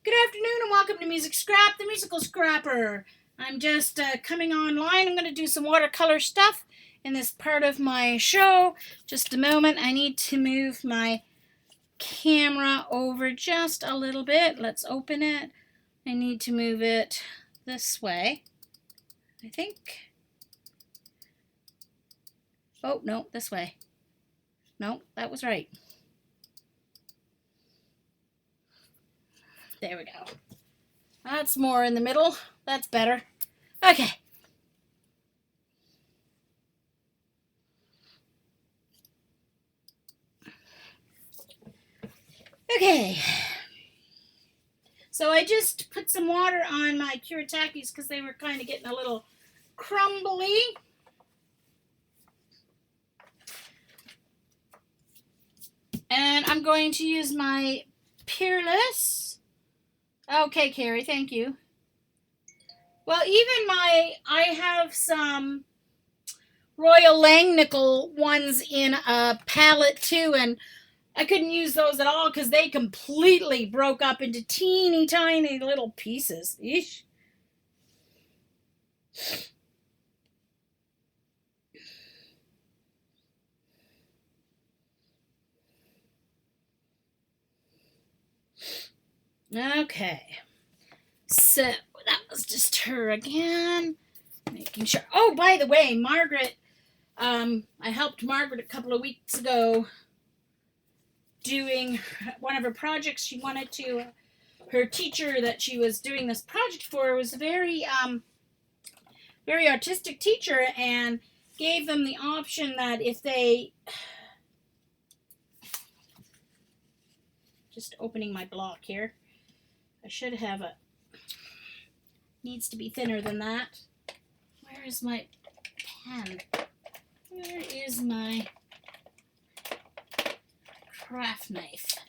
Good afternoon and welcome to Music Scrap, the musical scrapper. I'm just coming online. I'm going to do some watercolor stuff in this part of my show. Just a moment. I need to move my camera over just a little bit. Let's open it. I need to move it this way, I think. Oh, no, this way. No, that was right. There we go. That's more in the middle. That's better. Okay. Okay. So I just put some water on my Kuritakis because they were kind of getting a little crumbly. And I'm going to use my Peerless. Okay, Carrie, thank you. Well, I have some Royal Langnickel ones in a palette too, and I couldn't use those at all because they completely broke up into teeny tiny little pieces. Eesh. Okay. So that was just her again. Making sure. Oh, by the way, Margaret, I helped Margaret a couple of weeks ago doing one of her projects. She wanted to, her teacher that she was doing this project for was a very artistic teacher and gave them the option that if they, just opening my block here, I should have a, needs to be thinner than that. Where is my pen? Where is my craft knife?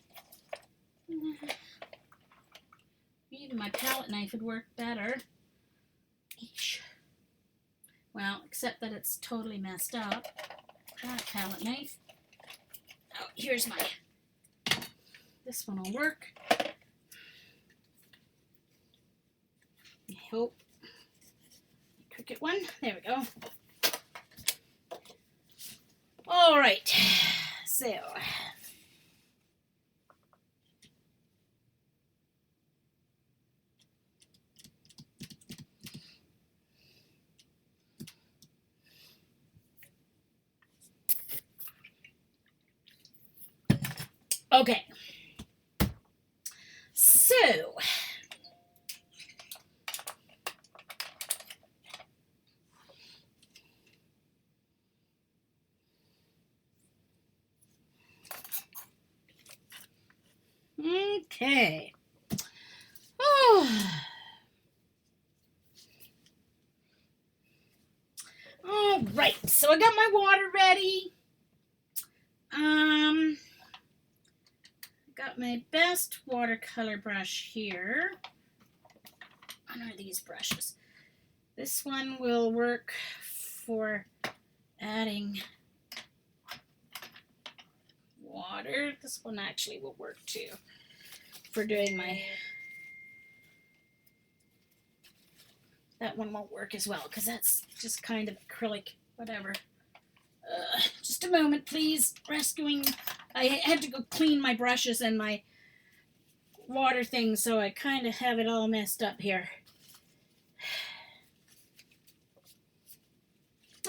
Maybe my palette knife would work better. Eesh. Well, except that it's totally messed up. That palette knife. Oh, here's my, this one will work. I hope. Cricut one. There we go. All right. So. Okay. So. Okay. Oh. All right. So I got my water ready. Got my best watercolor brush here. What are these brushes? This one will work for adding water. This one actually will work too for doing my, that one won't work as well because that's just kind of acrylic, whatever. Just a moment, please. Rescuing, I had to go clean my brushes and my water thing, so I kind of have it all messed up here.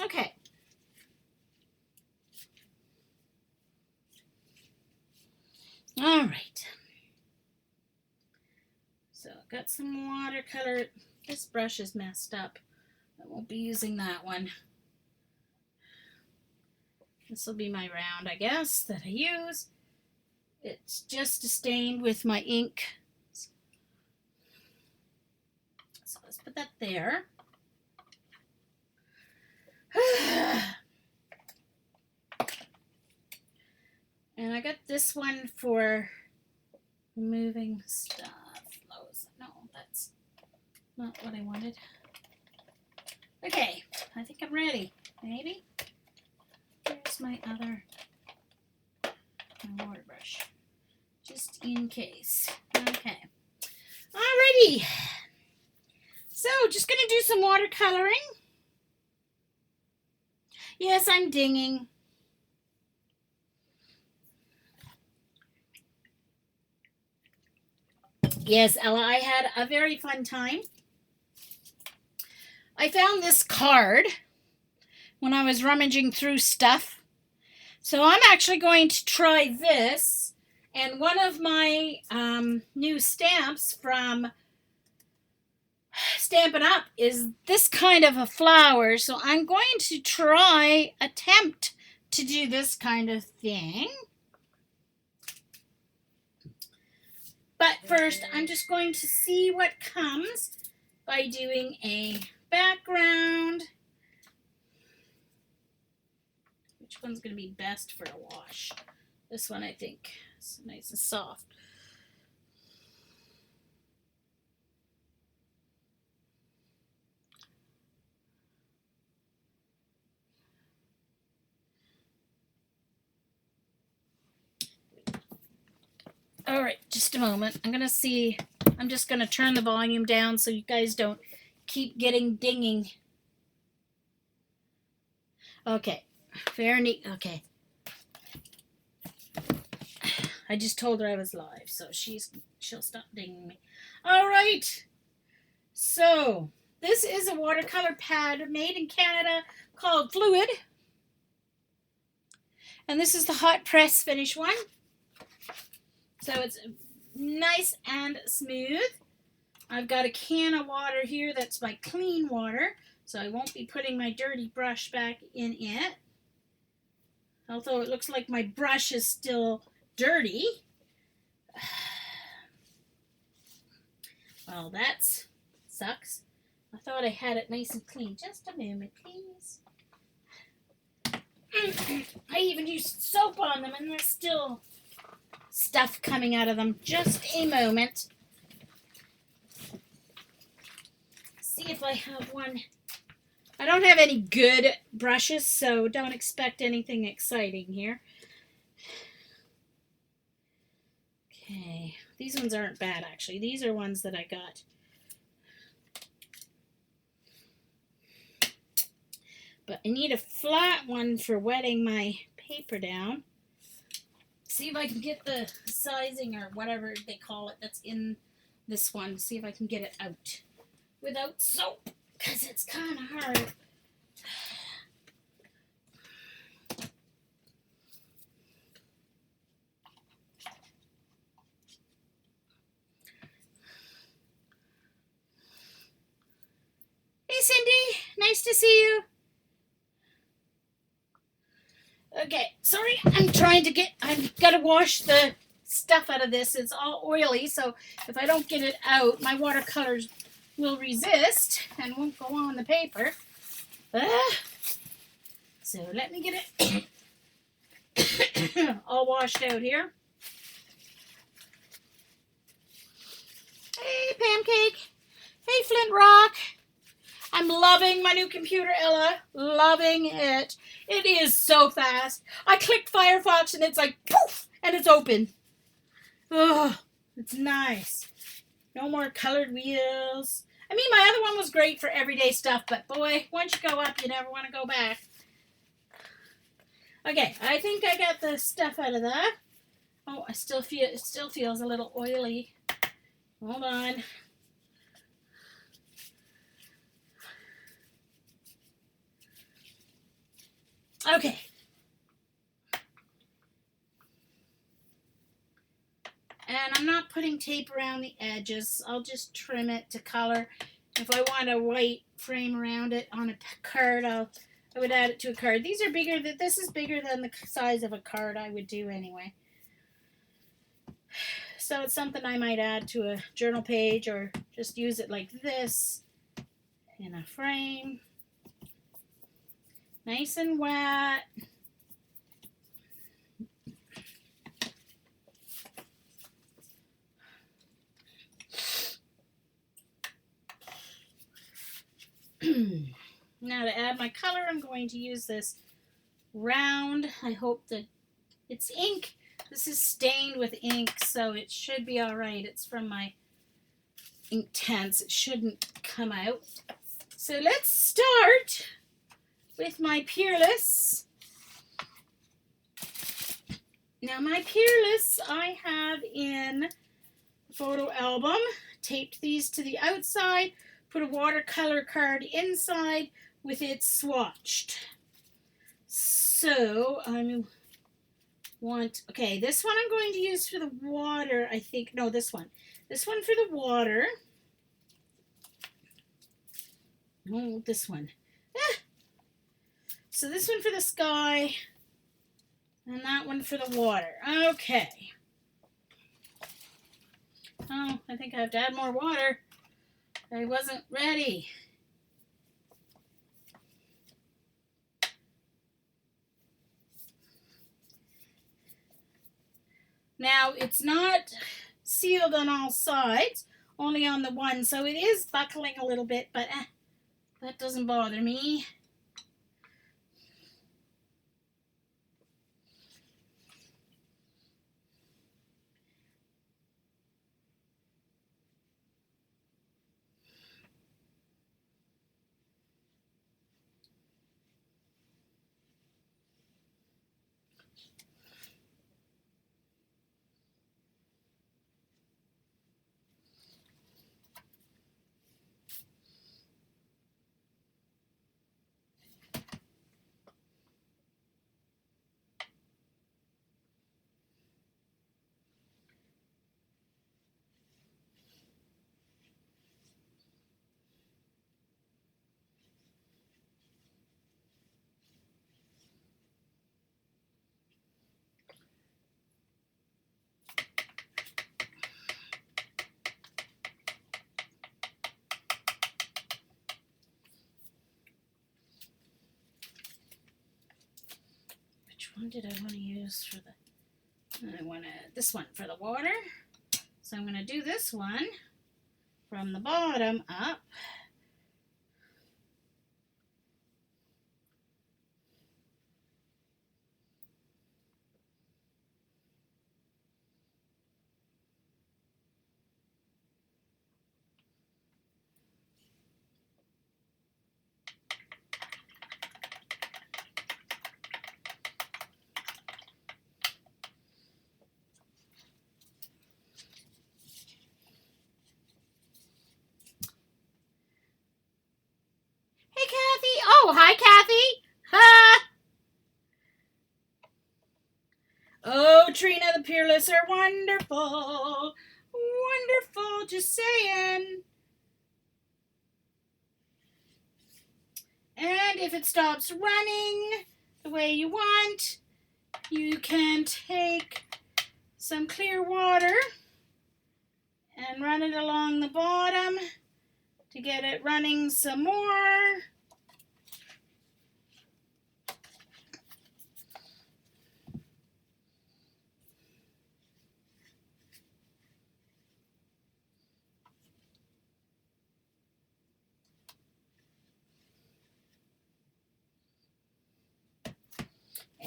Okay. All right. So I've got some watercolor. This brush is messed up. I won't be using that one. This will be my round, I guess, that I use. It's just stained with my ink. So let's put that there. And I got this one for removing stuff. No, that's not what I wanted. Okay, I think I'm ready. Maybe. Here's my other water brush, just in case. Okay, Alrighty. So, just going to do some watercoloring. Yes, I'm dinging. Yes, Ella, I had a very fun time. I found this card when I was rummaging through stuff. So I'm actually going to try this. And one of my new stamps from Stampin' Up! Is this kind of a flower. So I'm going to attempt to do this kind of thing. But first, I'm just going to see what comes by doing a background. Which one's going to be best for a wash? This one, I think. It's nice and soft. All right, just a moment. I'm just going to turn the volume down so you guys don't keep getting dinging. Okay, fair neat. Okay. I just told her I was live, so she'll stop dinging me. All right. So, this is a watercolor pad made in Canada called Fluid. And this is the hot press finish one. So it's nice and smooth. I've got a can of water here that's my clean water, so I won't be putting my dirty brush back in it. Although it looks like my brush is still dirty. Well, that sucks. I thought I had it nice and clean. Just a moment, please. I even used soap on them and there's still stuff coming out of them. Just a moment. See if I have one. I don't have any good brushes, so don't expect anything exciting here. Okay, these ones aren't bad actually. These are ones that I got. But I need a flat one for wetting my paper down. See if I can get the sizing or whatever they call it that's in this one. See if I can get it out without soap, because it's kind of hard. Hey Cindy, nice to see you. Okay, sorry, I've got to wash the stuff out of this. It's all oily, so if I don't get it out, my watercolors will resist and won't go on the paper. So let me get it all washed out here. Hey, Pancake. Hey, Flint Rock. I'm loving my new computer, Ella. Loving it. It is so fast. I clicked Firefox and it's like poof, and it's open. Oh, it's nice. No more colored wheels. I mean, my other one was great for everyday stuff, but boy, once you go up, you never want to go back. Okay, I think I got the stuff out of that. Oh, it still feels a little oily. Hold on. Okay. And I'm not putting tape around the edges. I'll just trim it to color. If I want a white frame around it on a card, I would add it to a card. These are bigger. This is bigger than the size of a card I would do anyway. So it's something I might add to a journal page or just use it like this in a frame. Nice and wet. Now to add my color, I'm going to use this round. I hope that it's ink. This is stained with ink, so it should be all right. It's from my intense, it shouldn't come out. So let's start with my Peerless. Now my Peerless I have in a photo album. Taped these to the outside, put a watercolor card inside with it swatched. So okay, this one I'm going to use for the water, I think. No, this one. This one for the water. Oh, this one. So this one for the sky, and that one for the water. Okay. Oh, I think I have to add more water. I wasn't ready. Now, it's not sealed on all sides, only on the one, so it is buckling a little bit, but that doesn't bother me. Which one did I want to use for the... I want this one for the water. So I'm going to do this one from the bottom up. Oh, hi, Kathy. Ha! Oh, Trina, the Peerless are wonderful. Wonderful, just saying. And if it stops running the way you want, you can take some clear water and run it along the bottom to get it running some more.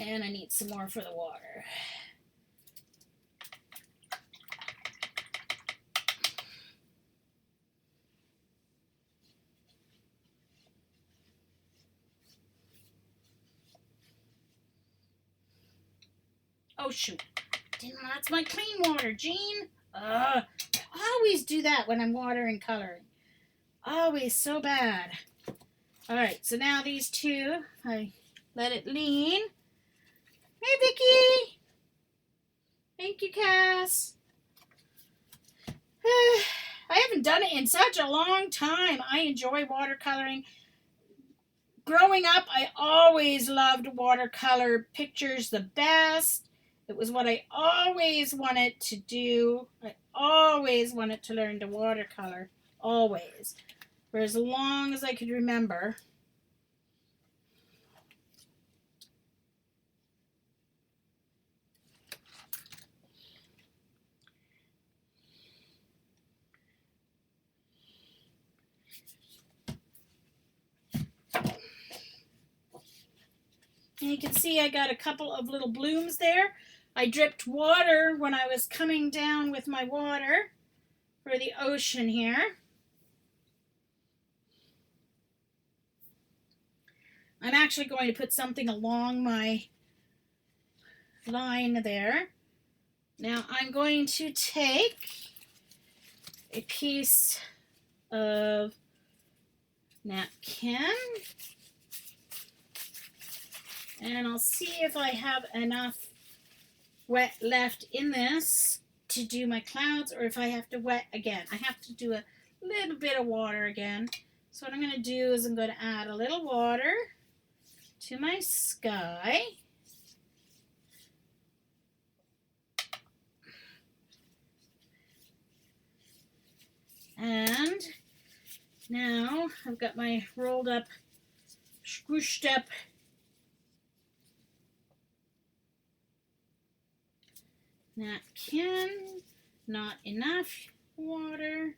And I need some more for the water. Oh, shoot. That's my clean water, Jean. I always do that when I'm watering coloring. Always so bad. All right, so now these two, I let it lean. Hey, Vicki. Thank you, Cass. I haven't done it in such a long time. I enjoy watercoloring. Growing up, I always loved watercolor pictures the best. It was what I always wanted to do. I always wanted to learn to watercolor. Always. For as long as I could remember. And you can see I got a couple of little blooms there. I dripped water when I was coming down with my water for the ocean here. I'm actually going to put something along my line there. Now I'm going to take a piece of napkin and I'll see if I have enough wet left in this to do my clouds, or if I have to wet again. I have to do a little bit of water again. So what I'm going to do is I'm going to add a little water to my sky. And now I've got my rolled up, squished up napkin. Not enough water.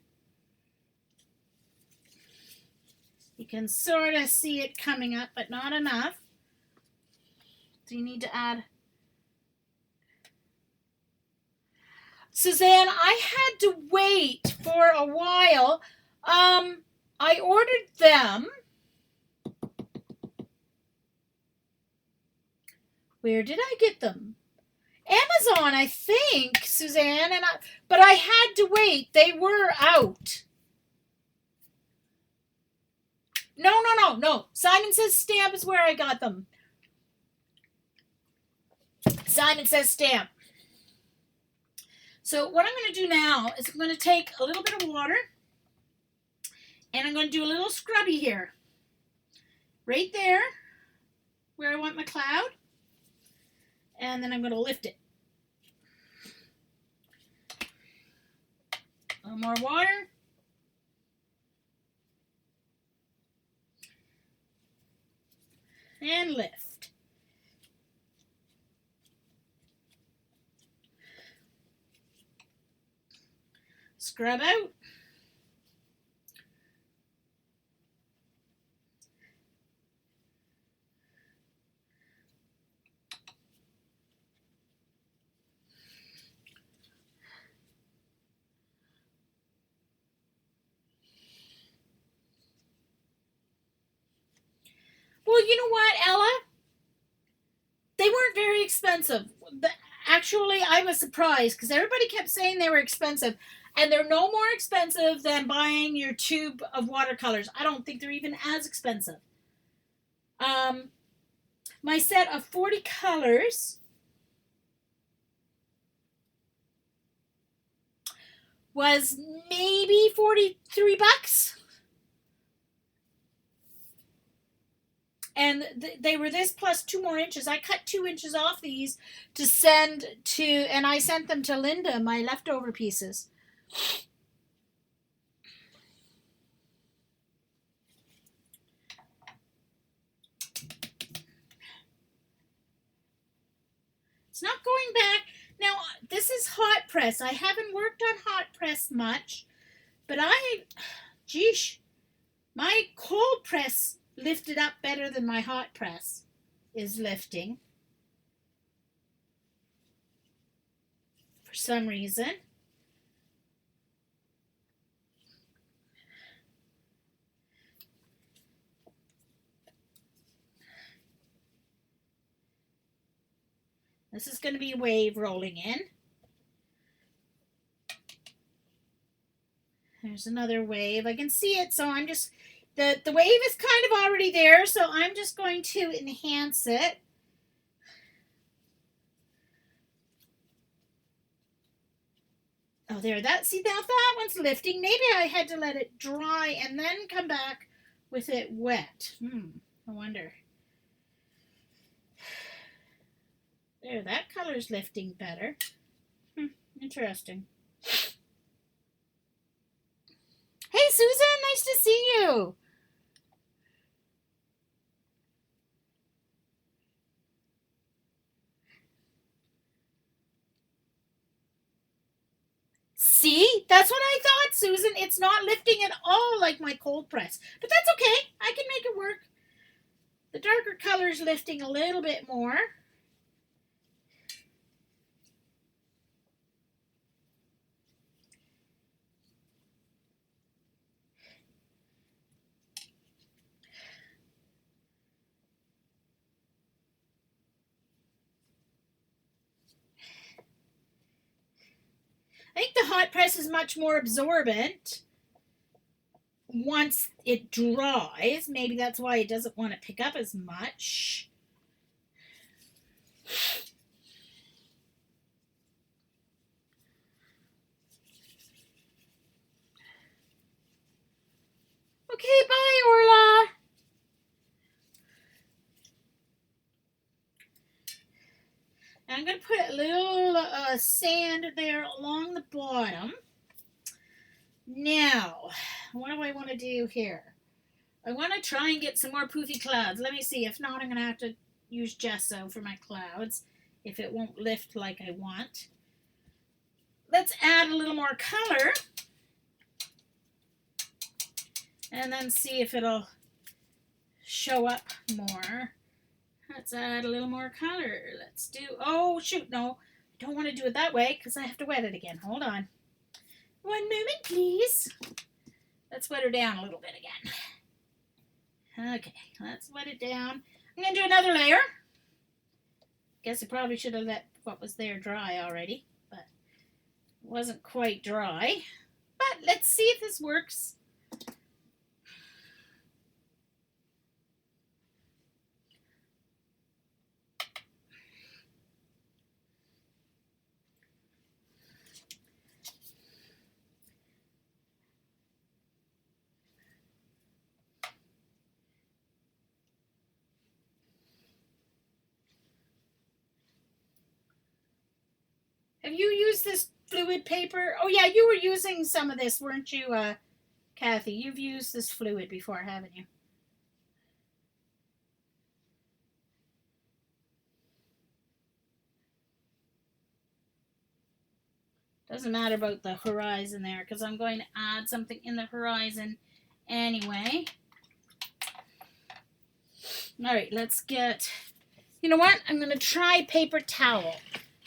You can sort of see it coming up, but not enough. So you need to add. Suzanne, I had to wait for a while. I ordered them. Where did I get them? Amazon, I think, Suzanne. But I had to wait. They were out. No. Simon Says Stamp is where I got them. Simon Says Stamp. So what I'm going to do now is I'm going to take a little bit of water and I'm going to do a little scrubby here. Right there where I want my cloud. And then I'm going to lift it. A little more water. And lift. Scrub out. Well, you know what, Ella? They weren't very expensive. Actually, I was surprised because everybody kept saying they were expensive. And they're no more expensive than buying your tube of watercolors. I don't think they're even as expensive. My set of 40 colors was maybe 43 bucks. And they were this plus 2 more inches. I cut 2 inches off these to send to, and I sent them to Linda, my leftover pieces. It's not going back. Now, this is hot press. I haven't worked on hot press much, but my cold press lifted up better than my hot press is lifting for some reason. This is going to be a wave rolling in. There's another wave. I can see it, so I'm just, the wave is kind of already there, so I'm just going to enhance it. Oh, there, see, now that one's lifting. Maybe I had to let it dry and then come back with it wet. I wonder. There, that color's lifting better. Interesting. Hey, Susan, nice to see you. See, that's what I thought, Susan. It's not lifting at all like my cold press, but that's okay. I can make it work. The darker color's lifting a little bit more. hot press is much more absorbent once it dries. Maybe that's why it doesn't want to pick up as much. Okay, bye, Orla. I'm going to put a little sand there along the bottom. Now, what do I want to do here? I want to try and get some more poofy clouds. Let me see. If not, I'm going to have to use gesso for my clouds if it won't lift like I want. Let's add a little more color and then see if it'll show up more. Let's add a little more color. Let's do, oh shoot, no. I don't want to do it that way because I have to wet it again. Hold on. One moment, please. Let's wet her down a little bit again. Okay, let's wet it down. I'm going to do another layer. Guess I probably should have let what was there dry already, but it wasn't quite dry. But let's see if this works. Have you used this fluid paper? Oh yeah, you were using some of this, weren't you, Kathy? You've used this fluid before, haven't you? Doesn't matter about the horizon there because I'm going to add something in the horizon anyway. All right, let's get, you know what? I'm going to try paper towel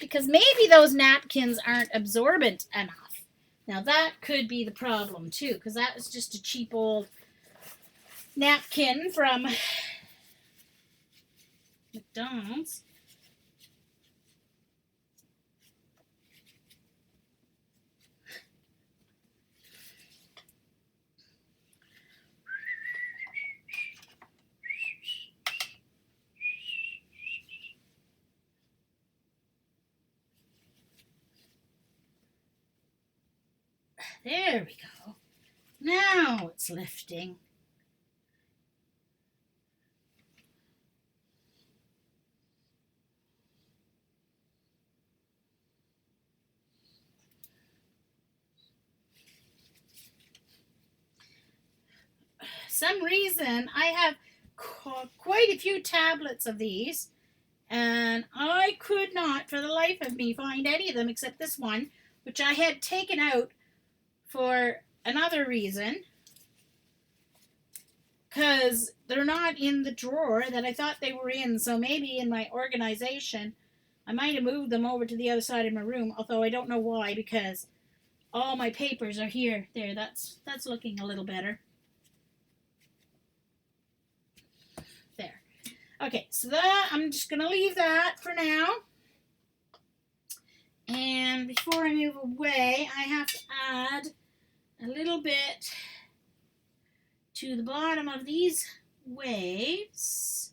because maybe those napkins aren't absorbent enough. Now that could be the problem too because that was just a cheap old napkin from McDonald's. There we go. Now it's lifting. Some reason I have quite a few tablets of these and I could not for the life of me find any of them except this one, which I had taken out for another reason because they're not in the drawer that I thought they were in. So maybe in my organization I might have moved them over to the other side of my room, although I don't know why because all my papers are here. There, that's looking a little better. There. Okay, so that I'm just going to leave that for now. And before I move away, I have to add a little bit to the bottom of these waves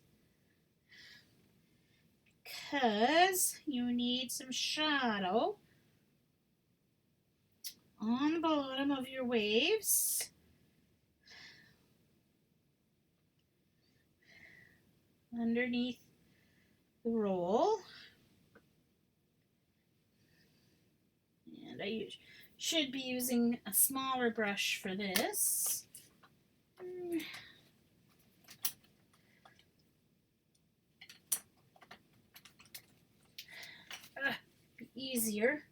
because you need some shadow on the bottom of your waves. Underneath the roll. And I should be using a smaller brush for this. Be easier.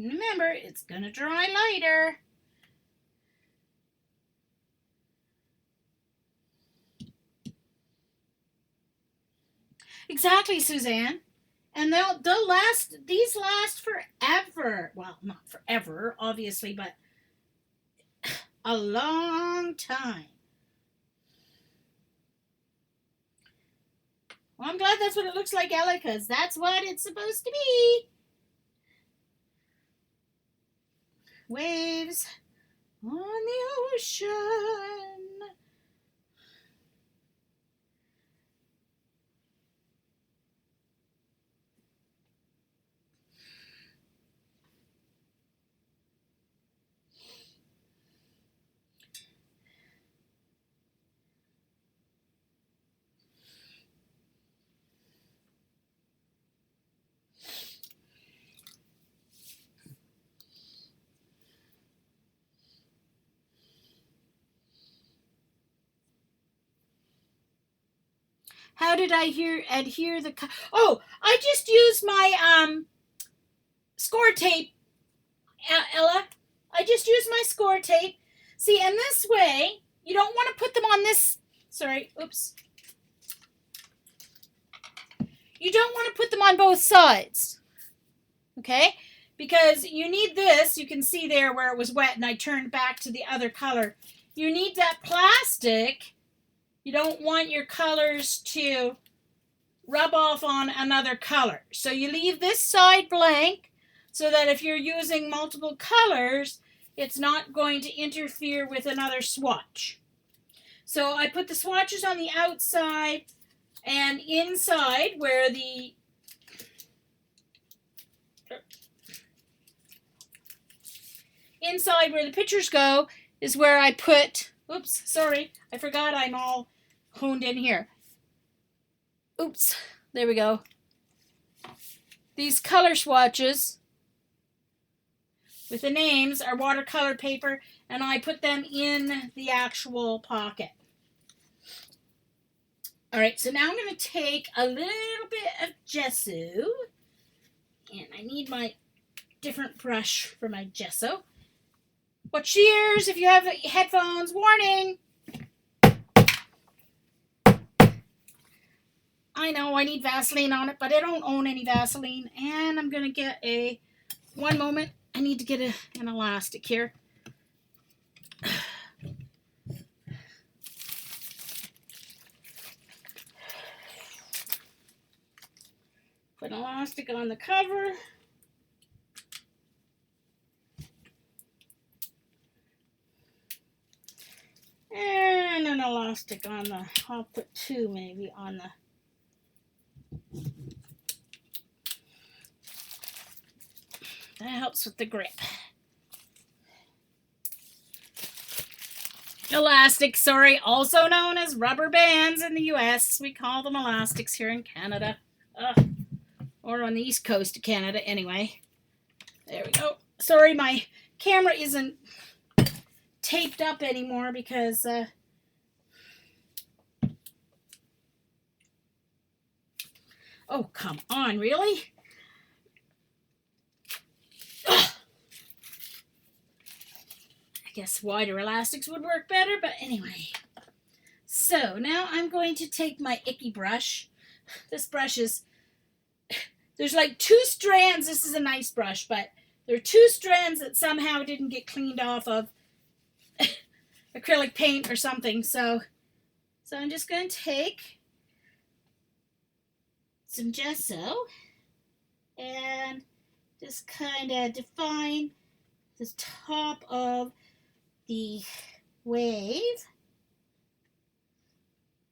Remember, it's going to dry lighter. Exactly, Suzanne. And they'll last. These last forever. Well, not forever, obviously, but a long time. Well, I'm glad that's what it looks like, Ella, because that's what it's supposed to be. Waves on the ocean. How did I adhere the? Oh, I just used my score tape, Ella. I just used my score tape. See, and this way, you don't want to put them on this. Sorry, oops. You don't want to put them on both sides, okay? Because you need this. You can see there where it was wet, and I turned back to the other color. You need that plastic. You don't want your colors to rub off on another color. So you leave this side blank so that if you're using multiple colors, it's not going to interfere with another swatch. So I put the swatches on the outside and inside where the pictures go is where I put, oops, sorry, I forgot I'm all honed in here. Oops, there we go. These color swatches with the names are watercolor paper, and I put them in the actual pocket. All right, so now I'm going to take a little bit of gesso, and I need my different brush for my gesso. Watch your ears if you have headphones. Warning! I know I need Vaseline on it, but I don't own any Vaseline, and I'm going to get one moment. I need to get an elastic here. Put an elastic on the cover. And an elastic on the, I'll put two maybe on the, that helps with the grip. Elastics, sorry, also known as rubber bands in the US. We call them elastics here in Canada. Or on the east coast of Canada anyway. There we go. Sorry, my camera isn't taped up anymore because oh, come on, really? Ugh. I guess wider elastics would work better, but anyway. So now I'm going to take my icky brush. This brush is, there's like two strands. This is a nice brush, but there are two strands that somehow didn't get cleaned off of acrylic paint or something. So I'm just going to take some gesso and just kind of define the top of the wave.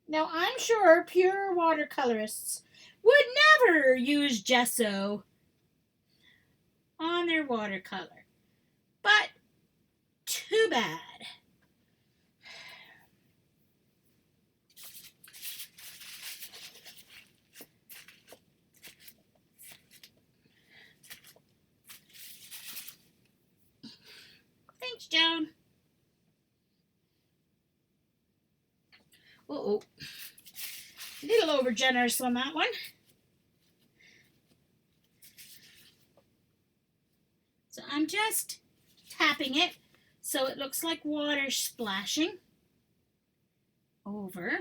Now, I'm sure pure watercolorists would never use gesso on their watercolor, but too bad. Thanks, Joan. Uh-oh. A little over generous on that one. So I'm just tapping it so it looks like water splashing over.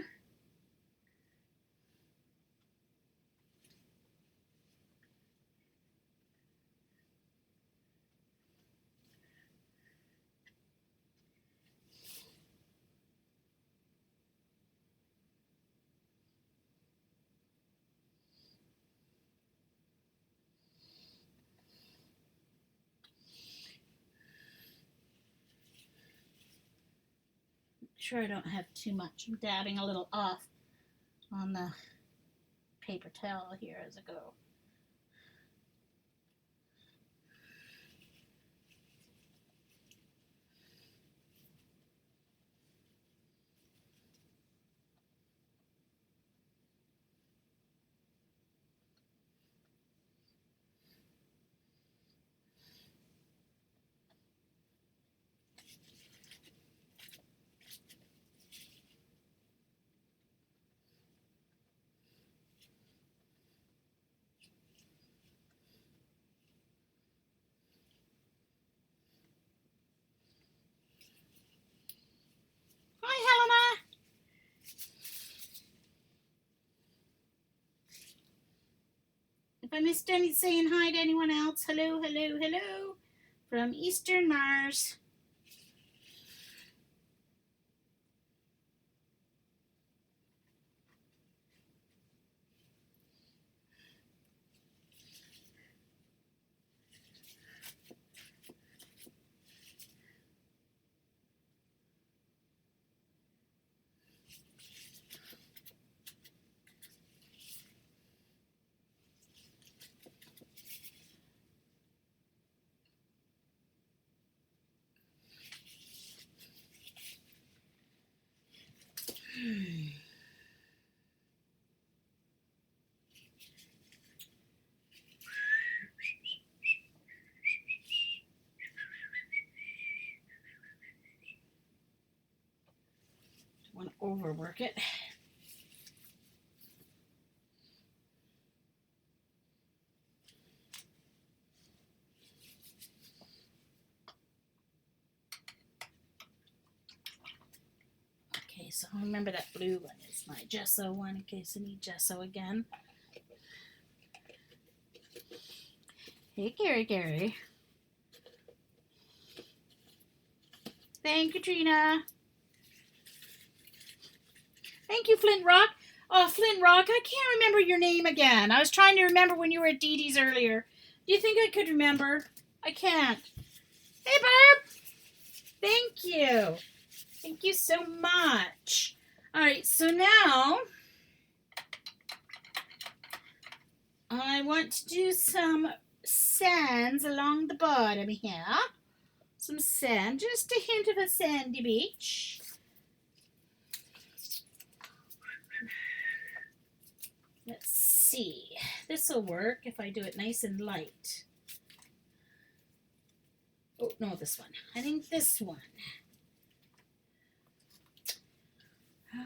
sure I don't have too much. I'm dabbing a little off on the paper towel here as I go. Hi, Helena. If I missed any saying hi to anyone else, hello, hello, hello from Eastern Mars. Don't want to overwork it. Okay, so remember that blue one is my gesso one in case I need gesso again. Hey, Gary. Thank you, Trina. Thank you, Flint Rock. Oh, Flint Rock, I can't remember your name again. I was trying to remember when you were at Dee Dee's earlier. Do you think I could remember? I can't. Hey, Barb. Thank you. Thank you so much. All right, so now I want to do some sands along the bottom here. Some sand, just a hint of a sandy beach. Let's see. This will work if I do it nice and light. Oh, no, this one. I think this one.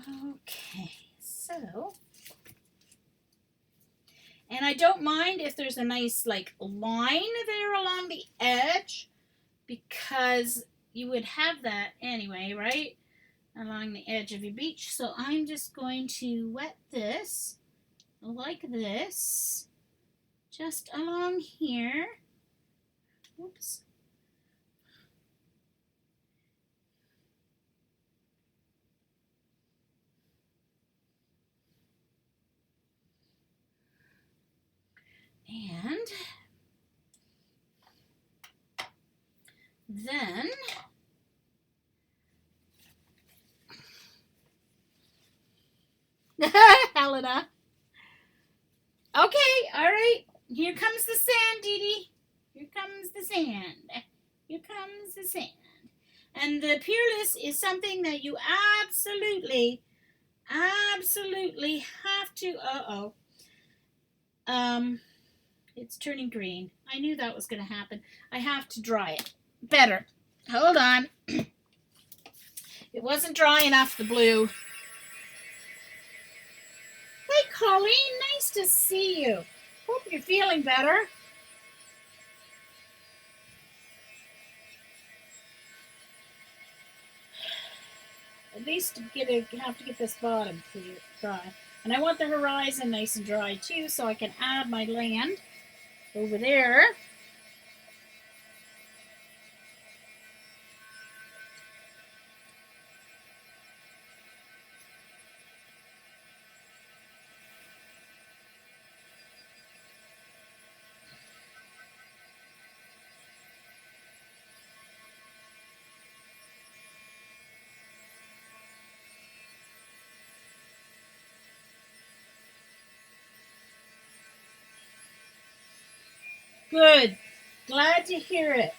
Okay, so. And I don't mind if there's a nice, like, line there along the edge, because you would have that anyway, right? Along the edge of your beach. So I'm just going to wet this like this, just along here. Oops. And then Helena. Okay, all right. Here comes the sand, Dee Dee. Here comes the sand. Here comes the sand. And the Peerless is something that you absolutely have to. It's turning green. I knew that was going to happen. I have to dry it better. Hold on. It wasn't dry enough, the blue. Hey, Colleen, nice to see you. Hope you're feeling better. At least have to get this bottom dry. And I want the horizon nice and dry too, so I can add my land over there. Good. Glad to hear it.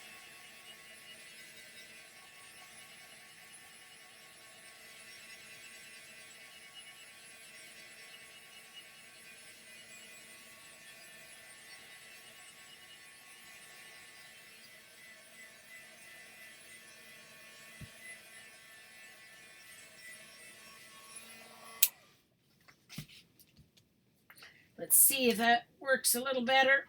Let's see if that works a little better.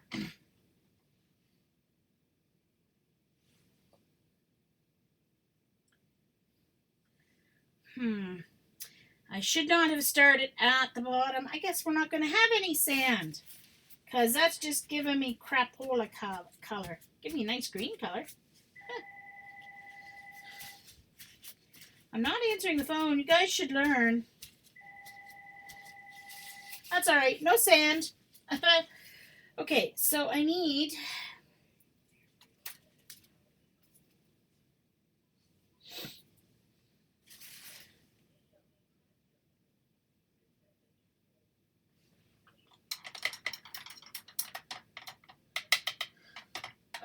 I should not have started at the bottom. I guess we're not going to have any sand because that's just giving me crapola color. Give me a nice green color. I'm not answering the phone. You guys should learn. That's all right. No sand. Okay, so I need...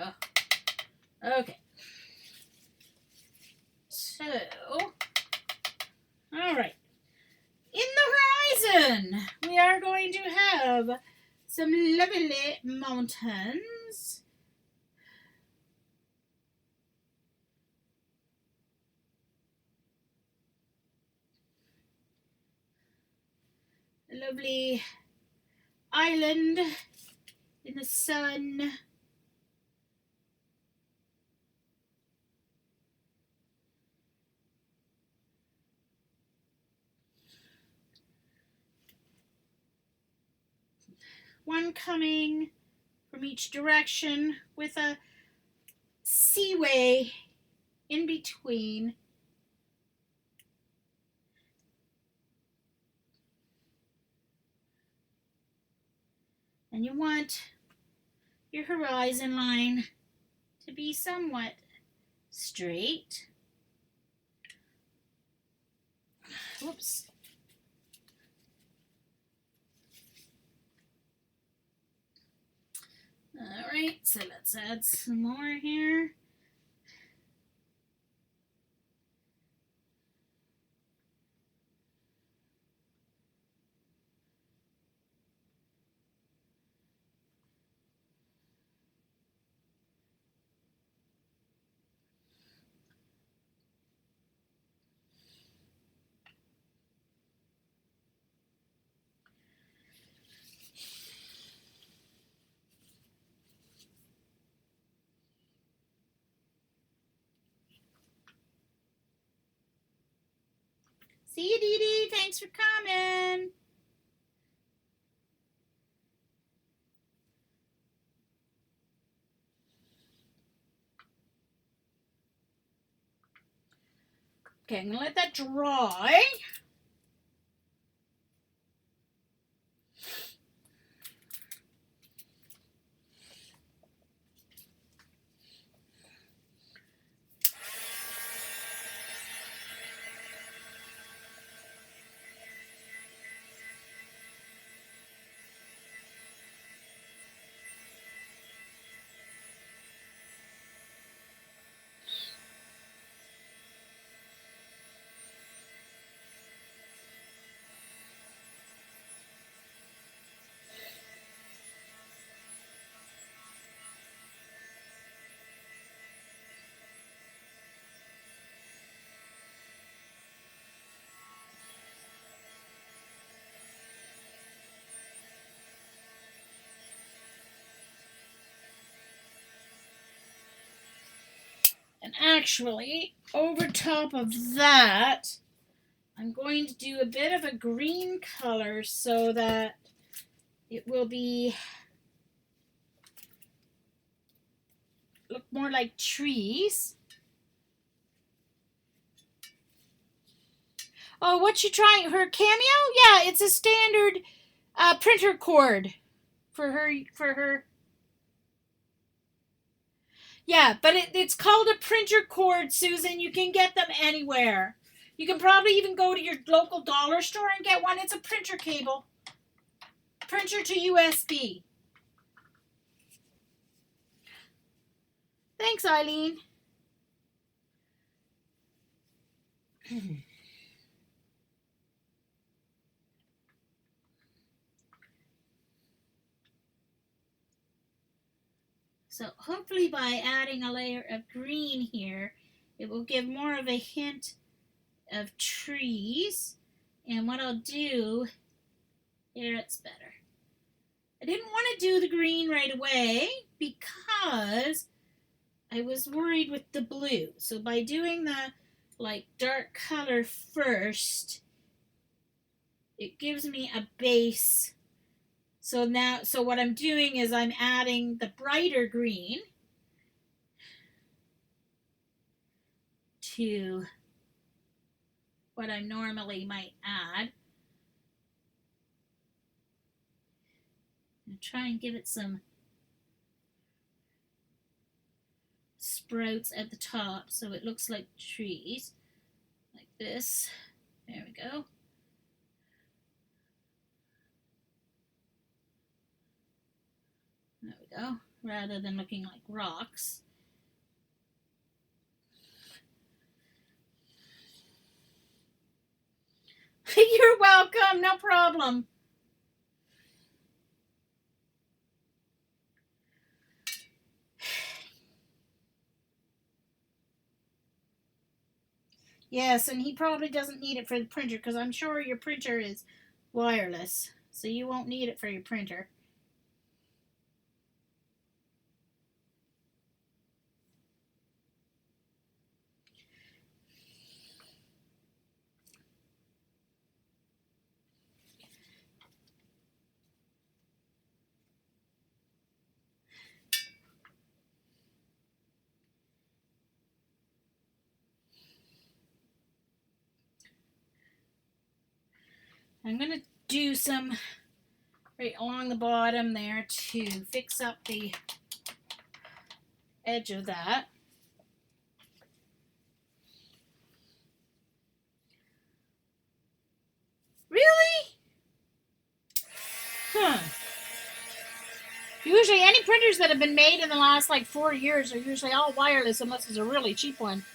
Oh. Okay. So, all right. In the horizon, we are going to have some lovely mountains. A lovely island in the sun. One coming from each direction with a seaway in between. And you want your horizon line to be somewhat straight. Whoops. All right, so let's add some more here. See you, Dee Dee. Thanks for coming. Okay, I'm going to let that dry. And actually, over top of that, I'm going to do a bit of a green color so that it will be look more like trees. Oh, what you trying? Her cameo? Yeah, it's a standard printer cord for her. Yeah, but it's called a printer cord, Susan. You can get them anywhere. You can probably even go to your local dollar store and get one. It's a printer cable. Printer to USB. Thanks, Eileen. So hopefully by adding a layer of green here, it will give more of a hint of trees. And what I'll do, here it's better. I didn't want to do the green right away because I was worried with the blue. So by doing the like dark color first, it gives me a base. So now, so what I'm doing is I'm adding the brighter green to what I normally might add. And try and give it some sprouts at the top so it looks like trees, like this. There we go. There we go, rather than looking like rocks. You're welcome, no problem. Yes, and he probably doesn't need it for the printer because I'm sure your printer is wireless, so you won't need it for your printer. I'm going to do some right along the bottom there to fix up the edge of that. Really? Huh. Usually any printers that have been made in the last like 4 years are usually all wireless unless it's a really cheap one.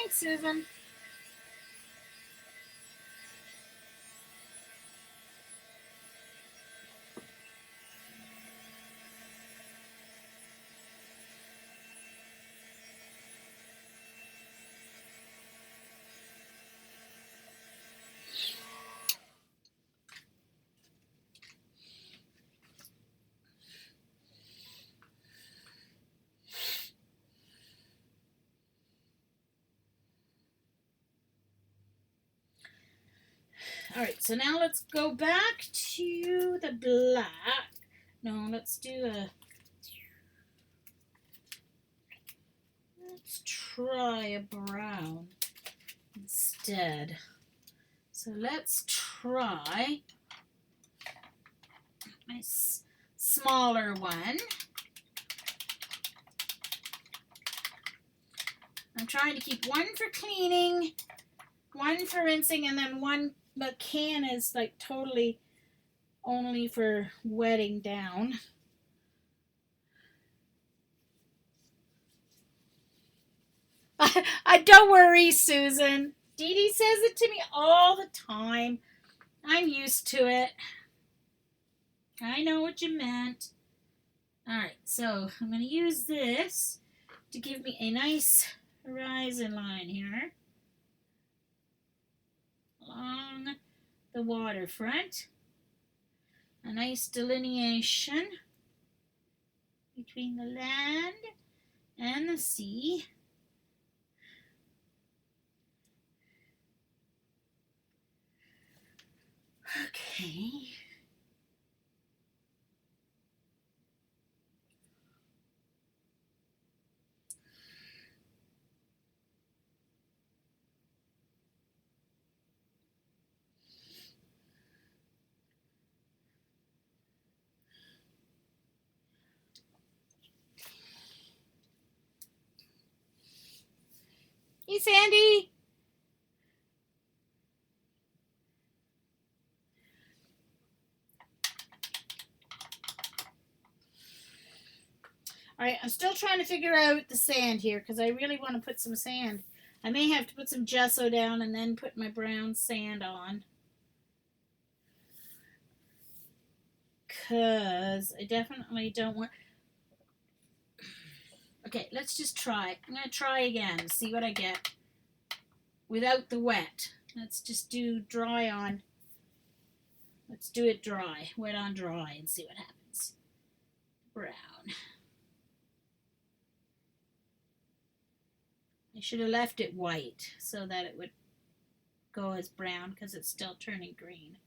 Thanks, Susan. All right, so now let's go back to the black. No, let's try a brown instead. So let's try my smaller one. I'm trying to keep one for cleaning, one for rinsing, and then one, the can is like totally only for wetting down. I don't worry, Susan. Dee Dee says it to me all the time. I'm used to it. I know what you meant. Alright, so I'm going to use this to give me a nice horizon line here along the waterfront. A nice delineation between the land and the sea. Okay. Hey, Sandy. trying to figure out the sand here because I really want to put some sand. I may have to put some gesso down and then put my brown sand on. Because I definitely don't want... Okay, let's just try. I'm going to try again, see what I get without the wet. Let's just do dry on. Let's do it dry, wet on dry, and see what happens. Brown. I should have left it white so that it would go as brown because it's still turning green.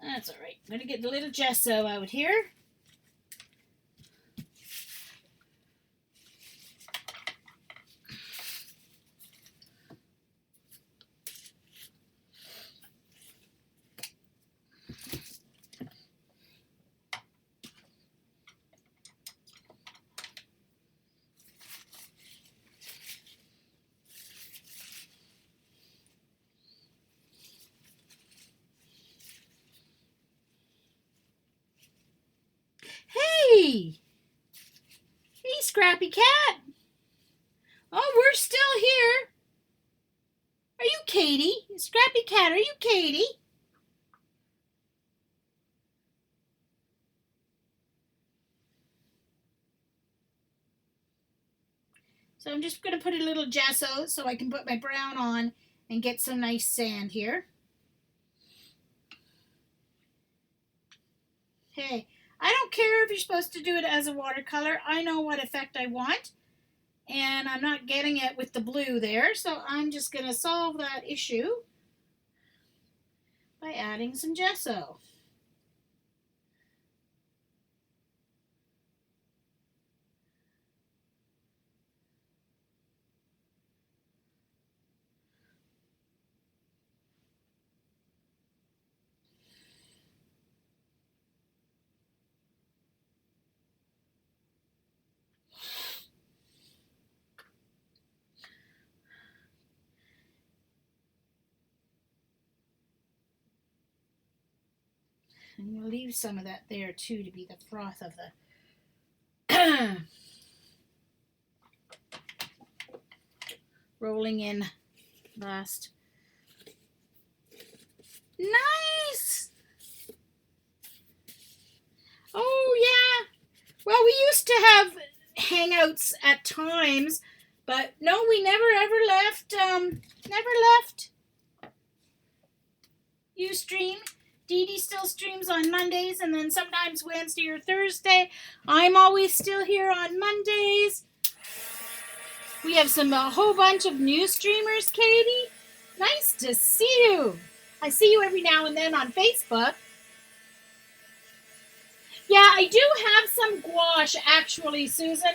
That's all right. I'm going to get the little gesso out here. Hey! Hey, Scrappy Cat! Oh, we're still here. Are you Katie? Scrappy Cat, are you Katie? So I'm just going to put a little gesso so I can put my brown on and get some nice sand here. Okay, I don't care if you're supposed to do it as a watercolor. I know what effect I want, and I'm not getting it with the blue there, so I'm just going to solve that issue by adding some gesso. And you'll leave some of that there too to be the froth of the rolling in last. Nice! Oh yeah! Well, we used to have hangouts at times, but no, we never ever left, Ustream. Dee Dee still streams on Mondays and then sometimes Wednesday or Thursday. I'm always still here on Mondays. We have a whole bunch of new streamers, Katie. Nice to see you. I see you every now and then on Facebook. Yeah, I do have some gouache, actually, Susan.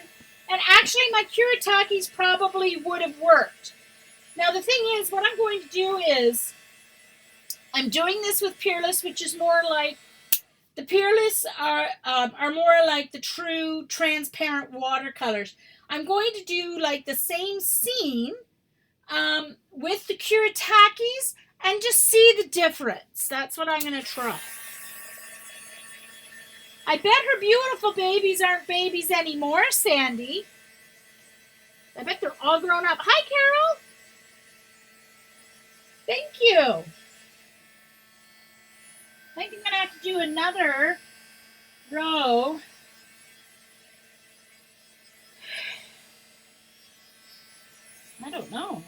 And actually, my Kuritakis probably would have worked. Now, the thing is, what I'm going to do is, I'm doing this with Peerless, which is more like, the Peerless are more like the true transparent watercolors. I'm going to do like the same scene with the Kuritakis and just see the difference. That's what I'm going to try. I bet her beautiful babies aren't babies anymore, Sandy. I bet they're all grown up. Hi, Carol. Thank you. I think I'm going to have to do another row. I don't know.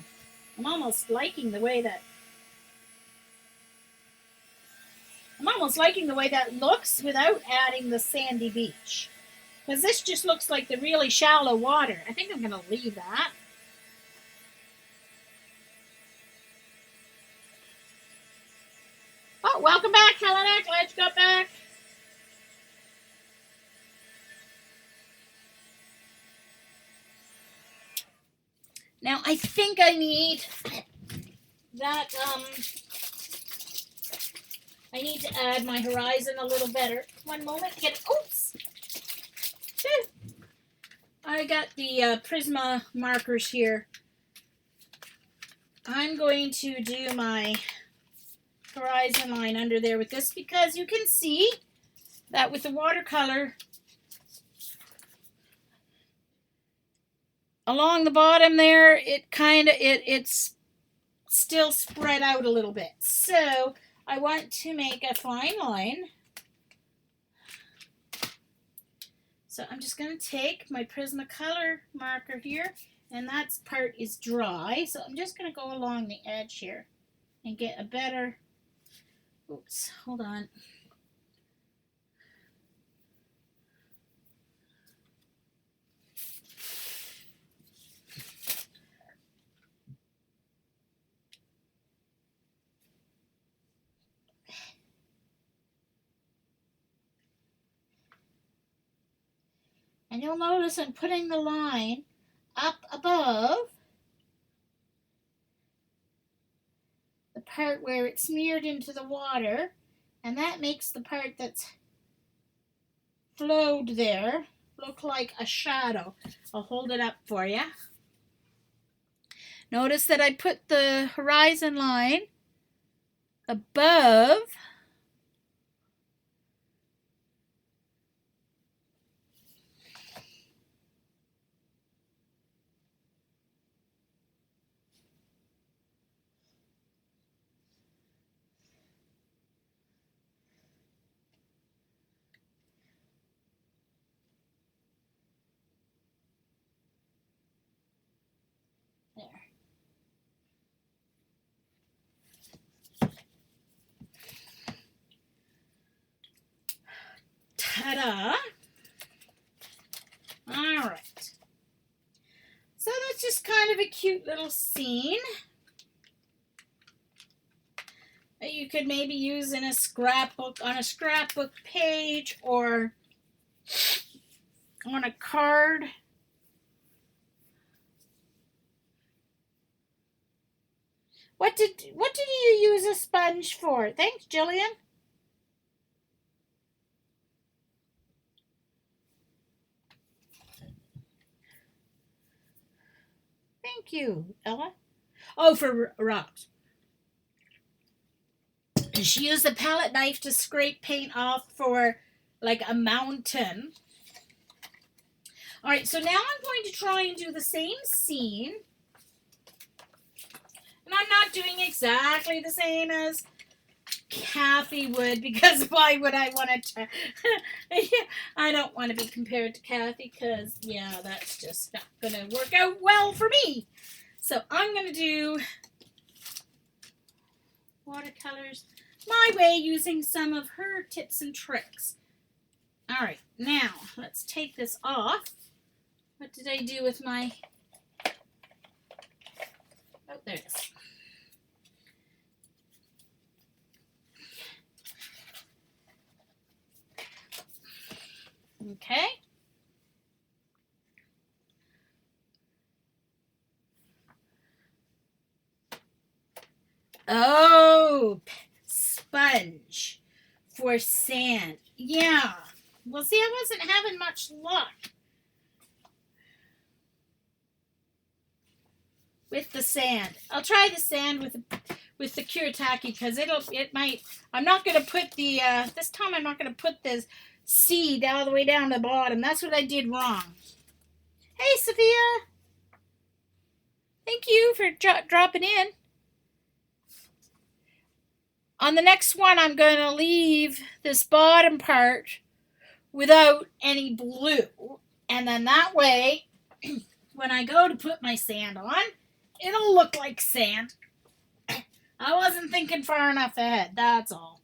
I'm almost liking the way that looks without adding the sandy beach. Because this just looks like the really shallow water. I think I'm going to leave that. Oh, welcome back, Helena. Glad you got back. Now, I think I need that, I need to add my horizon a little better. One moment. Get it. Oops. I got the Prisma markers here. I'm going to do my horizon line under there with this because you can see that with the watercolor along the bottom there, it's still spread out a little bit. So I want to make a fine line. So I'm just going to take my Prismacolor marker here, and that part is dry. So I'm just going to go along the edge here and get a better, oops, hold on. And you'll notice I'm putting the line up above the part where it's smeared into the water, and that makes the part that's flowed there look like a shadow. I'll hold it up for you. Notice that I put the horizon line above there. Ta-da! All right. So that's just kind of a cute little scene that you could maybe use in a scrapbook, on a scrapbook page, or on a card. What did you use a sponge for? Thanks, Jillian. Thank you, Ella. Oh, for rocks. She used a palette knife to scrape paint off for like a mountain. All right, so now I'm going to try and do the same scene. And I'm not doing exactly the same as Kathy would, because why would I want to? I don't want to be compared to Kathy because, yeah, that's just not going to work out well for me. So I'm going to do watercolors my way using some of her tips and tricks. All right, now let's take this off. What did I do with my... Oh, there it is. Okay. Oh, sponge for sand. Yeah. Well, see, I wasn't having much luck with the sand. I'll try the sand with the Kuretake because it might. I'm not going to put the this time. I'm not going to put the seed all the way down to the bottom. That's what I did wrong. Hey, Sophia. Thank you for dropping in. On the next one, I'm going to leave this bottom part without any blue. And then that way, when I go to put my sand on, it'll look like sand. I wasn't thinking far enough ahead, that's all.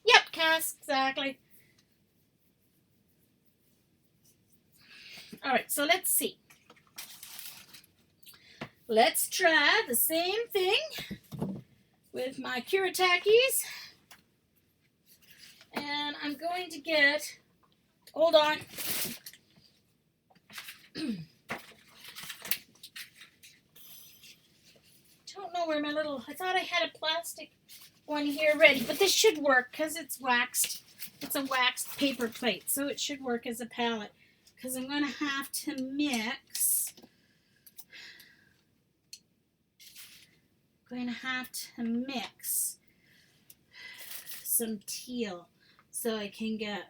Yep, Cass, exactly. All right, so let's see. Let's try the same thing with my Kuretakes. And I'm going to get, hold on. Don't know where my little, I thought I had a plastic one here ready, but this should work because it's waxed. It's a waxed paper plate, so it should work as a palette because I'm going to have to mix going to have to mix some teal so I can get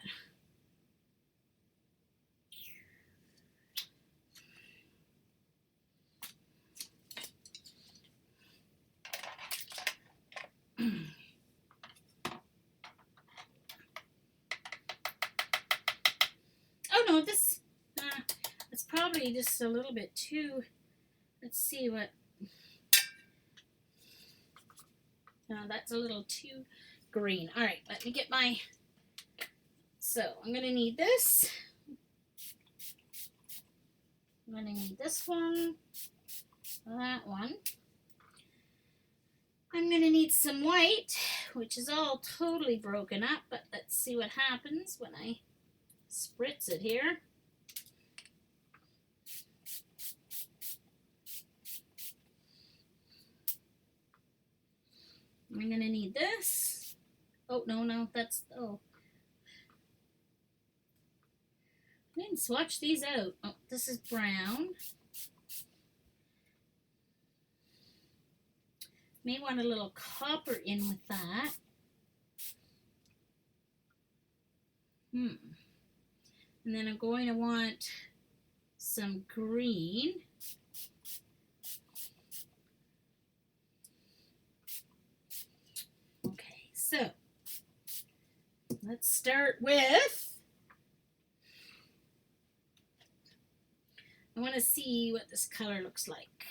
oh no, this it's probably just a little bit too, let's see what, no, that's a little too green. All right, let me get my, so I'm going to need this. I'm going to need this one, that one. I'm going to need some white, which is all totally broken up, but let's see what happens when I spritz it here. I'm going to need this. Oh, no, that's, oh. I didn't swatch these out. Oh, this is brown. May want a little copper in with that. And then I'm going to want some green. Okay, so let's start with, I want to see what this color looks like.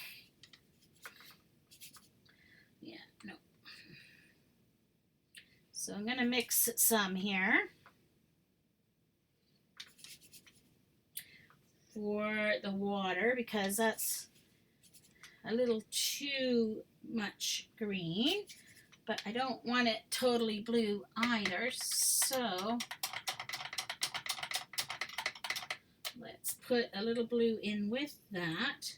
Yeah, no. So I'm going to mix some here for the water because that's a little too much green, but I don't want it totally blue either, so let's put a little blue in with that.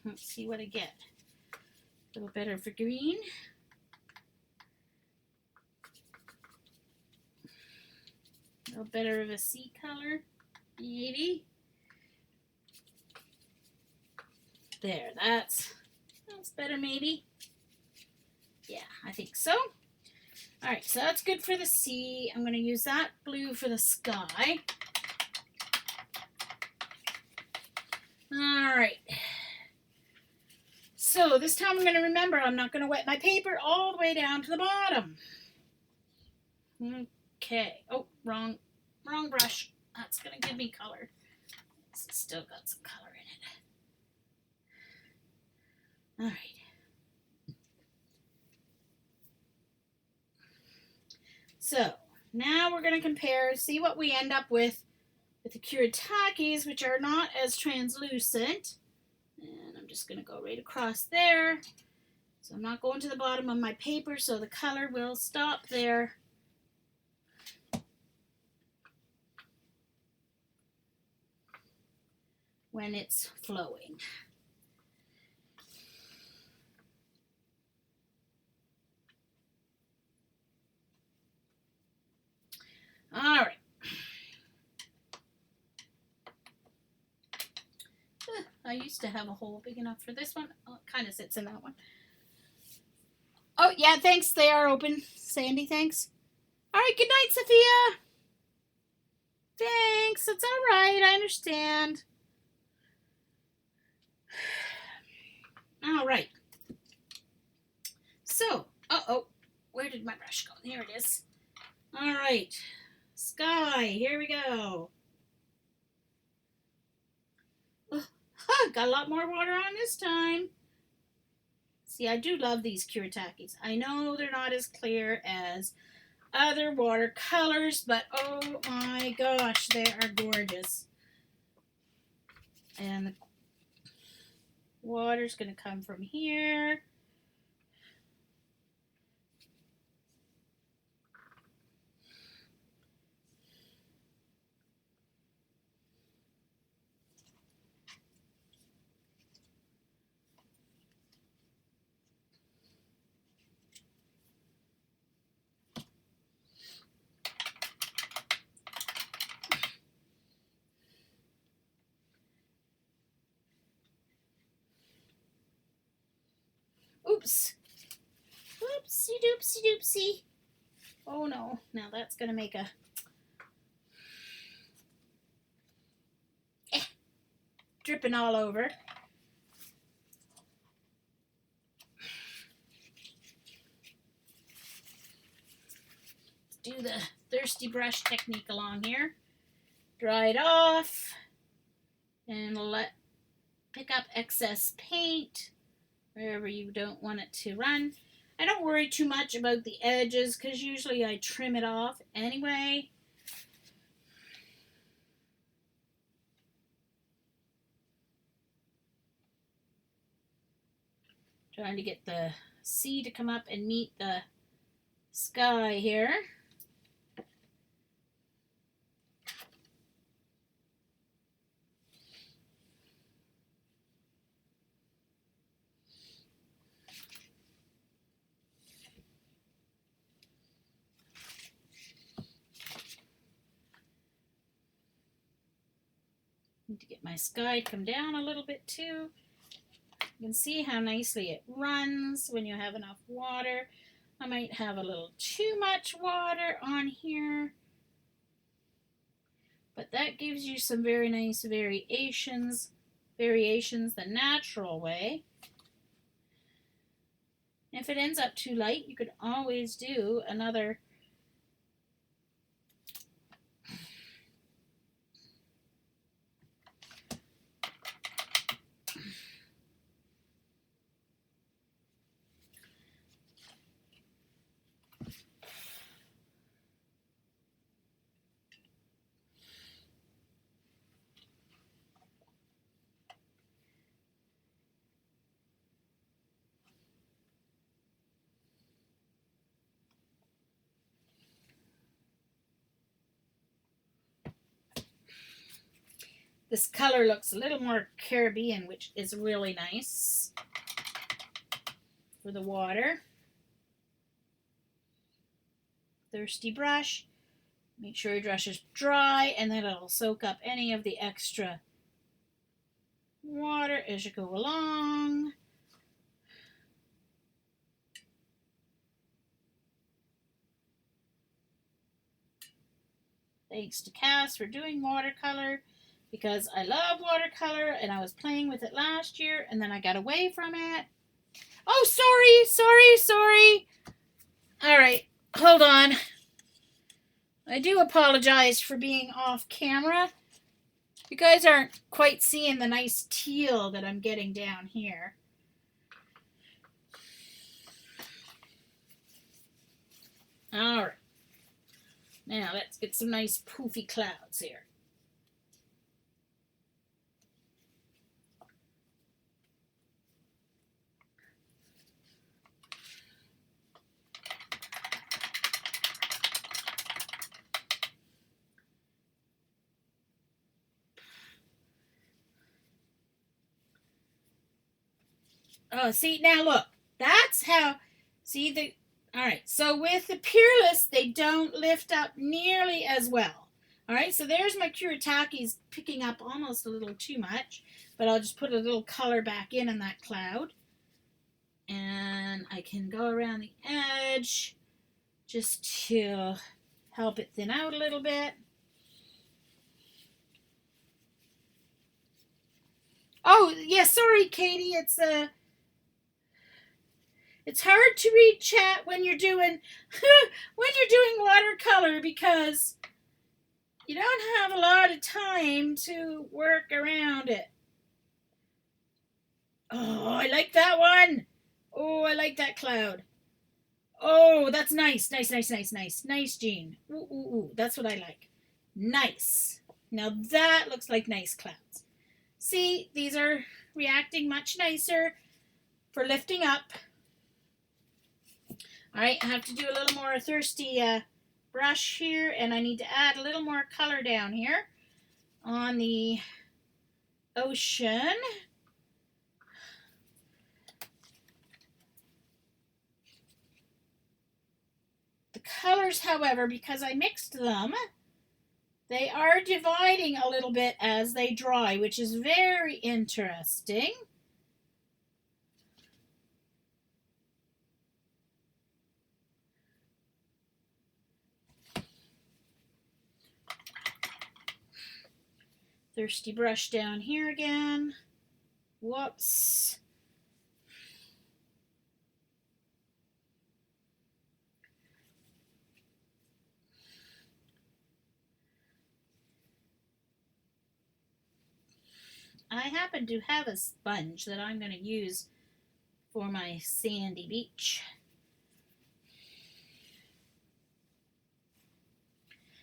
Let's see what I get. A little better for green. A little better of a sea color, maybe. There, that's better maybe. Yeah, I think so. All right, so that's good for the sea. I'm going to use that blue for the sky. All right. So this time I'm going to remember I'm not going to wet my paper all the way down to the bottom. Okay. Oh, wrong brush. That's going to give me color. This has still got some color in it. All right. So now we're going to compare, see what we end up with the Kuritakis, which are not as translucent. And I'm just going to go right across there. So I'm not going to the bottom of my paper, so the color will stop there. When it's flowing. All right. I used to have a hole big enough for this one. Oh, it kind of sits in that one. Oh, yeah, thanks. They are open. Sandy, thanks. All right, good night, Sophia. Thanks. It's all right. I understand. All right. So, uh-oh. Where did my brush go? Here it is. All right. Sky. Here we go. Got a lot more water on this time. See, I do love these Kuritakis. I know they're not as clear as other watercolors, but oh my gosh, they are gorgeous. And the water's going to come from here. Oops. Oopsie doopsie doopsie. Oh no, now that's going to make a dripping all over. Do the thirsty brush technique along here. Dry it off and pick up excess paint wherever you don't want it to run. I don't worry too much about the edges because usually I trim it off anyway. Trying to get the sea to come up and meet the sky here. Need to get my sky to come down a little bit too. You can see how nicely it runs when you have enough water. I might have a little too much water on here, but that gives you some very nice variations the natural way. If it ends up too light, you could always do another this color looks a little more Caribbean, which is really nice for the water. Thirsty brush. Make sure your brush is dry, and then it'll soak up any of the extra water as you go along. Thanks to Cass for doing watercolor, because I love watercolor and I was playing with it last year and then I got away from it. Oh, sorry. All right, hold on. I do apologize for being off camera. You guys aren't quite seeing the nice teal that I'm getting down here. All right. Now let's get some nice poofy clouds here. Oh, see, now look. That's how, see the, all right. So with the Peerless, they don't lift up nearly as well. All right, so there's my Kuritaki's picking up almost a little too much, but I'll just put a little color back in that cloud. And I can go around the edge just to help it thin out a little bit. Oh, yeah, sorry, Katie. It's hard to read chat when you're doing watercolor because you don't have a lot of time to work around it. Oh, I like that one. Oh, I like that cloud. Oh, that's nice. Nice, Jean. Ooh. That's what I like. Nice. Now that looks like nice clouds. See, these are reacting much nicer for lifting up. All right, I have to do a little more thirsty brush here, and I need to add a little more color down here on the ocean. The colors, however, because I mixed them, they are dividing a little bit as they dry, which is very interesting. Thirsty brush down here again. Whoops. I happen to have a sponge that I'm going to use for my sandy beach.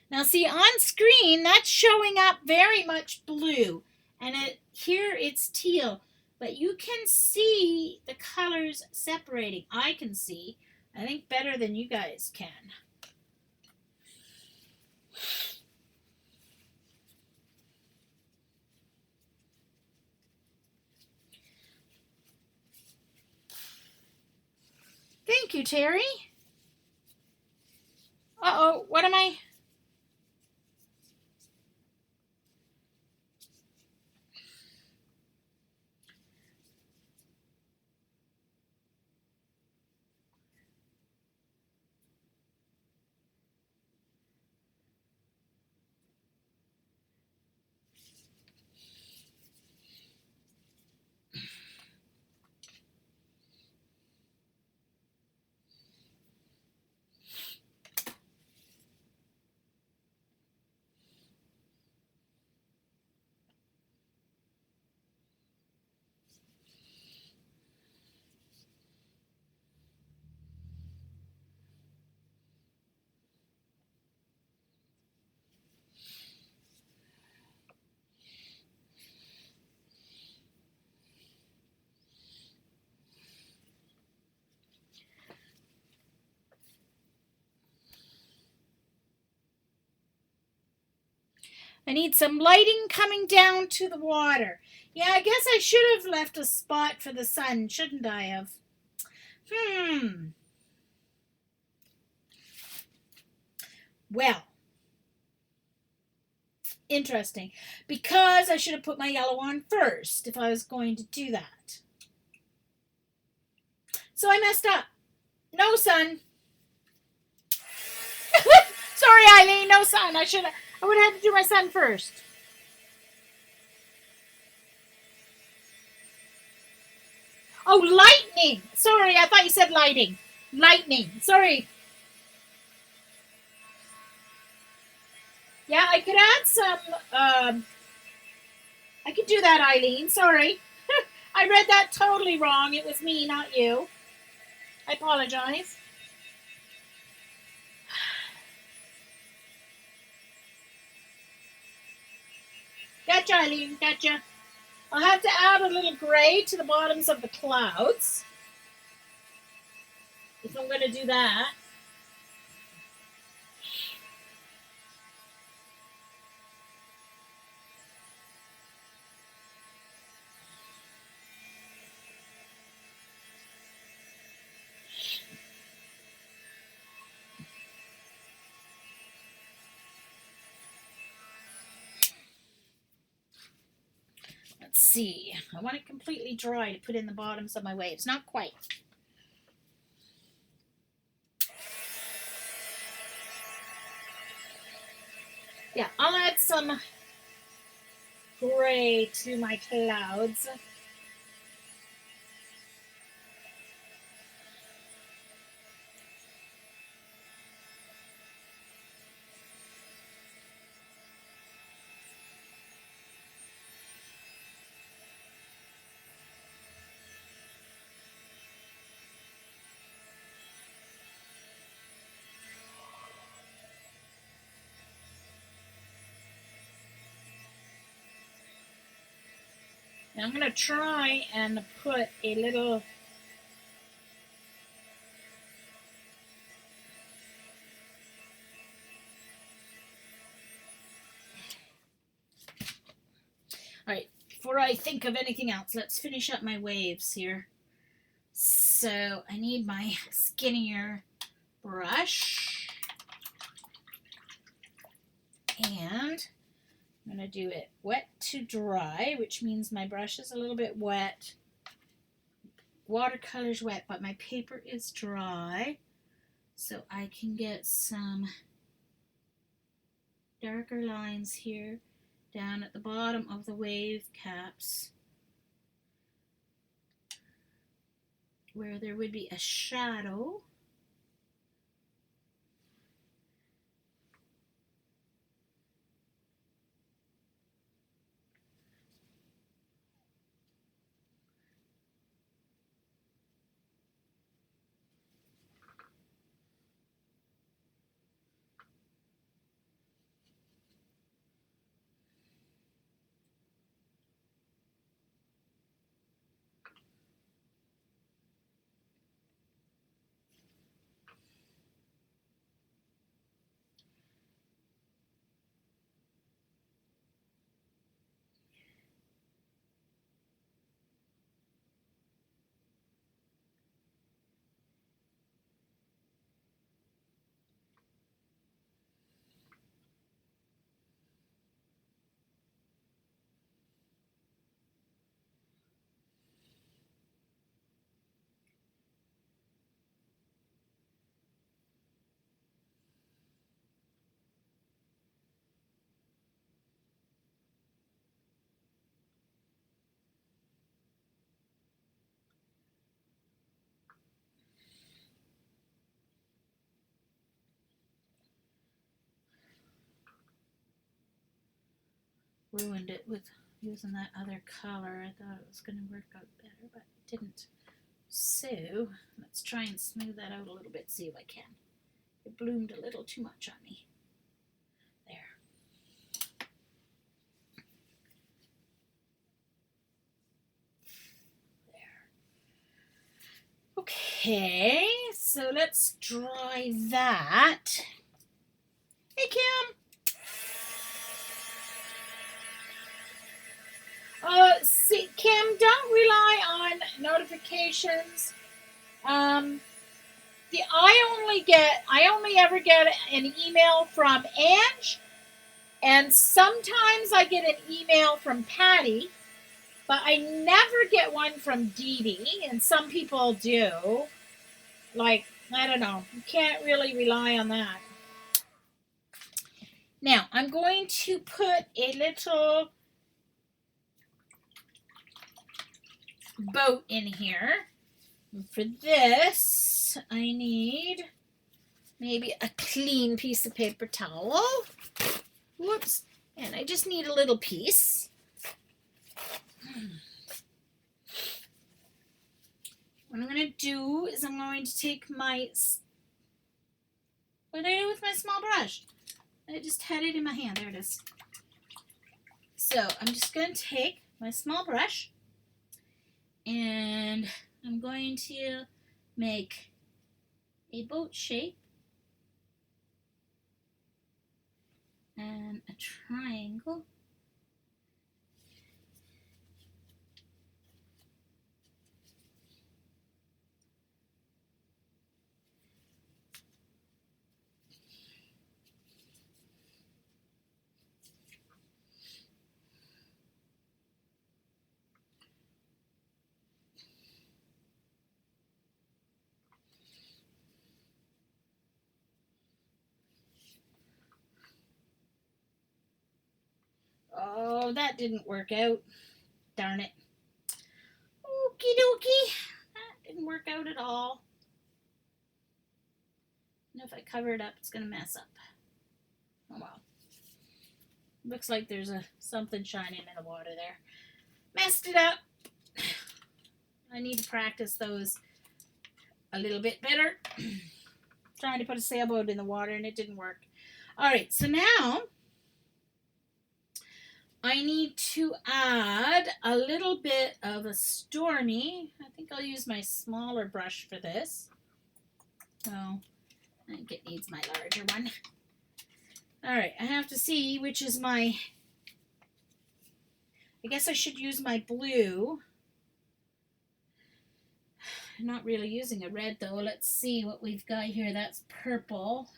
Now see, on screen that's showing up very much blue, and here it's teal, but you can see the colors separating. I can see, I think, better than you guys can. Thank you, Terry. Uh-oh, what am I? I need some lighting coming down to the water. Yeah, I guess I should have left a spot for the sun, shouldn't I have? Well, interesting. Because I should have put my yellow on first if I was going to do that. So I messed up. No sun. Sorry, Eileen, no sun. I would have had to do my sun first. Oh, lightning. Sorry, I thought you said lighting. Lightning. Sorry. Yeah, I could add some. I could do that, Eileen. Sorry. I read that totally wrong. It was me, not you. I apologize. Gotcha, Eileen. Gotcha. I'll have to add a little gray to the bottoms of the clouds if I'm going to do that. Let's see. I want it completely dry to put in the bottoms of my waves. Not quite. Yeah, I'll add some gray to my clouds. Now I'm going to try and put a little all right, before I think of anything else, let's finish up my waves here. So I need my skinnier brush. And I'm going to do it wet to dry, which means my brush is a little bit wet. Watercolor's wet, but my paper is dry. So I can get some darker lines here down at the bottom of the wave caps where there would be a shadow. Ruined it with using that other color. I thought it was going to work out better, but it didn't. So let's try and smooth that out a little bit, see if I can. It bloomed a little too much on me. There. There. Okay, so let's dry that. Hey, Kim. See, Kim, don't rely on notifications. I only ever get an email from Ange, and sometimes I get an email from Patty, but I never get one from Dee Dee, and some people do. Like, I don't know. You can't really rely on that. Now, I'm going to put a little boat in here. And for this, I need maybe a clean piece of paper towel. Whoops. And I just need a little piece. What I'm going to do is I'm going to take my... What did I do with my small brush? I just had it in my hand. There it is. So I'm just going to take my small brush and I'm going to make a boat shape and a triangle. Oh, that didn't work out. Darn it. Okie dokie. That didn't work out at all. And if I cover it up, it's going to mess up. Oh well. Looks like there's something shining in the water there. Messed it up. I need to practice those a little bit better. Trying to put a sailboat in the water and it didn't work. All right, so now I need to add a little bit of a stormy. I think I'll use my smaller brush for this. So I think it needs my larger one. All right, I have to see which is my... I guess I should use my blue. I'm not really using a red though. Let's see what we've got here. That's purple.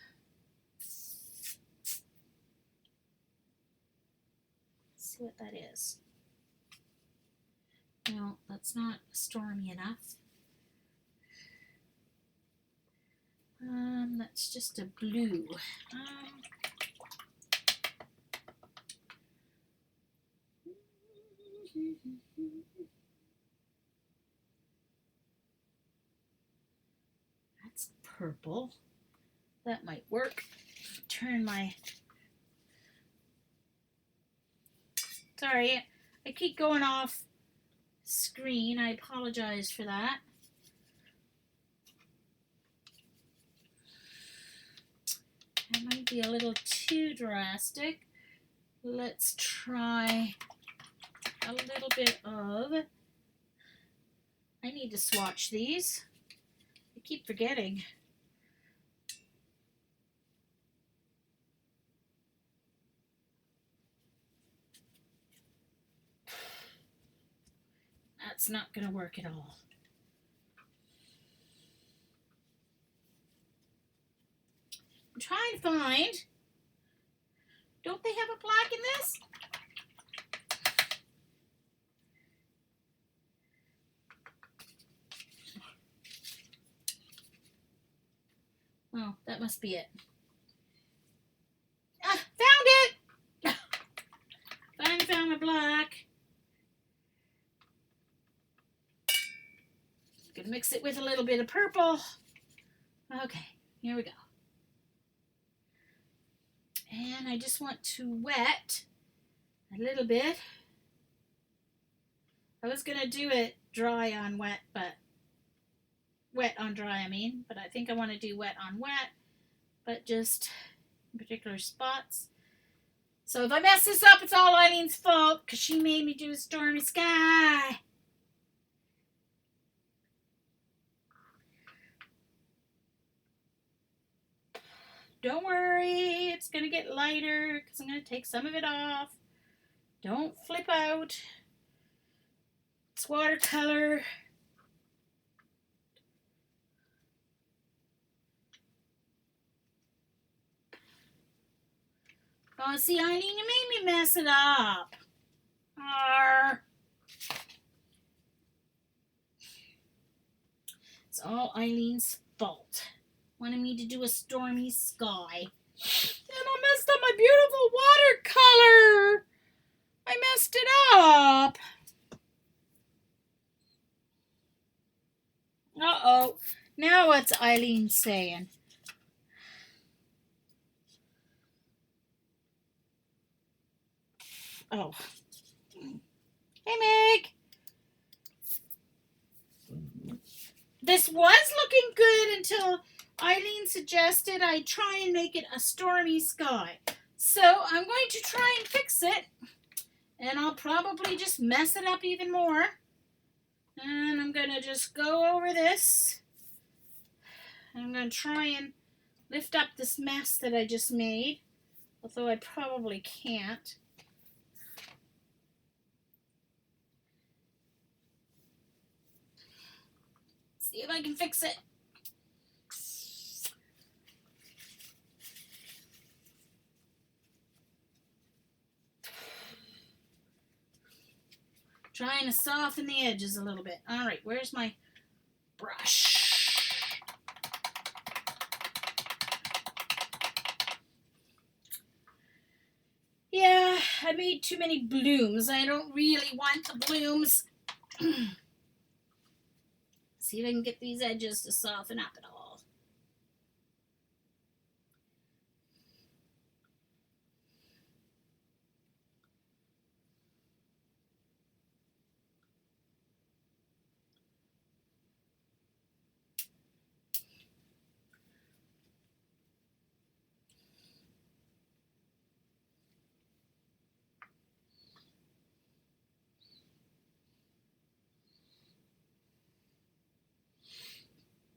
Let's see what that is. No, that's not stormy enough. That's just a blue. That's purple. That might work. Turn my... Sorry, I keep going off screen. I apologize for that. That might be a little too drastic. Let's try a little bit of... I need to swatch these. I keep forgetting. That's not going to work at all. I'm trying to find... Don't they have a black in this? Oh, that must be it. Ah, found it! Finally found my black. Gonna mix it with a little bit of purple. Okay, here we go. And I just want to wet a little bit. I was gonna do it dry on wet, but wet on dry, I mean, but I think I want to do wet on wet, but just in particular spots. So if I mess this up, it's all Eileen's fault because she made me do a stormy sky. Don't worry, it's going to get lighter because I'm going to take some of it off. Don't flip out. It's watercolor. Oh, see, Eileen, you made me mess it up. Arr. It's all Eileen's fault. Wanted me to do a stormy sky. And I messed up my beautiful watercolor. I messed it up. Uh-oh. Now what's Eileen saying? Oh. Hey, Meg. This was looking good until Eileen suggested I try and make it a stormy sky. So I'm going to try and fix it. And I'll probably just mess it up even more. And I'm going to just go over this. I'm going to try and lift up this mess that I just made. Although I probably can't. See if I can fix it. Trying to soften the edges a little bit. All right, where's my brush? Yeah, I made too many blooms. I don't really want the blooms. See if I can get these edges to soften up at all.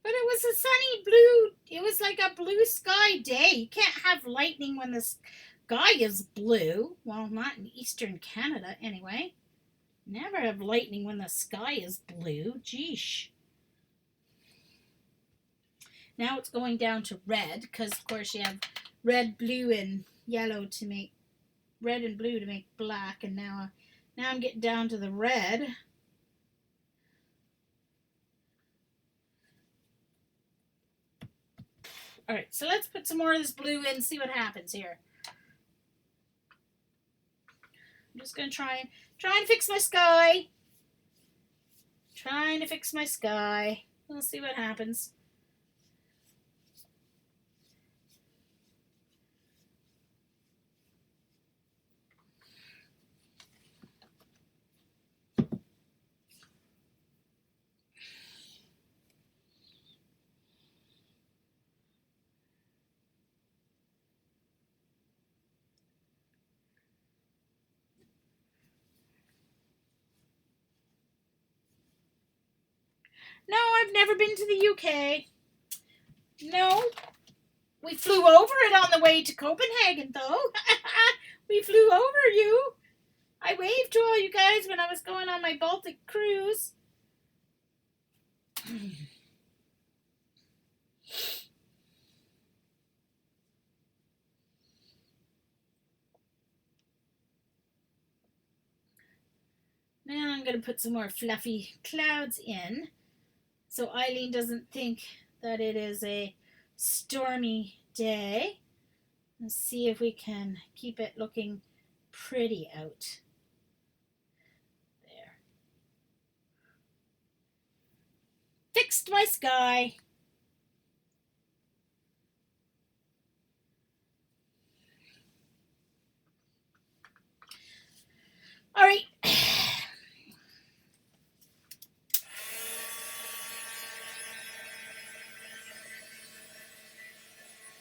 But it was a sunny blue, it was like a blue sky day. You can't have lightning when the sky is blue. Well, not in eastern Canada anyway. Never have lightning when the sky is blue. Geesh. Now it's going down to red because, of course, you have red, blue, and yellow to make red and blue to make black. And now I'm getting down to the red. All right, so let's put some more of this blue in and see what happens here. I'm just going to try and fix my sky. Trying to fix my sky. We'll see what happens. No, I've never been to the UK. No. We flew over it on the way to Copenhagen, though. We flew over you. I waved to all you guys when I was going on my Baltic cruise. Now I'm going to put some more fluffy clouds in so Eileen doesn't think that it is a stormy day. Let's see if we can keep it looking pretty out. There. Fixed my sky. All right.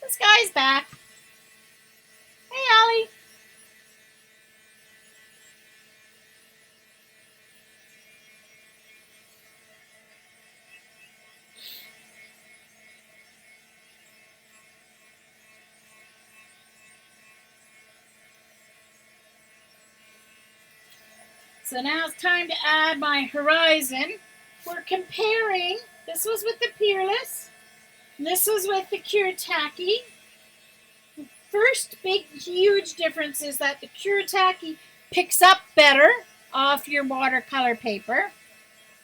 The sky's back. Hey, Ollie. So now it's time to add my horizon. We're comparing. This was with the Peerless. This was with the Kuretake. The first big, huge difference is that the Kuretake picks up better off your watercolor paper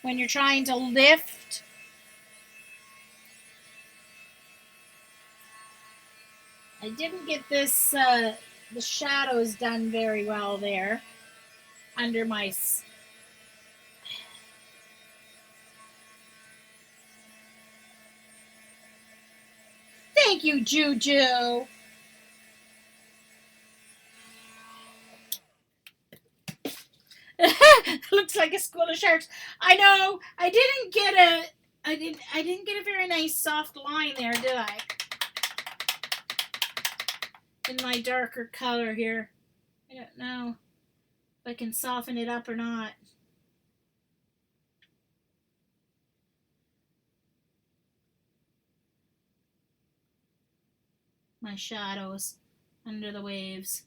when you're trying to lift. I didn't get this, the shadows done very well there under my... Thank you, Juju. Looks like a school of sharks. I know. I didn't get a very nice soft line there, did I? In my darker color here. I don't know if I can soften it up or not. My shadows under the waves.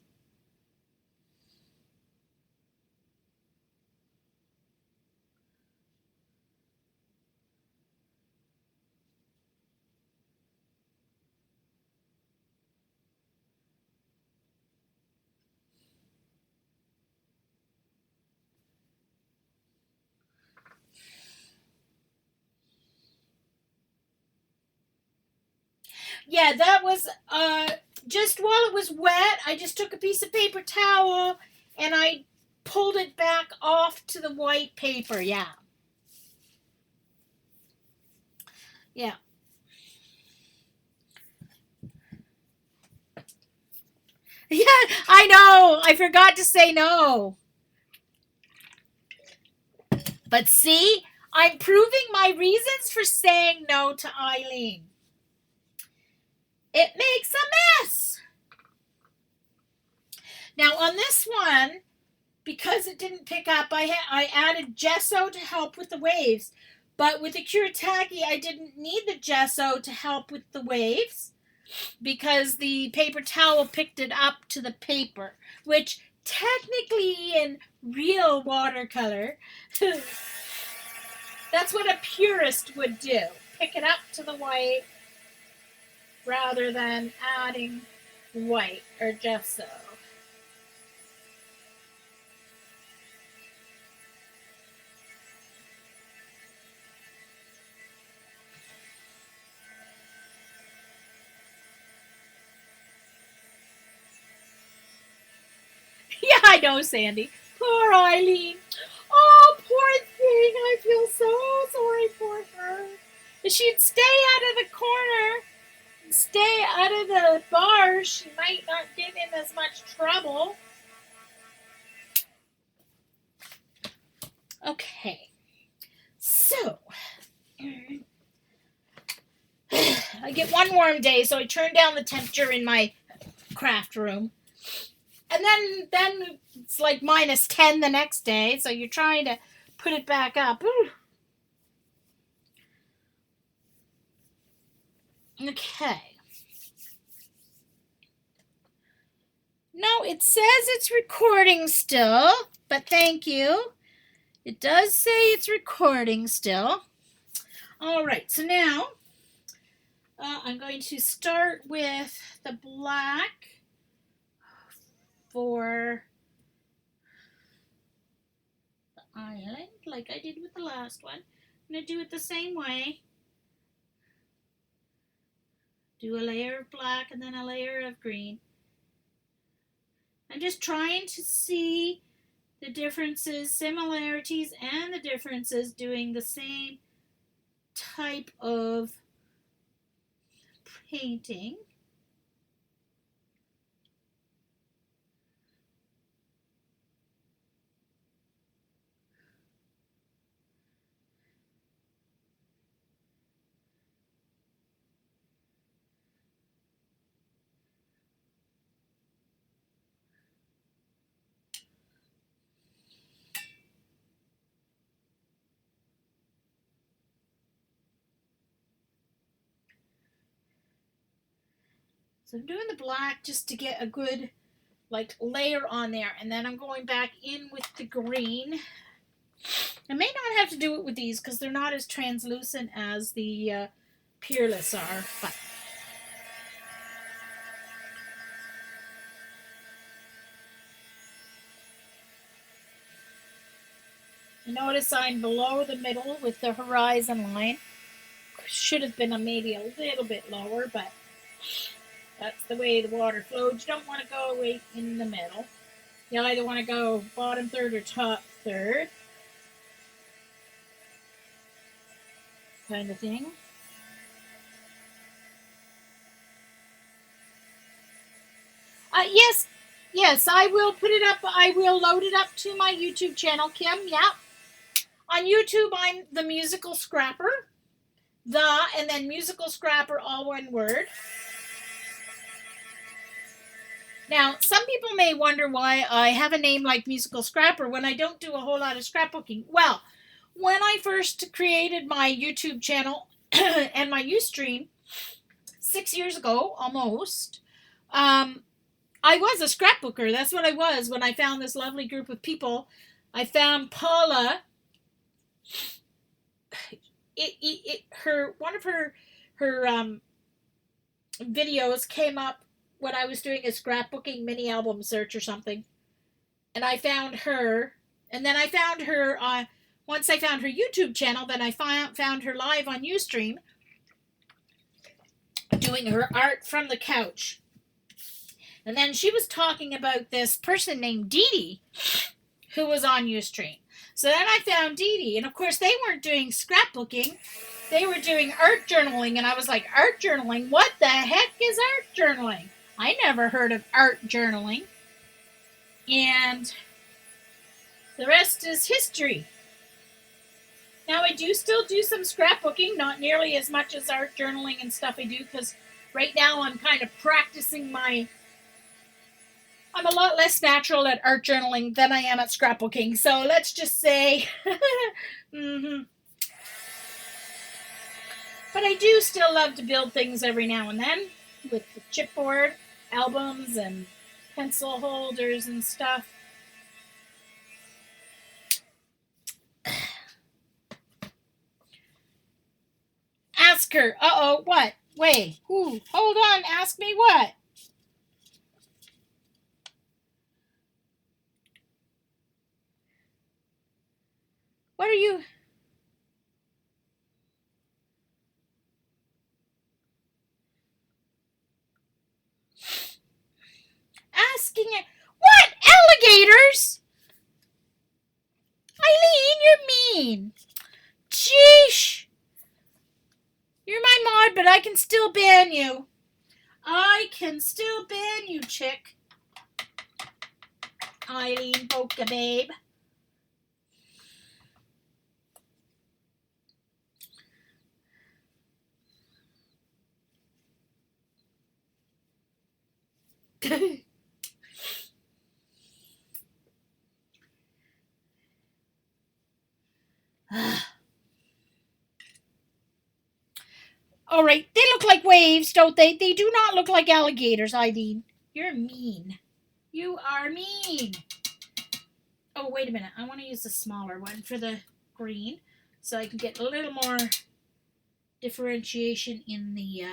Yeah, that was just while it was wet, I just took a piece of paper towel and I pulled it back off to the white paper. Yeah. Yeah. Yeah, I know. I forgot to say no. But see, I'm proving my reasons for saying no to Eileen. It makes a mess. Now on this one, because it didn't pick up, I added gesso to help with the waves. But with the Kuretake, I didn't need the gesso to help with the waves because the paper towel picked it up to the paper, which technically in real watercolor, that's what a purist would do. Pick it up to the white rather than adding white or gesso. Yeah, I know, Sandy. Poor Eileen. Oh, poor thing. I feel so sorry for her. If she'd stay out of the corner, stay out of the bar, she might not get in as much trouble. Okay. So, I get one warm day, so I turn down the temperature in my craft room. And then it's like minus 10 the next day, so you're trying to put it back up. Okay. No, it says it's recording still, but thank you. It does say it's recording still. All right, so now I'm going to start with the black for the island, like I did with the last one. I'm going to do it the same way. Do a layer of black and then a layer of green. I'm just trying to see the differences, similarities, and the differences doing the same type of painting. So I'm doing the black just to get a good like layer on there, and then I'm going back in with the green. I may not have to do it with these because they're not as translucent as the Peerless are, but you notice I'm below the middle with the horizon line. Should have been maybe a little bit lower, but that's the way the water flows. You don't want to go right in the middle. You either want to go bottom third or top third, kind of thing. Yes, I will put it up. I will load it up to my YouTube channel, Kim. Yeah. On YouTube, I'm the Musical Scrapper. And then Musical Scrapper, all one word. Now, some people may wonder why I have a name like Musical Scrapper when I don't do a whole lot of scrapbooking. Well, when I first created my YouTube channel and my Ustream 6 years ago, almost, I was a scrapbooker. That's what I was when I found this lovely group of people. I found Paula. One of her videos came up when I was doing a scrapbooking mini album search or something, and I found her. And then I found her. Once I found her YouTube channel, then I found her live on Ustream doing her art from the couch. And then she was talking about this person named Dee Dee who was on Ustream. So then I found Dee Dee, and of course they weren't doing scrapbooking, they were doing art journaling, and I was like, art journaling? What the heck is art journaling? I never heard of art journaling. And the rest is history. Now I do still do some scrapbooking, not nearly as much as art journaling and stuff I do, because right now I'm kind of practicing I'm a lot less natural at art journaling than I am at scrapbooking. So let's just say, mm-hmm. But I do still love to build things every now and then with the chipboard albums and pencil holders and stuff. Ask her. Uh-oh, what? Wait. Ooh, hold on. Ask me what? What are you... asking it? What? Alligators? mod, but I can still ban you. I can still ban you, chick. Eileen Polka Babe. All right, they look like waves, don't they? They do not look like alligators, Eileen. You're mean. You are mean. Oh, wait a minute. I want to use the smaller one for the green so I can get a little more differentiation in the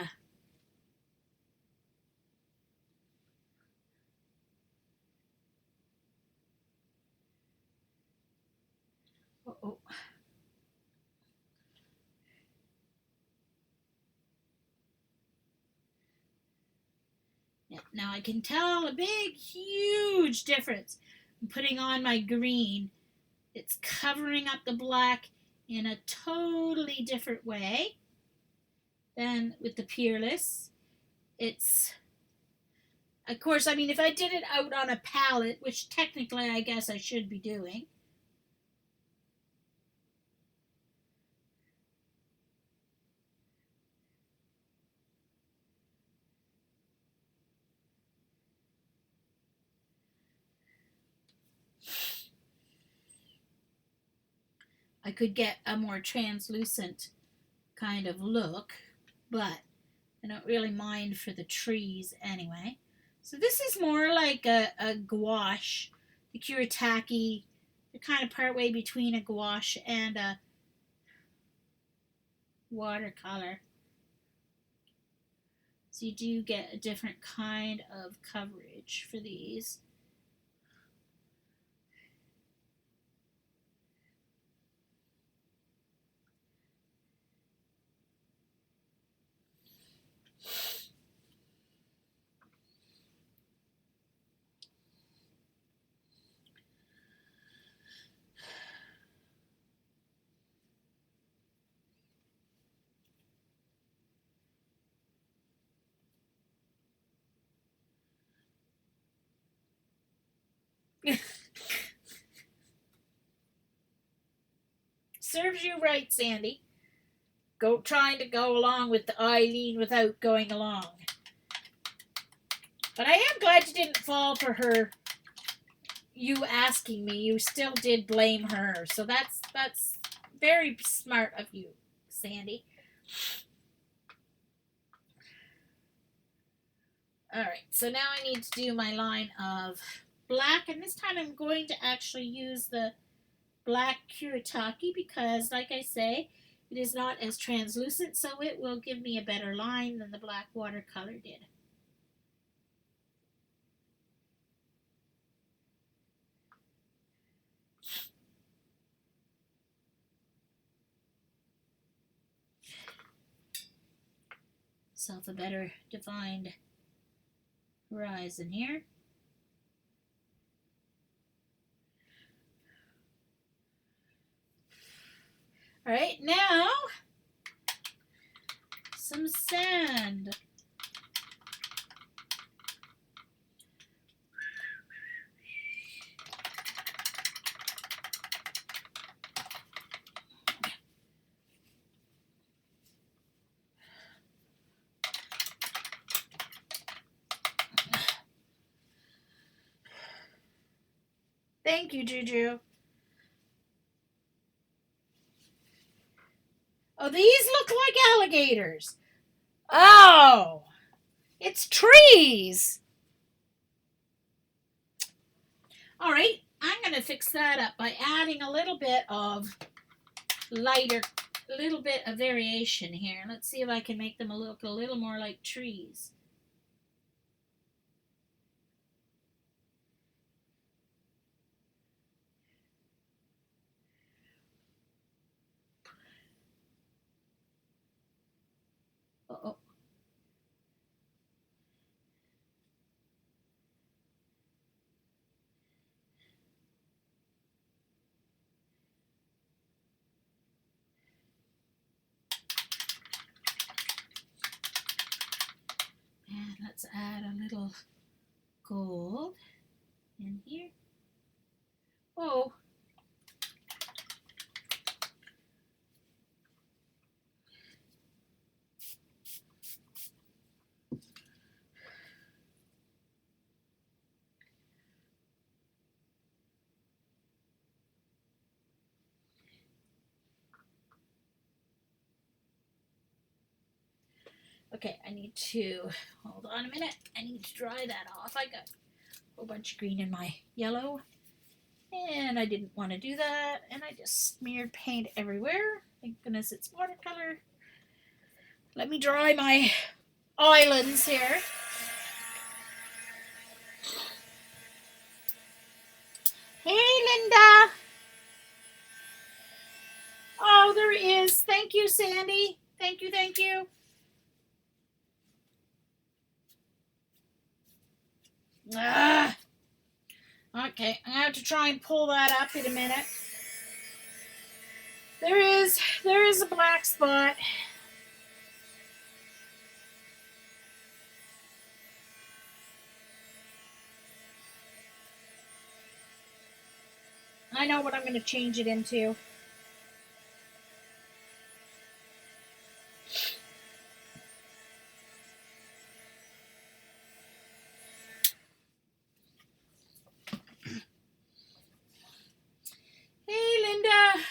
oh. Now I can tell a big, huge difference. I'm putting on my green. It's covering up the black in a totally different way than with the Peerless. It's, of course, I mean, if I did it out on a palette, which technically I guess I should be doing, I could get a more translucent kind of look, but I don't really mind for the trees anyway. So this is more like a gouache, the Kuretake. They're kind of partway between a gouache and a watercolor. So you do get a different kind of coverage for these. Serves you right, Sandy. Go trying to go along with the Eileen without going along. But I am glad you didn't fall for her. You asking me, you still did blame her. So that's very smart of you, Sandy. All right, so now I need to do my line of black, and this time I'm going to actually use the black Kuretake because, like I say, it is not as translucent, so it will give me a better line than the black watercolor did. Self a better defined horizon here. All right, now some sand. Thank you, Juju. Oh, these look like alligators. Oh, it's trees. All right, I'm going to fix that up by adding a little bit of lighter, a little bit of variation here. Let's see if I can make them look a little more like trees. Uh-oh. let's add a little gold in here. Oh. Okay, I need to, hold on a minute, I need to dry that off. I got a whole bunch of green in my yellow, and I didn't want to do that, and I just smeared paint everywhere. Thank goodness it's watercolor. Let me dry my islands here. Hey, Linda. Oh, there is. Thank you, Sandy. Thank you, thank you. Ah. Okay, I have to try and pull that up in a minute. There is a black spot. I know what I'm going to change it into. Hey, Linda.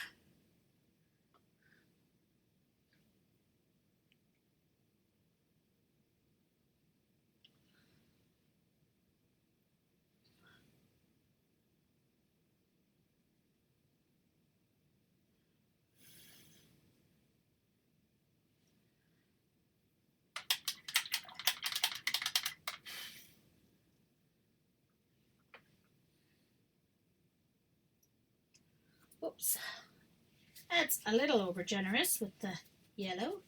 Oops. That's a little over generous with the yellow.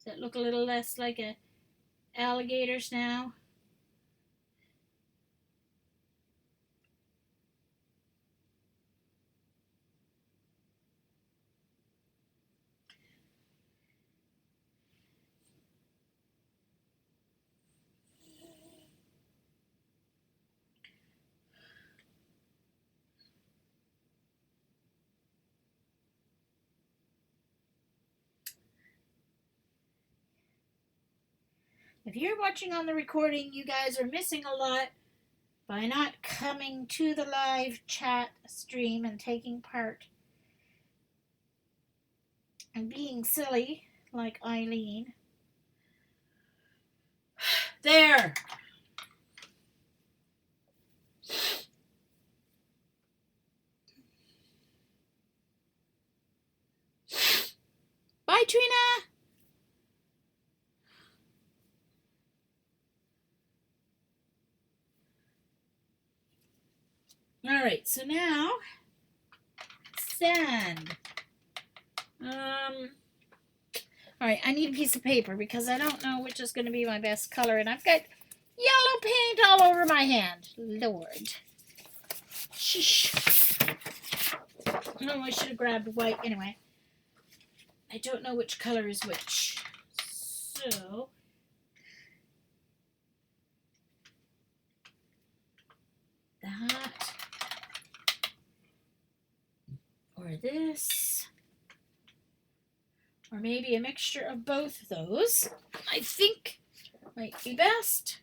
Does it look a little less like a alligators now? If you're watching on the recording, you guys are missing a lot by not coming to the live chat stream and taking part and being silly like Eileen. There! Bye, Trina! Alright, so now, sand. Alright, I need a piece of paper because I don't know which is going to be my best color, and I've got yellow paint all over my hand. Lord. Sheesh. Oh, I should have grabbed white. Anyway, I don't know which color is which. So, that, or this, or maybe a mixture of both of those, I think might be best.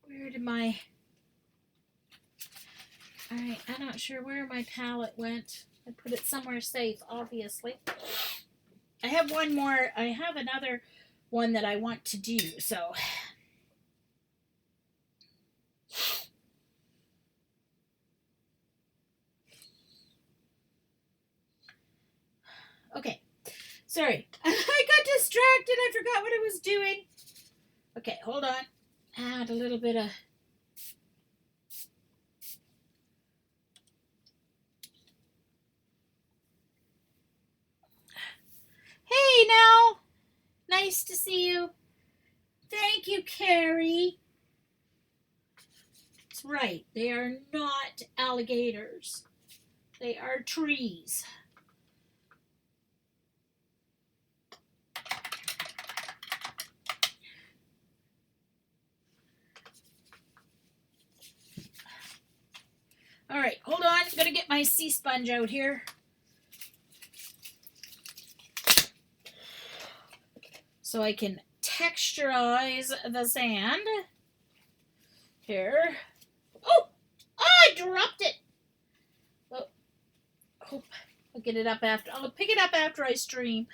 Where did my... Alright, I'm not sure where my palette went. I put it somewhere safe, obviously. I have one more. I have another one that I want to do, so... Okay. Sorry. I got distracted. I forgot what I was doing. Okay, hold on. Add a little bit of... Hey, nice to see you. Thank you, Carrie. That's right. They are not alligators. They are trees. All right, hold on. I'm going to get my sea sponge out here. So I can texturize the sand. Here. Oh, I dropped it. Oh, I'll get it up after. I'll pick it up after I stream.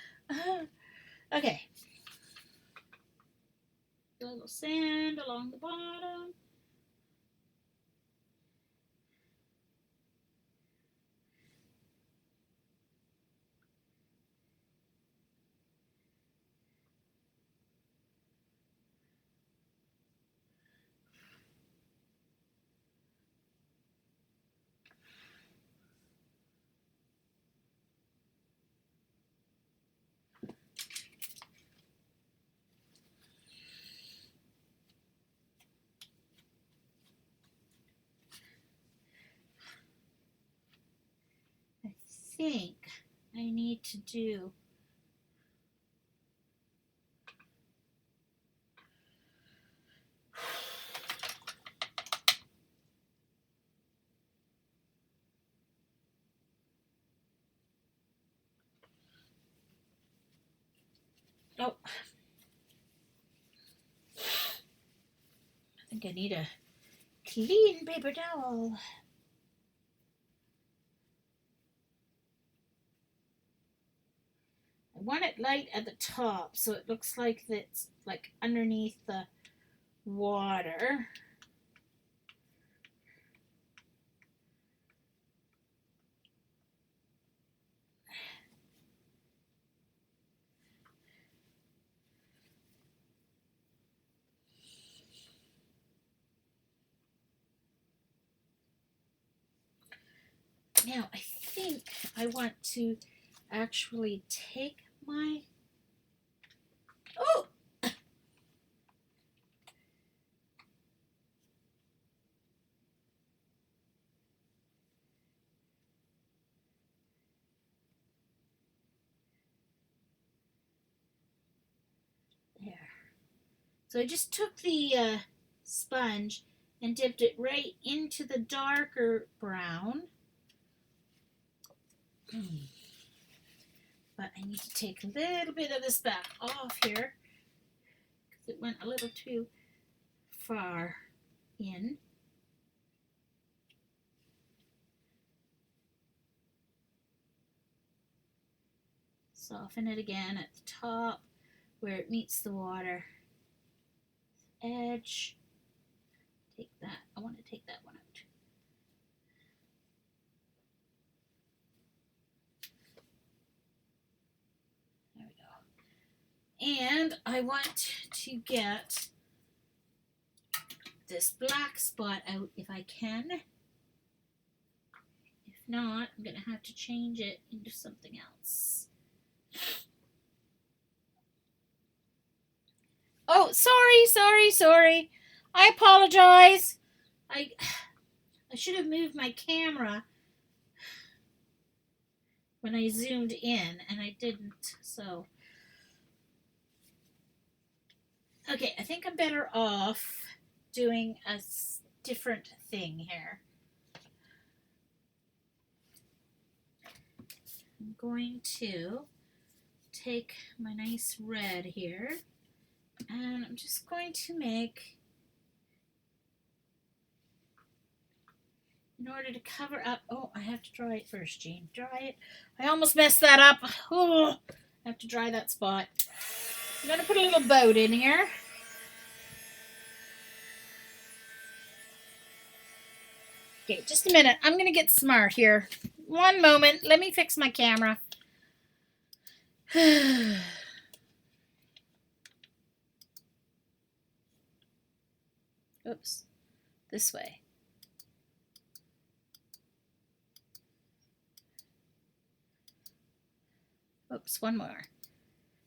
Okay. A little sand along the bottom. I think I need to do oh, I think I need a clean paper towel. I want it light at the top so it looks like it's like underneath the water. Now I think I want to actually take my oh there. So I just took the sponge and dipped it right into the darker brown. But I need to take a little bit of this back off here because it went a little too far in. Soften it again at the top where it meets the water. Edge. Take that. I want to take that one out. There we go. And I want to get this black spot out if I can. If not, I'm going to have to change it into something else. Oh, sorry. I apologize. I should have moved my camera when I zoomed in, and I didn't, so. Okay, I think I'm better off doing a different thing here. I'm going to take my nice red here, and I'm just going to make, in order to cover up, oh, I have to dry it first, Jean. Dry it. I almost messed that up. Oh, I have to dry that spot. I'm going to put a little boat in here. Okay, just a minute. I'm going to get smart here. One moment. Let me fix my camera. Oops. This way. Oops, one more.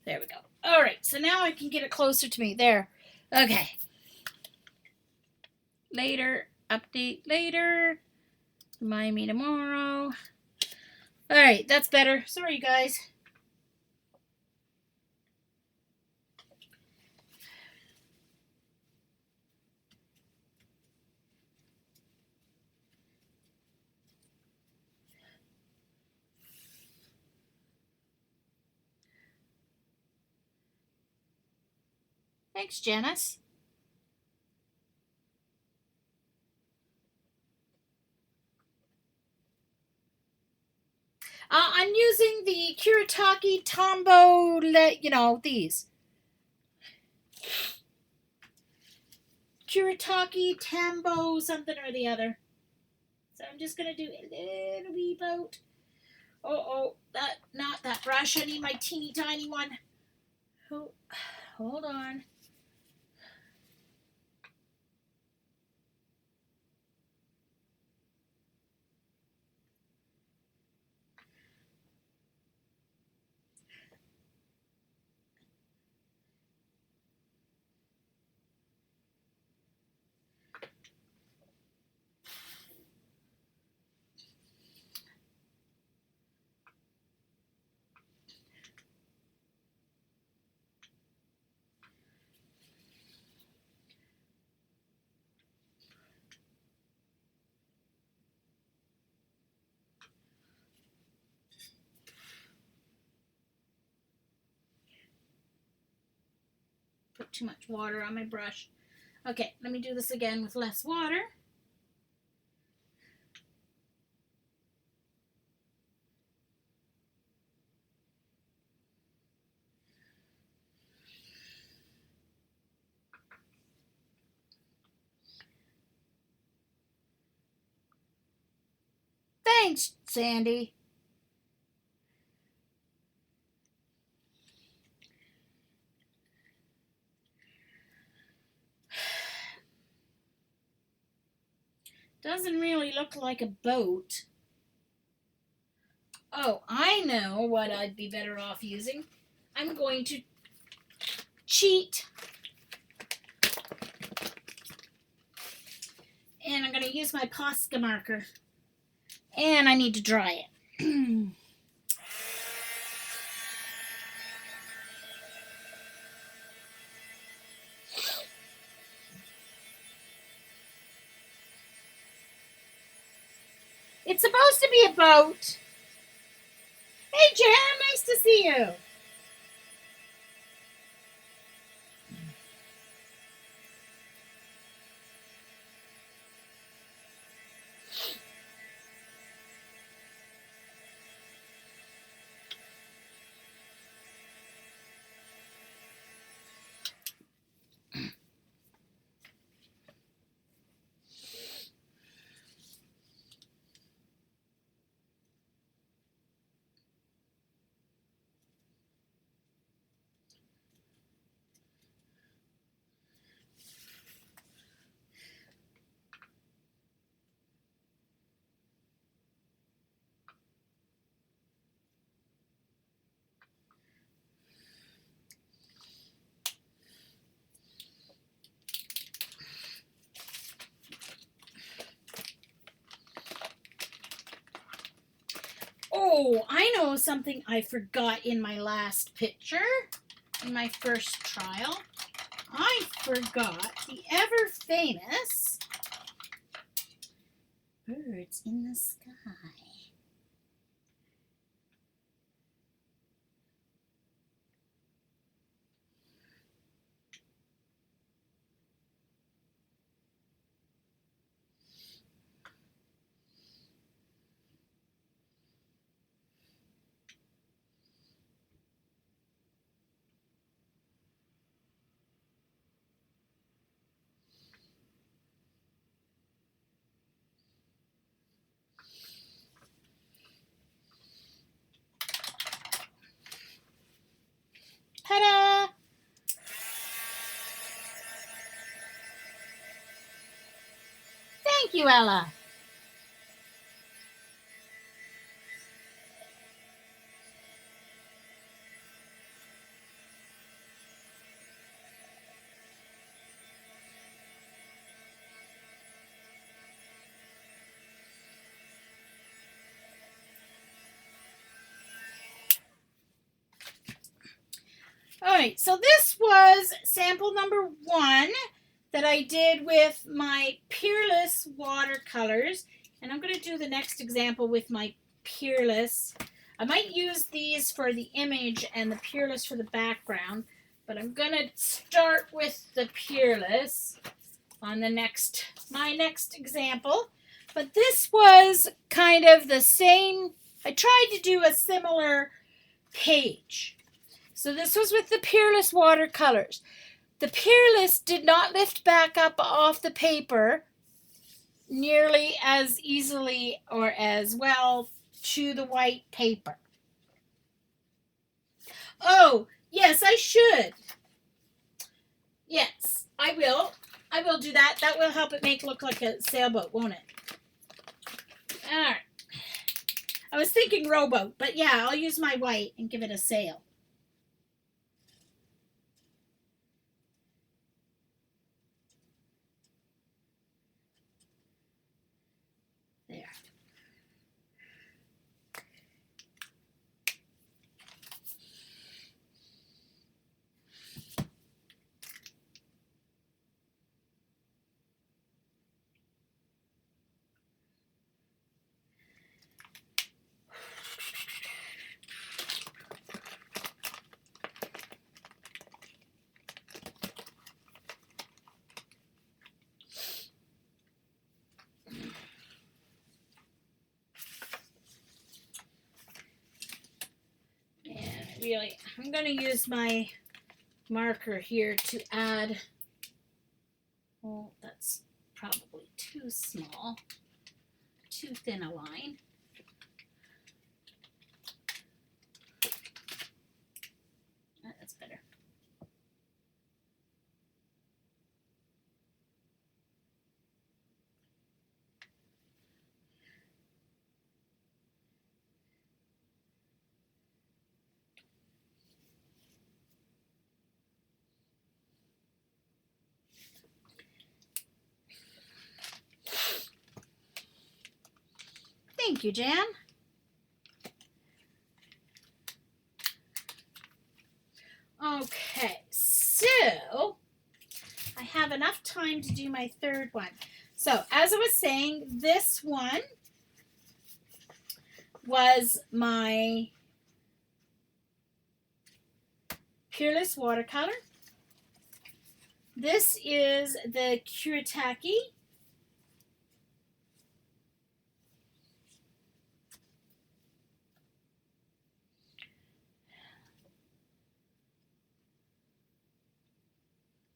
There we go. All right, so now I can get it closer to me. There. Okay. Later. Update later. Remind me tomorrow. All right, that's better. Sorry, guys. Thanks, Janice. I'm using the Kuretake Tombow, these. Kuretake Tambo something or the other. So I'm just going to do a little wee boat. Not that brush. I need my teeny tiny one. Hold on. Put too much water on my brush. Okay, let me do this again with less water. Thanks, Sandy. Doesn't really look like a boat. Oh, I know what I'd be better off using. I'm going to cheat. And I'm going to use my Posca marker. And I need to dry it. It's supposed to be a boat. Hey, Jan, nice to see you. Oh, I know something I forgot in my last picture, in my first trial. I forgot the ever famous birds in the sky. Ta-da! Thank you, Ella. All right, so this was sample number 1 that I did with my Peerless watercolors. And I'm going to do the next example with my Peerless. I might use these for the image and the Peerless for the background, but I'm going to start with the Peerless on my next example. But this was kind of the same. I tried to do a similar page. So this was with the Peerless watercolors. The Peerless did not lift back up off the paper nearly as easily or as well to the white paper. Oh, yes, I should. Yes, I will. I will do that. That will help it look like a sailboat, won't it? All right. I was thinking rowboat, but yeah, I'll use my white and give it a sail. There. Really, I'm going to use my marker here to add, well, that's probably too small, too thin a line. That's better. Thank you, Jan. Okay, so I have enough time to do my third one. So as I was saying, this one was my Peerless watercolor. This is the Kuretake.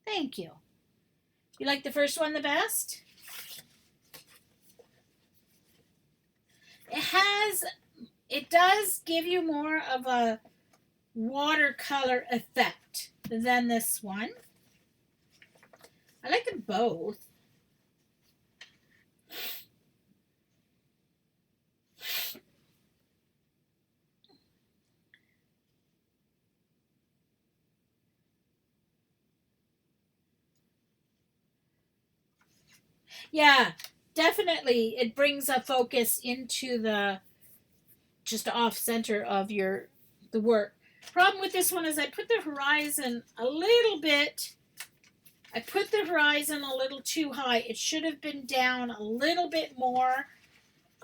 Thank you. You like the first one the best? It does give you more of a watercolor effect than this one. I like them both. Yeah, definitely. It brings a focus into the just off center of the work. Problem with this one is I put the horizon a little bit. I put the horizon a little too high. It should have been down a little bit more,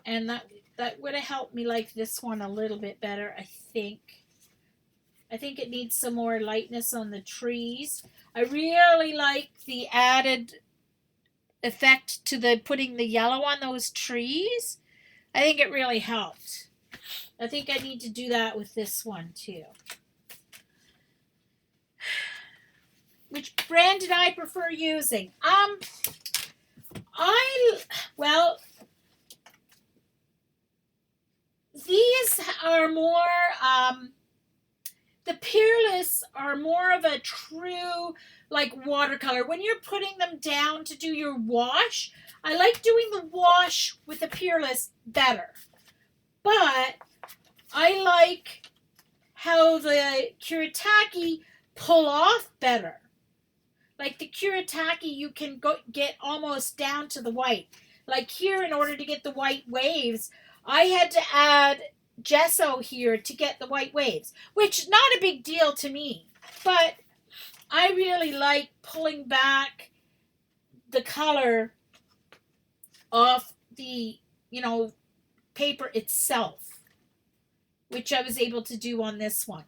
and that would have helped me like this one a little bit better, I think. I think it needs some more lightness on the trees. I really like the added effect to the putting the yellow on those trees. I think it really helped. I think I need to do that with this one too. Which brand did I prefer using? Well, these are more, the Peerless are more of a true, like, watercolor. When you're putting them down to do your wash, I like doing the wash with the Peerless better. But I like how the Kuretake pull off better. Like the Kuretake, you can get almost down to the white. Like here, in order to get the white waves, I had to add gesso here to get the white waves, which not a big deal to me, but I really like pulling back the color off the, paper itself, which I was able to do on this one.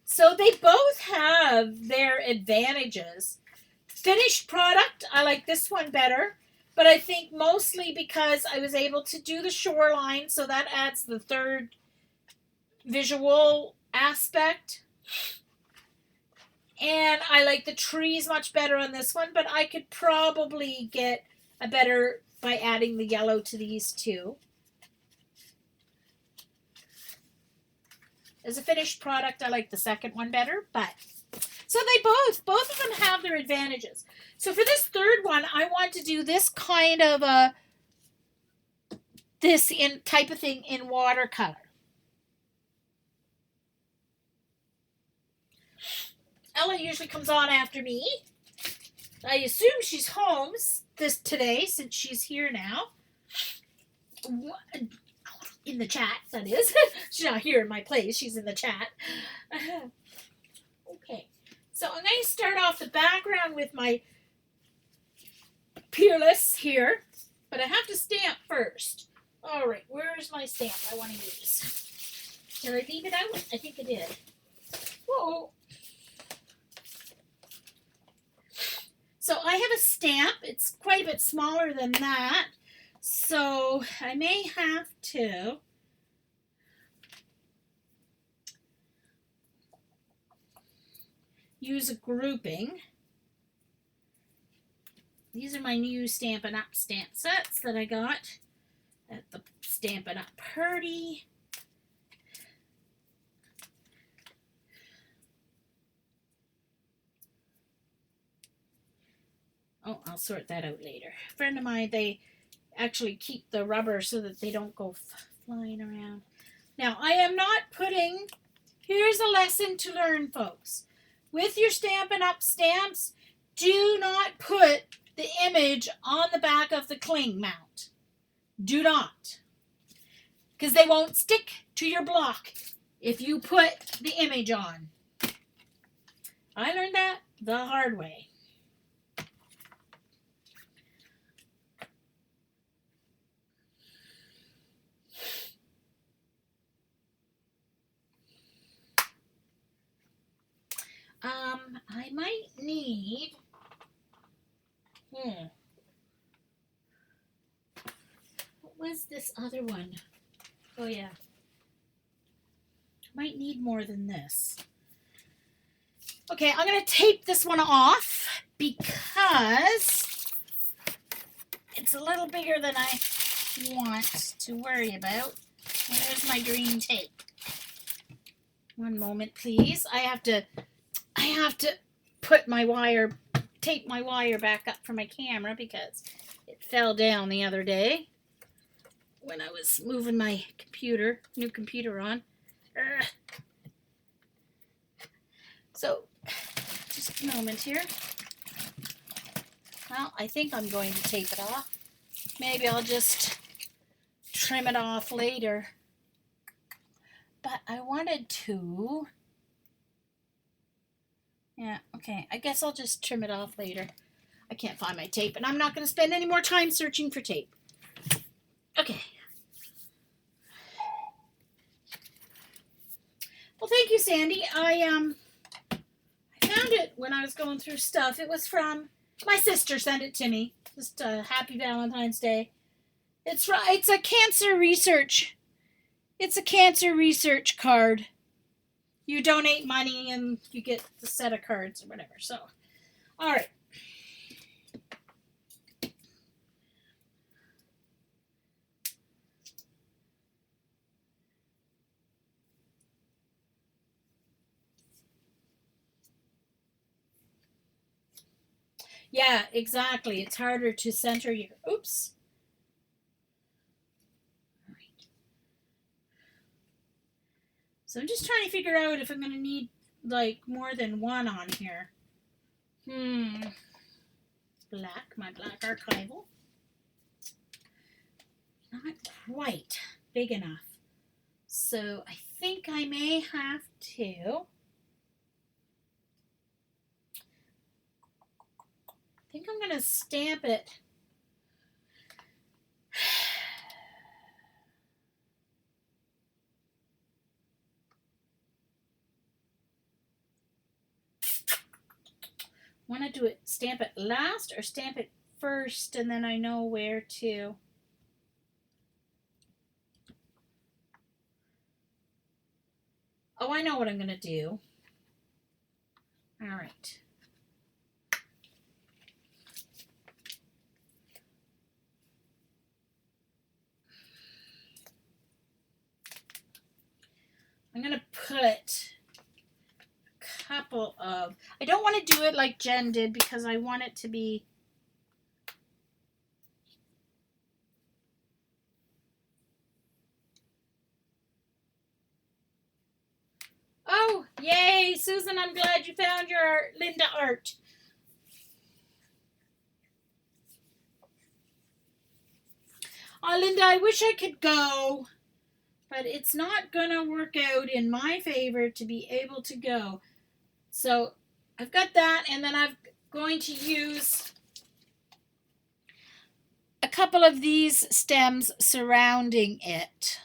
So they both have their advantages. Finished product, I like this one better, but I think mostly because I was able to do the shoreline, so that adds the third visual aspect. And I like the trees much better on this one, but I could probably get a better by adding the yellow to these two. As a finished product, I like the second one better, but so they both of them have their advantages. So for this third one, I want to do this kind of this in type of thing in watercolor. Ella usually comes on after me. I assume she's home today since she's here now. In the chat, that is. She's not here in my place. She's in the chat. Okay. So I'm going to start off the background with my Peerless here. But I have to stamp first. All right. Where's my stamp I want to use? Did I leave it out? I think I did. Whoa. So I have a stamp. It's quite a bit smaller than that. So I may have to use a grouping. These are my new Stampin' Up! Stamp sets that I got at the Stampin' Up! Party. Oh, I'll sort that out later. A friend of mine, they actually keep the rubber so that they don't go flying around. Now, I am not putting, here's a lesson to learn, folks. With your Stampin' Up! Stamps, do not put the image on the back of the cling mount. Do not. Because they won't stick to your block if you put the image on. I learned that the hard way. I might need, what was this other one? Oh yeah. Might need more than this. Okay, I'm going to tape this one off because it's a little bigger than I want to worry about. There's my green tape. One moment, please. I have to put my wire, tape my wire back up for my camera because it fell down the other day when I was moving my computer, new computer on. So, just a moment here. Well, I think I'm going to tape it off. Maybe I'll just trim it off later. But I wanted to... Yeah, okay. I guess I'll just trim it off later. I can't find my tape, and I'm not going to spend any more time searching for tape. Okay. Well, thank you, Sandy. I found it when I was going through stuff. It was from my sister sent it to me. Just happy Valentine's Day. It's a cancer research. It's a cancer research card. You donate money and you get the set of cards or whatever. So, all right. Yeah, exactly. It's harder to center your, oops. All right. So I'm just trying to figure out if I'm going to need like more than one on here. Black, my black archival. Not quite. big enough. So I think I may have to. I think I'm going to stamp it. Want to do it, stamp it last or stamp it first, and then I know where to. Oh, I know what I'm going to do. All right. I'm going to put a couple of, I don't want to do it like Jen did because I want it to be, oh, yay, Susan, I'm glad you found your Linda art. Oh, Linda, I wish I could go, but it's not going to work out in my favor to be able to go. So I've got that, and then I'm going to use a couple of these stems surrounding it.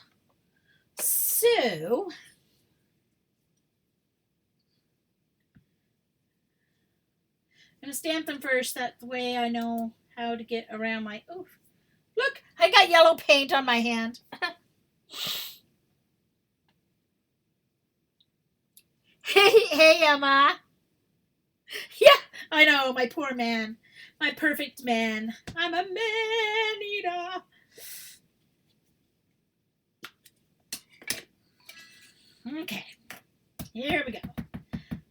So I'm going to stamp them first. That way I know how to get around my, oh, look, I got yellow paint on my hand. Hey, Emma. Yeah, I know, my poor man. My perfect man. I'm a man-eater. Okay, here we go.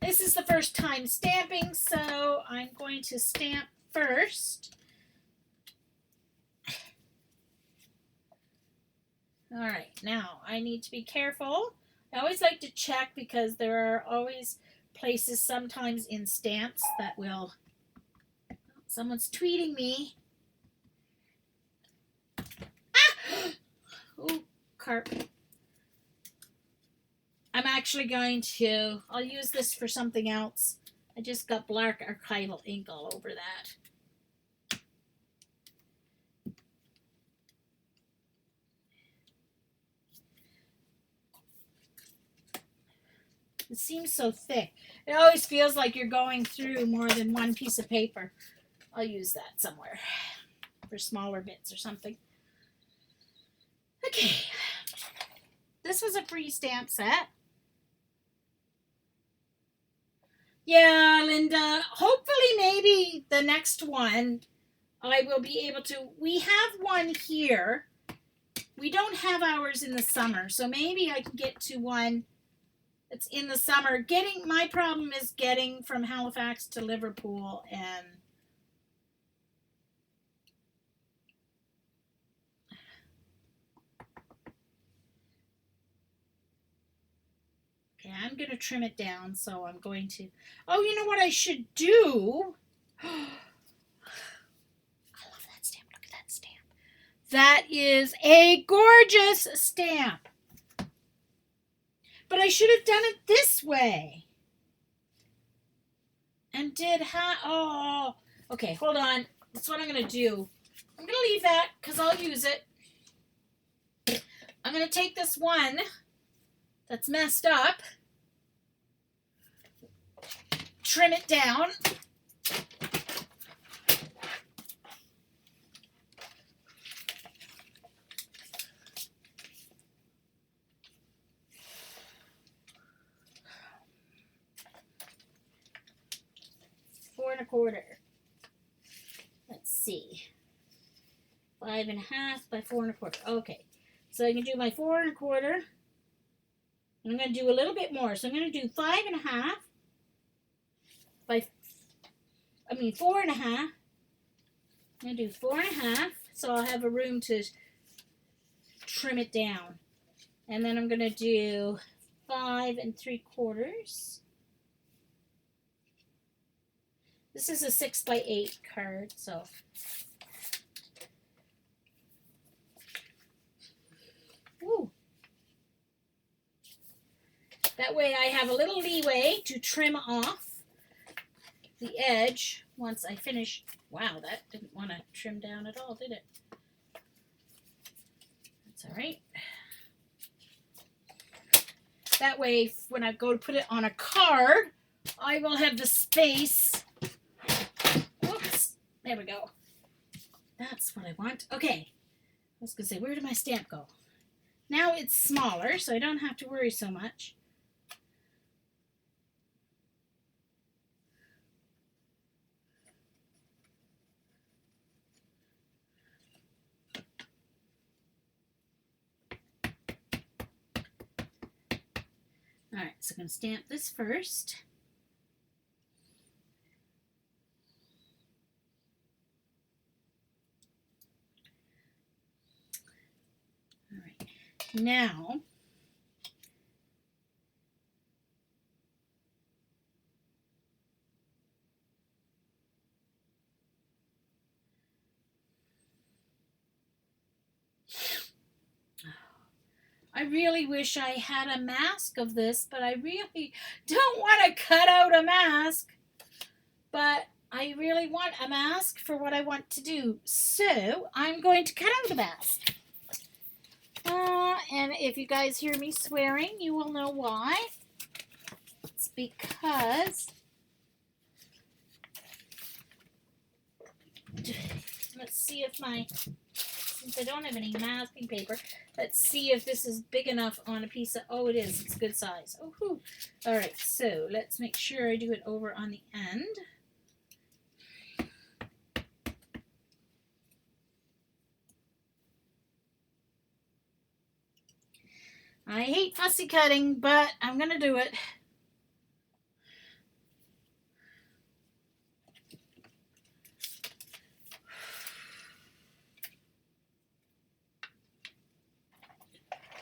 This is the first time stamping, so I'm going to stamp first. All right, now I need to be careful. I always like to check because there are always places sometimes in stamps that will, someone's tweeting me. Ah! Oh, carp. I'm actually going to, I'll use this for something else. I just got black archival ink all over that. It seems so thick. It always feels like you're going through more than one piece of paper. I'll use that somewhere for smaller bits or something. Okay. This was a free stamp set. Yeah, Linda, hopefully maybe the next one I will be able to. We have one here. We don't have ours in the summer, so maybe I can get to one that's in the summer. My problem is getting from Halifax to Liverpool, and okay, I'm going to trim it down, so I'm going to, oh, you know what I should do? I love that stamp. Look at that stamp. That is a gorgeous stamp. But I should have done it this way. And oh, okay, hold on. That's what I'm going to do. I'm going to leave that because I'll use it. I'm going to take this one that's messed up, trim it down. Four and a quarter. Let's see. 5.5 by 4 1/4. Okay, so I can do my 4 1/4. And I'm going to do a little bit more. So I'm going to do 5.5 by, 4.5. I'm going to do 4.5, so I'll have a room to trim it down. And then I'm going to do 5 3/4. This is a 6 by 8 card, so. Ooh. That way I have a little leeway to trim off the edge once I finish. Wow, that didn't want to trim down at all, did it? That's all right. That way, when I go to put it on a card, I will have the space. Whoops. There we go. That's what I want. Okay. I was going to say, where did my stamp go? Now it's smaller, so I don't have to worry so much. All right, so I'm going to stamp this first. All right, now I really wish I had a mask of this, but I really don't want to cut out a mask. But I really want a mask for what I want to do. So I'm going to cut out a mask. And if you guys hear me swearing, you will know why. It's because... Let's see if my... Since I don't have any masking paper, let's see if this is big enough on a piece of... Oh, it is. It's a good size. Oh, whew. All right, so let's make sure I do it over on the end. I hate fussy cutting, but I'm going to do it.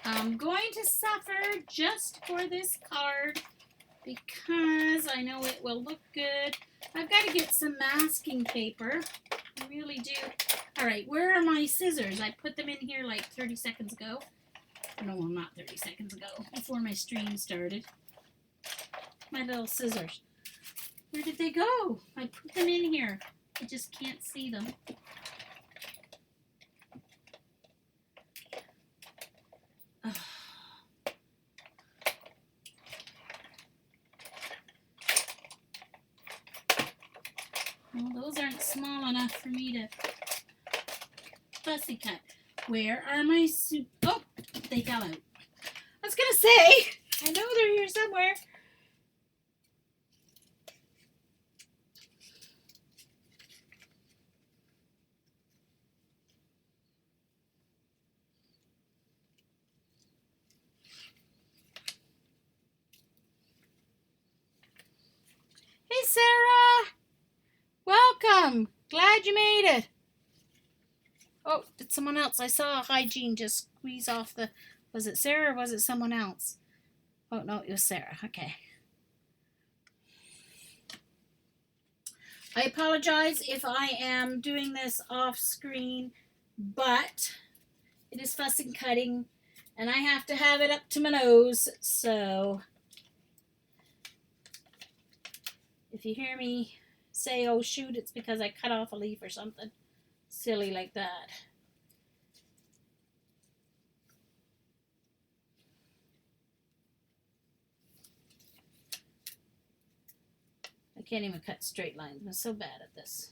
I'm going to suffer just for this card because I know it will look good. I've got to get some masking paper. I really do. All right, where are my scissors? I put them in here like 30 seconds ago. No, well, not 30 seconds ago, before my stream started. My little scissors. Where did they go? I put them in here. I just can't see them. Oh. Well, those aren't small enough for me to fussy cut. Where are my soup? Oh, they fell out. I was gonna say, I know they're here somewhere. Hey, Sarah. Welcome. Glad you made it. Oh, did someone else? I saw Hygiene just squeeze off the... Was it Sarah or was it someone else? Oh, no, it was Sarah. Okay. I apologize if I am doing this off screen, but it is fussing cutting, and I have to have it up to my nose, so if you hear me say, oh shoot, it's because I cut off a leaf or something silly like that. I can't even cut straight lines. I'm so bad at this.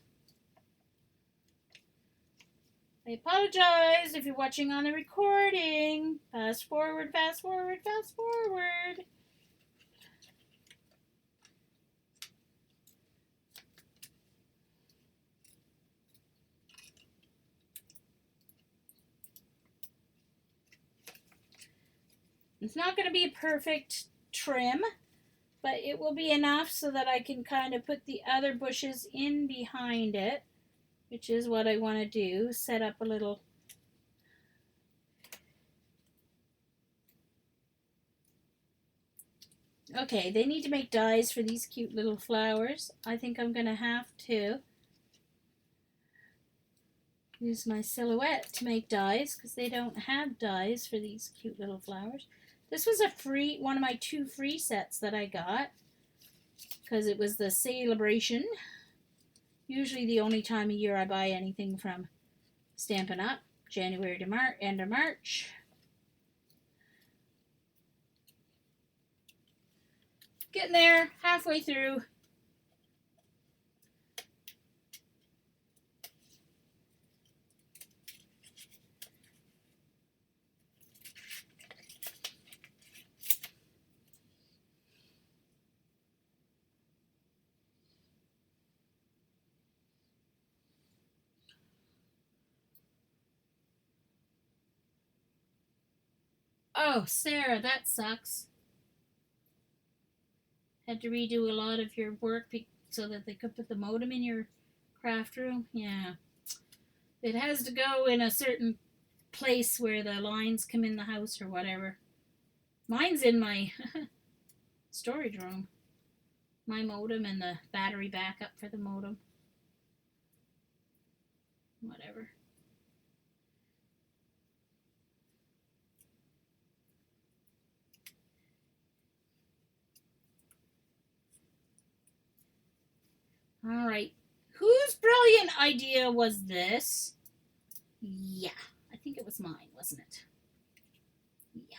I apologize if you're watching on the recording. Fast forward, fast forward, fast forward. It's not going to be a perfect trim, but it will be enough so that I can kind of put the other bushes in behind it, which is what I want to do. Set up a little... Okay, they need to make dies for these cute little flowers. I think I'm going to have to. Use my silhouette to make dies because they don't have dies for these cute little flowers. This was a free, one of my 2 free sets that I got because it was the celebration. Usually the only time of year I buy anything from Stampin' Up, January to March, end of March. Getting there, halfway through. Oh, Sarah, that sucks. Had to redo a lot of your work so that they could put the modem in your craft room. Yeah. It has to go in a certain place where the lines come in the house or whatever. Mine's in my storage room. My modem and the battery backup for the modem. Whatever. All right. Whose brilliant idea was this? Yeah, I think it was mine, wasn't it? Yeah.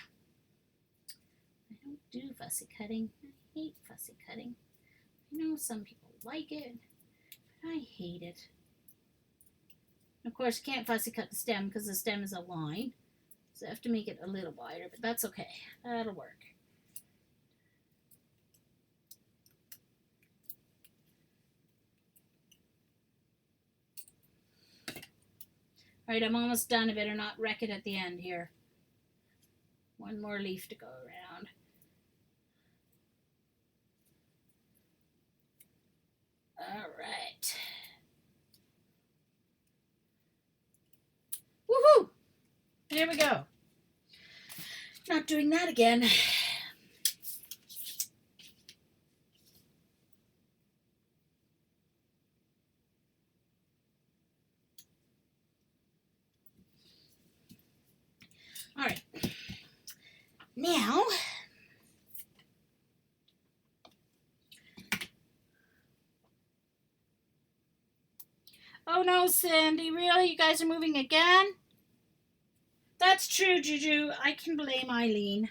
I don't do fussy cutting. I hate fussy cutting. I know some people like it, but I hate it. Of course, you can't fussy cut the stem because the stem is a line. So I have to make it a little wider, but that's okay. That'll work. Alright, I'm almost done. I better not wreck it at the end here. One more leaf to go around. Alright. Woohoo! There we go. Not doing that again. All right. Now, oh no, Sandy, really? You guys are moving again? That's true, Juju. I can blame Eileen.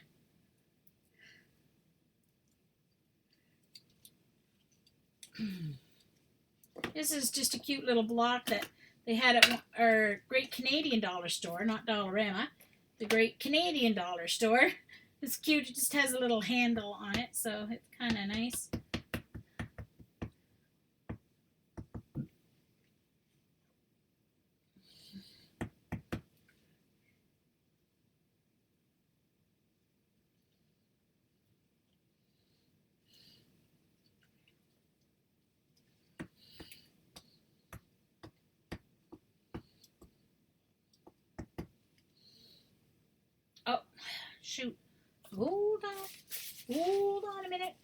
This is just a cute little block that they had at our Great Canadian Dollar Store, not Dollarama. The Great Canadian Dollar Store. It's cute. It just has a little handle on it, so it's kind of nice. Oh, shoot. Hold on a minute.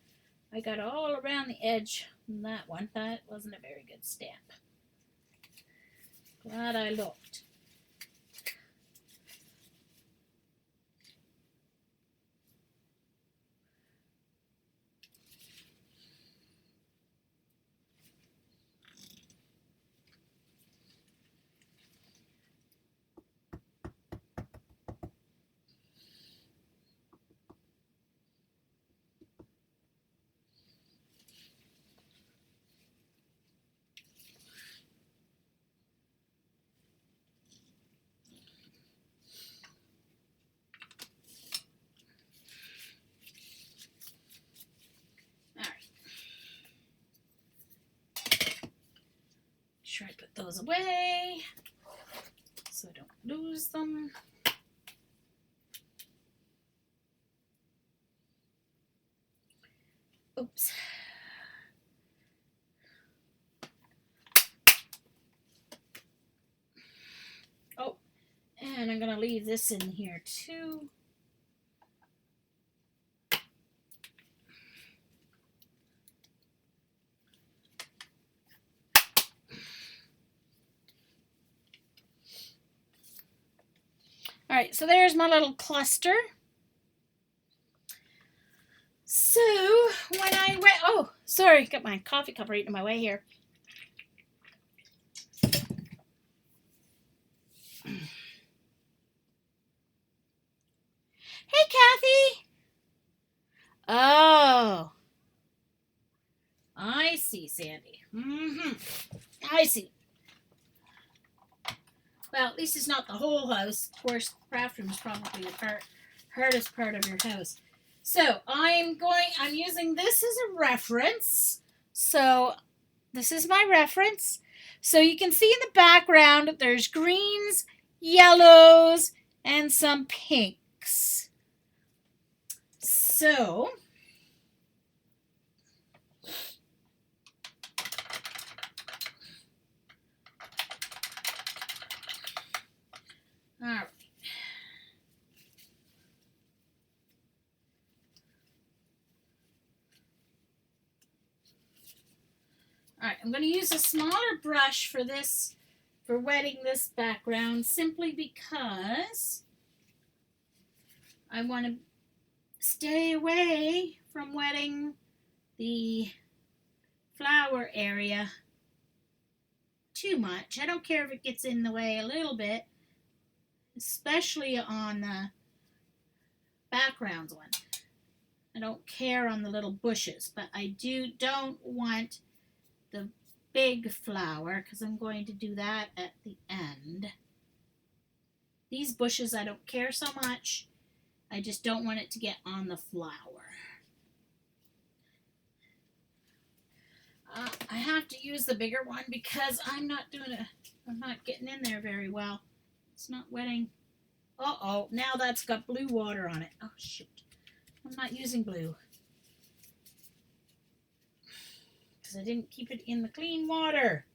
I got all around the edge on that one. That wasn't a very good stamp. Glad I looked. Sure I put those away so I don't lose them. Oops. Oh, and I'm gonna leave this in here too. All right, so there's my little cluster. So when I went, oh, sorry, got my coffee cup right in my way here. Hey, Kathy. Oh, I see, Sandy. I see. Well, at least it's not the whole house. Of course, the craft room is probably the hardest part of your house. So I'm using this as a reference. So this is my reference. So you can see in the background there's greens, yellows, and some pinks. So all right. All right, I'm going to use a smaller brush for this, for wetting this background, simply because I want to stay away from wetting the flower area too much. I don't care if it gets in the way a little bit, especially on the background one. I don't care on the little bushes, but I don't want the big flower because I'm going to do that at the end. These bushes I don't care so much. I just don't want it to get on the flower. I have to use the bigger one because I'm not getting in there very well. It's not wetting. Uh-oh, now that's got blue water on it. Oh, shoot. I'm not using blue. Because I didn't keep it in the clean water.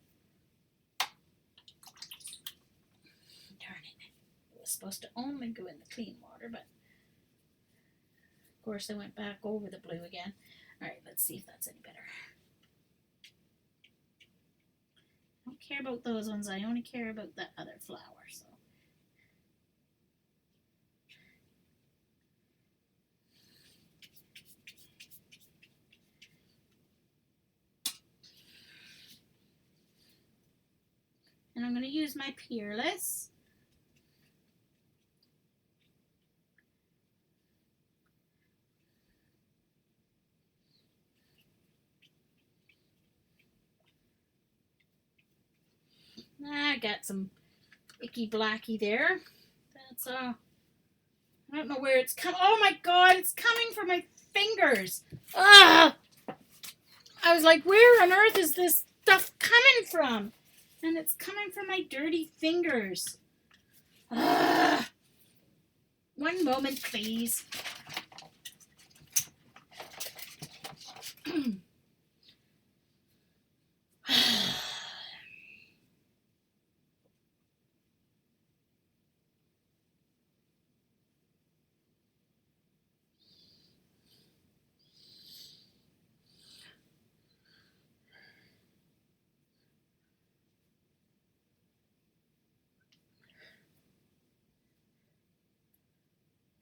Darn it. It was supposed to only go in the clean water, but of course I went back over the blue again. All right, let's see if that's any better. I don't care about those ones. I only care about the other flower. So. And I'm going to use my Peerless. I got some icky blacky there. That's I don't know where it's coming. Oh my god, it's coming from my fingers. Ah! I was like, where on earth is this stuff coming from? And it's coming from my dirty fingers. Ah! One moment, please.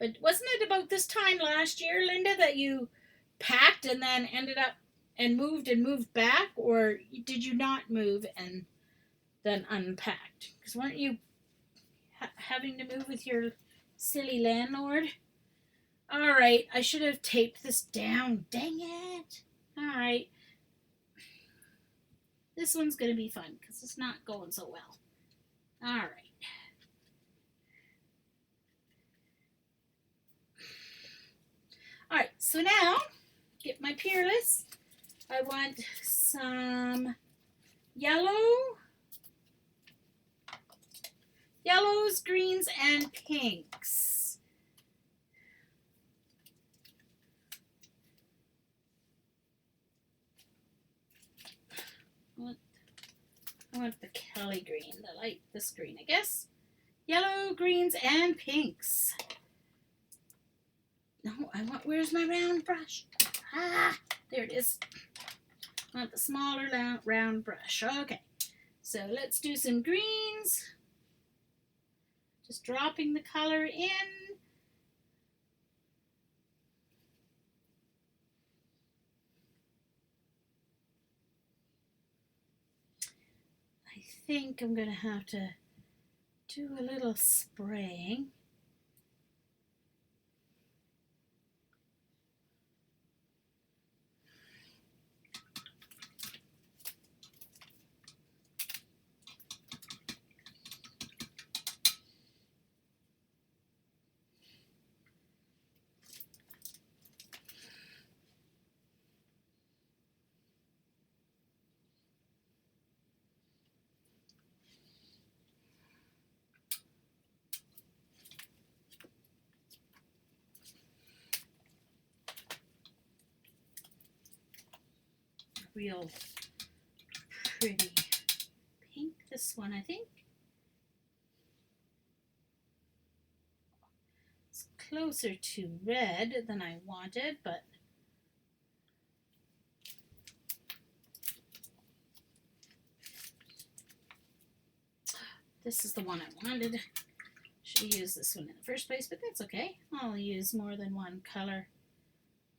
But wasn't it about this time last year, Linda, that you packed and then ended up and moved back? Or did you not move and then unpacked? Because weren't you having to move with your silly landlord? All right, I should have taped this down. Dang it. All right. This one's going to be fun because it's not going so well. All right. All right, so now, get my Peerless. I want some yellows, greens, and pinks. I want the Kelly green, this green, I guess. Yellow, greens, and pinks. No, where's my round brush? Ah, there it is. I want the smaller round brush. Okay, so let's do some greens. Just dropping the color in. I think I'm going to have to do a little spraying. Real pretty pink, this one I think. It's closer to red than I wanted, but this is the one I wanted. Should have used this one in the first place, but that's okay. I'll use more than one color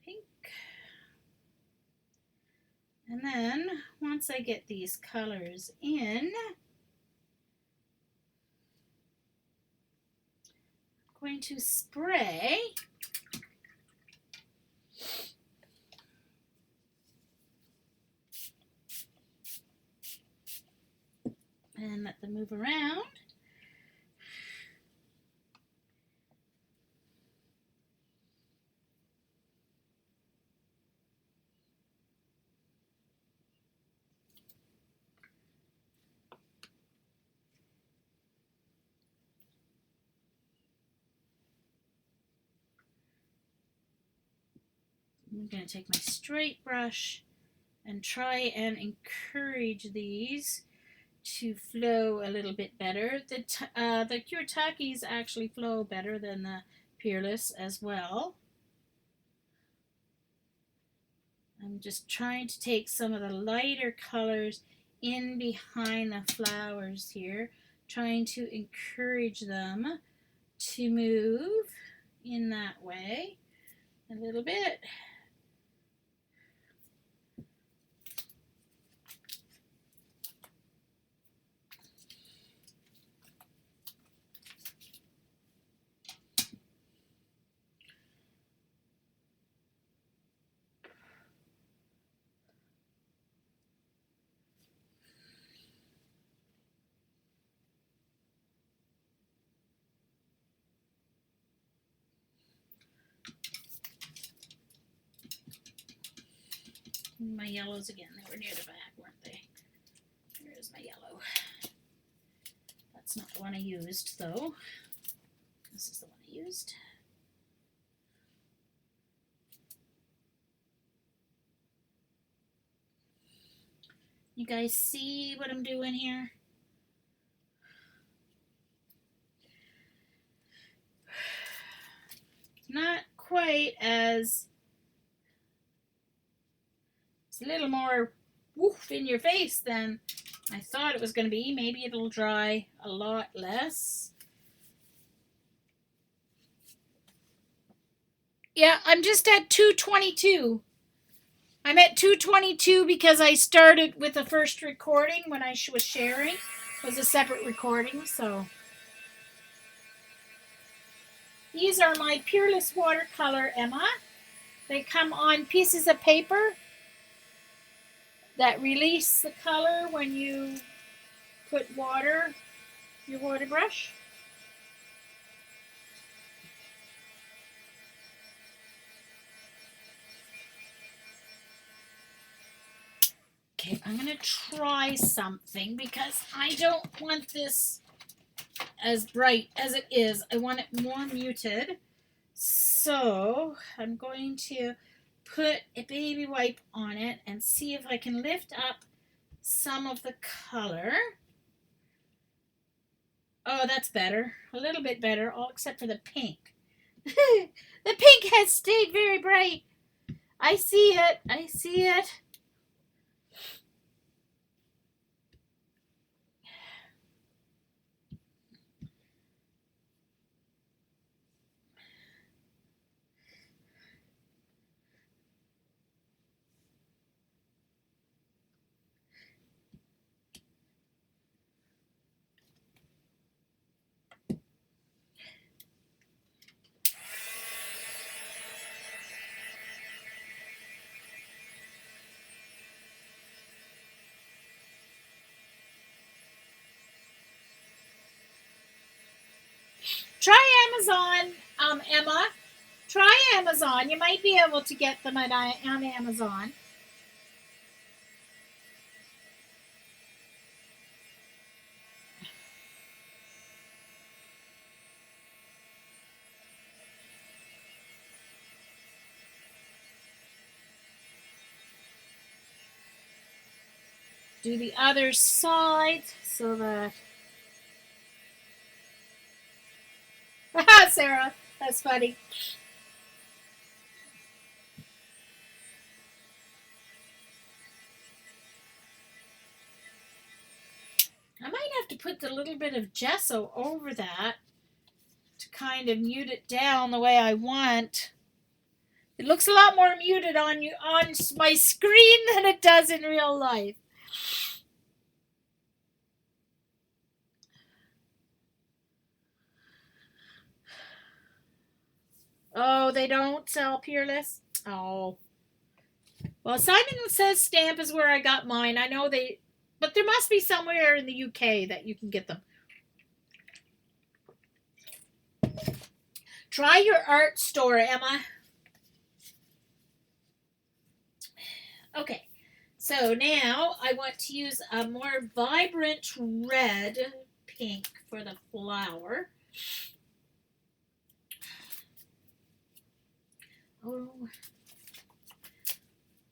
pink. And then once I get these colors in, I'm going to spray and let them move around. I'm going to take my straight brush and try and encourage these to flow a little bit better. The Kuratakis actually flow better than the Peerless as well. I'm just trying to take some of the lighter colors in behind the flowers here, trying to encourage them to move in that way a little bit. My yellows again, they were near the back, weren't they? There's my yellow. That's not the one I used though. This is the one I used. You guys see what I'm doing here? Not quite as, it's a little more woof in your face than I thought it was going to be. Maybe it'll dry a lot less. Yeah, I'm just at 222. I'm at 222 because I started with the first recording when I was sharing. It was a separate recording, so. These are my Peerless Watercolor, Emma. They come on pieces of paper that release the color when you put water, your water brush. Okay, I'm gonna try something because I don't want this as bright as it is. I want it more muted. So I'm going to put a baby wipe on it and see if I can lift up some of the color. Oh, that's better. A little bit better, all except for the pink. The pink has stayed very bright. I see it. I see it. Try Amazon, Emma. Try Amazon. You might be able to get them on Amazon. Do the other side so that. Sarah, that's funny. I might have to put a little bit of gesso over that to kind of mute it down the way I want. It looks a lot more muted on my screen than it does in real life. Oh, they don't sell Peerless? Oh. Well, Simon Says Stamp is where I got mine. I know but there must be somewhere in the UK that you can get them. Try your art store, Emma. Okay, so now I want to use a more vibrant red pink for the flower. Oh,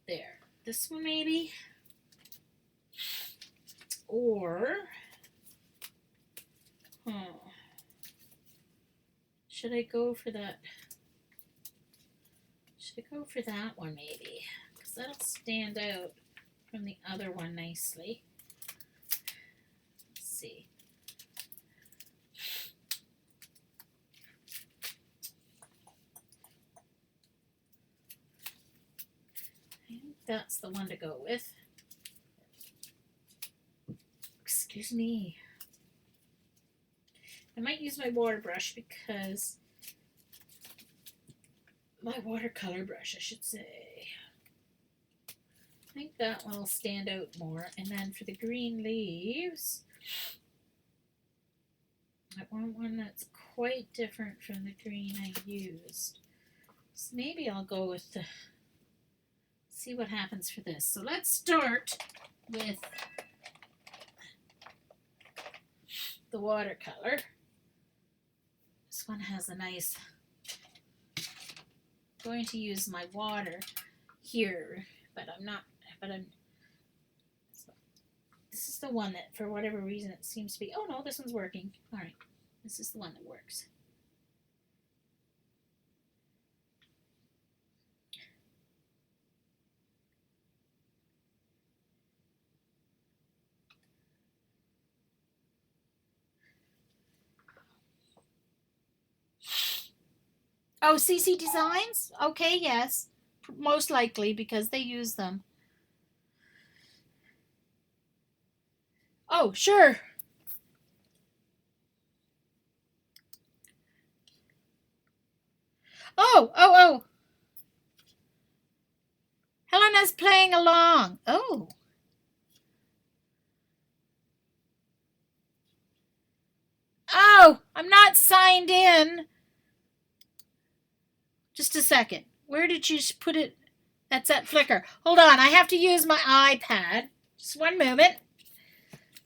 there. This one maybe. Or, should I go for that? Should I go for that one maybe? Because that'll stand out from the other one nicely. Let's see. I think that's the one to go with. Excuse me. I might use my water brush because my watercolor brush, I should say. I think that one will stand out more. And then for the green leaves, I want one that's quite different from the green I used. So maybe I'll go with the, see what happens for this. So let's start with the watercolor. This one has a nice, I'm going to use my water here, but this is the one that for whatever reason it seems to be, oh no, this one's working. All right, this is the one that works. Oh, CC Designs? Okay, yes. Most likely because they use them. Oh, sure. Oh. Helena's playing along. Oh. Oh, I'm not signed in. Just a second. Where did you put it? That's at Flickr. Hold on, I have to use my iPad. Just one moment.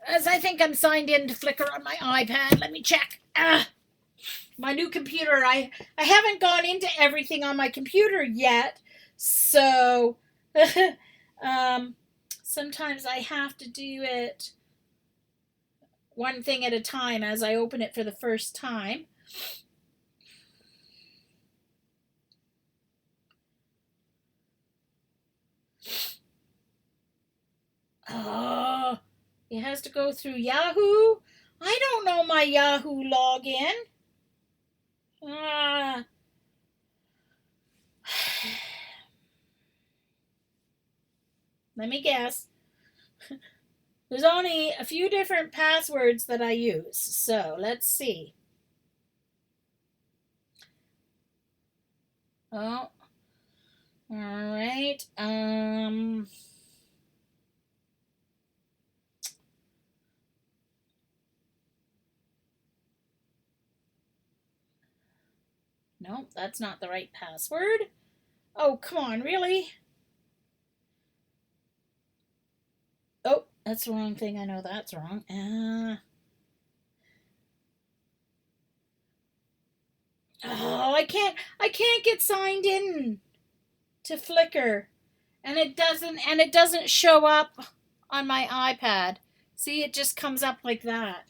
As I think I'm signed in to Flickr on my iPad. Let me check. My new computer. I haven't gone into everything on my computer yet. So sometimes I have to do it one thing at a time as I open it for the first time. Oh, it has to go through Yahoo. I don't know my Yahoo login. Let me guess. There's only a few different passwords that I use. So let's see. Oh, all right. No, that's not the right password. Oh, come on, really? Oh, that's the wrong thing. I know that's wrong. Oh, I can't get signed in to Flickr. And it doesn't show up on my iPad. See, it just comes up like that.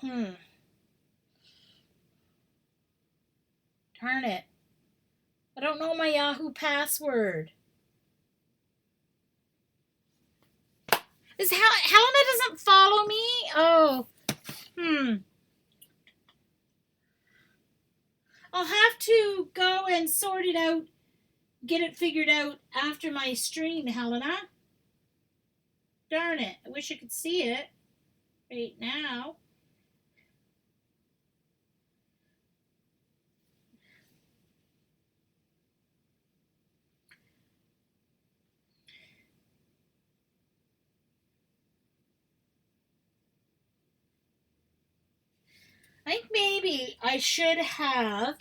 Hmm. Darn it. I don't know my Yahoo password. Helena doesn't follow me? Oh. Hmm. I'll have to go and sort it out, get it figured out after my stream, Helena. Darn it. I wish I could see it right now. I think maybe I should have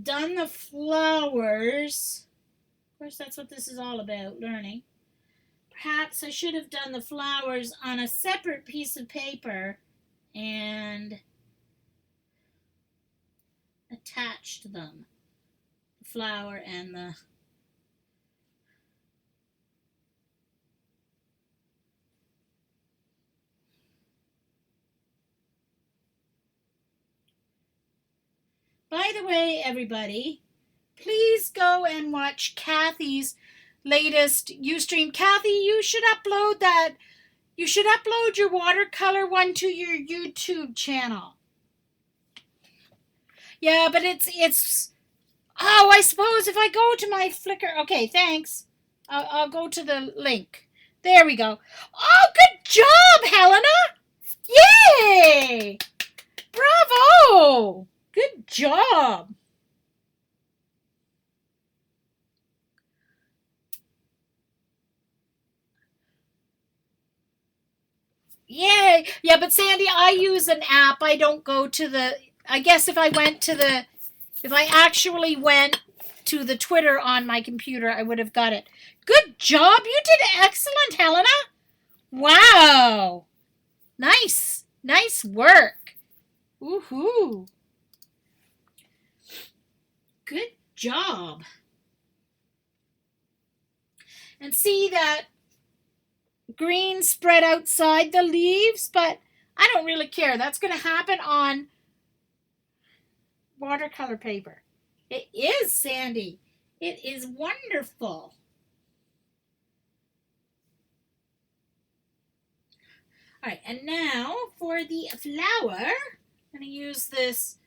done the flowers. Of course, that's what this is all about, learning. Perhaps I should have done the flowers on a separate piece of paper and attached them. The flower and the... By the way, everybody, please go and watch Kathy's latest Ustream. Kathy, you should upload that. You should upload your watercolor one to your YouTube channel. Yeah, but it's. Oh, I suppose if I go to my Flickr. Okay, thanks. I'll go to the link. There we go. Oh, good job, Helena! Yay! Bravo! Good job. Yay! Yeah, but Sandy, I use an app. I don't go to the. I guess if I actually went to the Twitter on my computer, I would have got it. Good job! You did excellent, Helena. Wow! Nice work. Woohoo! Good job. And see that green spread outside the leaves, but I don't really care. That's going to happen on watercolor paper. It is, Sandy. It is wonderful. All right, and now for the flower, I'm going to use this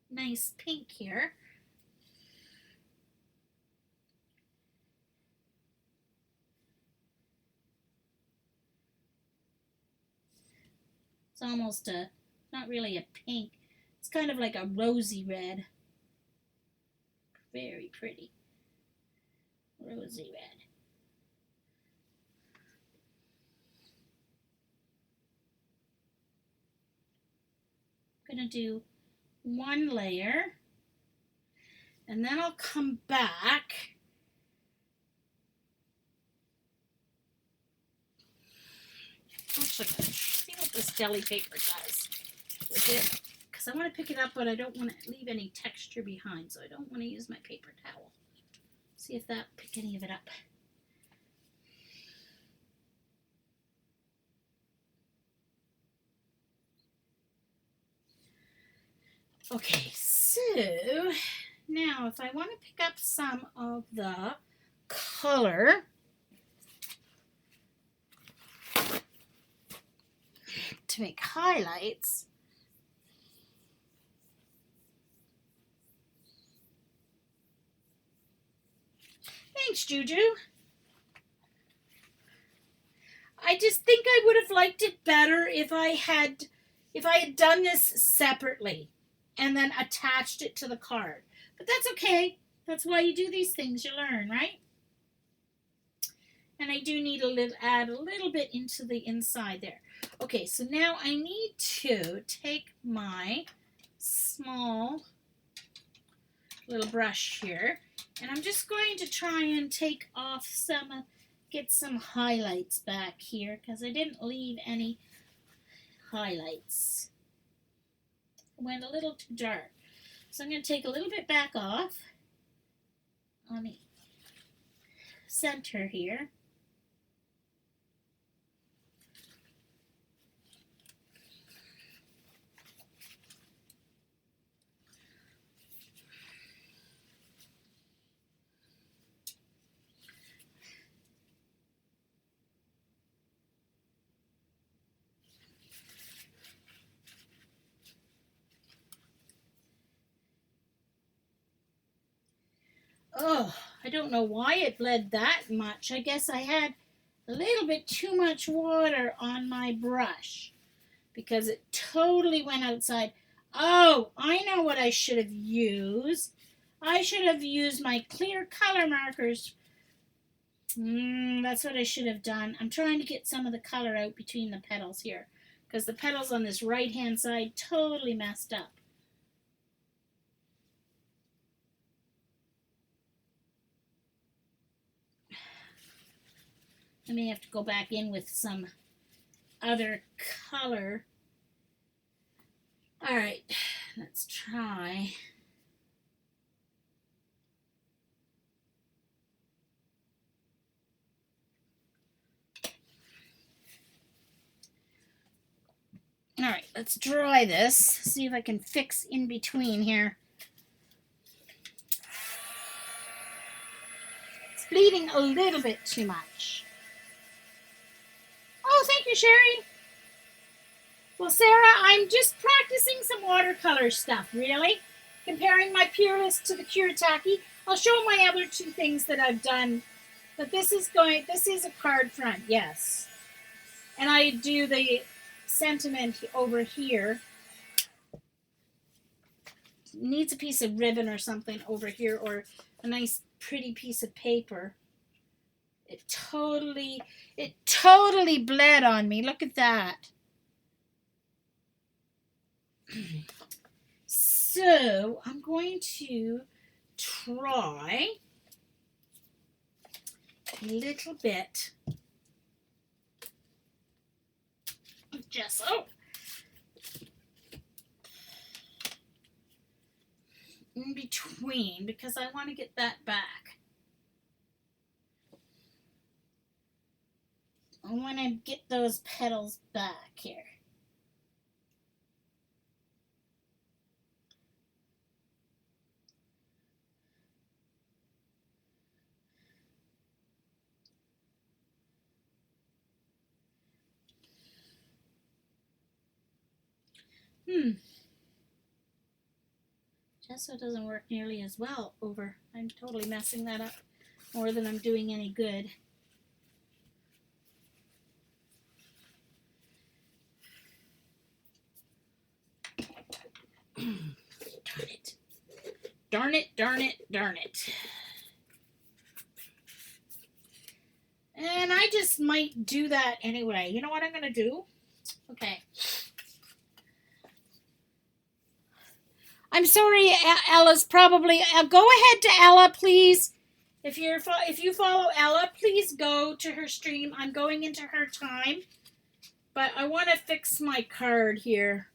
nice pink here. It's almost not really a pink. It's kind of like a rosy red. Very pretty. Rosy red. I'm going to do one layer. And then I'll come back. Actually, see what this deli paper does with it. Because I want to pick it up, but I don't want to leave any texture behind. So I don't want to use my paper towel. See if that pick any of it up. Okay, so now if I want to pick up some of the color, to make highlights, thanks, Juju. I just think I would have liked it better if I had done this separately and then attached it to the card. But that's okay. That's why you do these things. You learn, right? And I do need to add a little bit into the inside there. Okay, so now I need to take my small little brush here, and I'm just going to try and take off some, get some highlights back here, because I didn't leave any highlights. It went a little too dark. So I'm going to take a little bit back off on the center here. Oh, I don't know why it bled that much. I guess I had a little bit too much water on my brush because it totally went outside. Oh, I know what I should have used. I should have used my clear color markers. That's what I should have done. I'm trying to get some of the color out between the petals here because the petals on this right hand side totally messed up. I may have to go back in with some other color. All right, let's try. All right, let's dry this. See if I can fix in between here. It's bleeding a little bit too much. Oh, thank you, Sherry. Well, Sarah, I'm just practicing some watercolor stuff, really. Comparing my Peerless to the Kuretake. I'll show my other two things that I've done. But this is a card front, yes. And I do the sentiment over here. Needs a piece of ribbon or something over here, or a nice pretty piece of paper. It totally bled on me. Look at that. So I'm going to try a little bit of gesso in between because I want to get that back. I want to get those petals back here. Gesso doesn't work nearly as well over. I'm totally messing that up more than I'm doing any good. Darn it. Darn it, darn it, darn it. And I just might do that anyway. You know what I'm going to do? Okay. I'm sorry, Ella's probably. Go ahead to Ella, please. If you follow Ella, please go to her stream. I'm going into her time, but I want to fix my card here.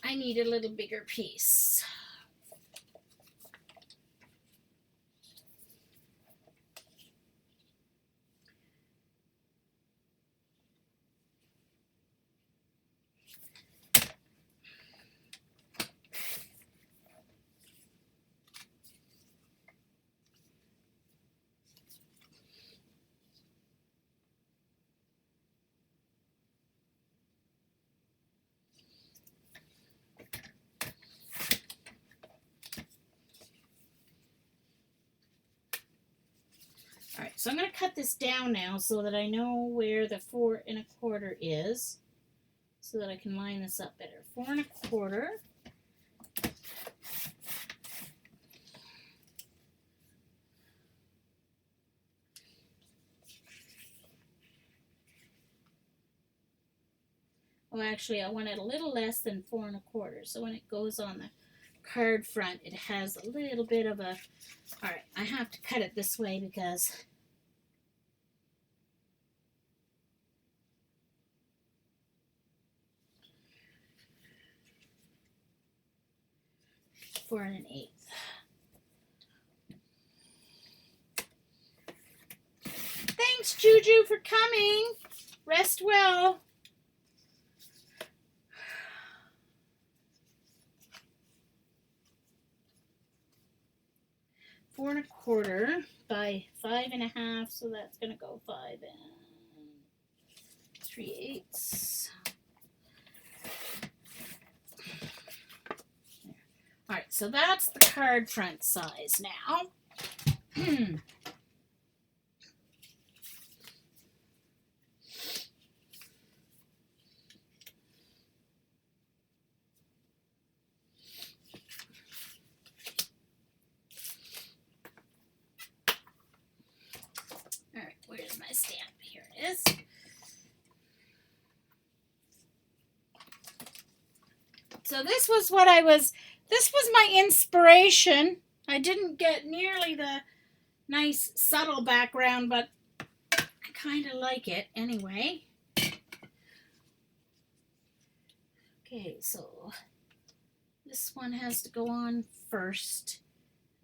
I need a little bigger piece. so I'm going to cut this down now so that I know where the 4 1/4 is, so that I can line this up better. 4 1/4. Oh, actually, I want it a little less than 4 1/4. So when it goes on the card front, it has a little bit of a. All right, I have to cut it this way because 4 1/8. Thanks, Juju, for coming. Rest well. Four 1/4 by 5 1/2, so that's going to go 5 3/8. All right, so that's the card front size now. All right, where's my stamp? Here it is. So this was my inspiration. I didn't get nearly the nice subtle background, but I kind of like it anyway. Okay, so this one has to go on first.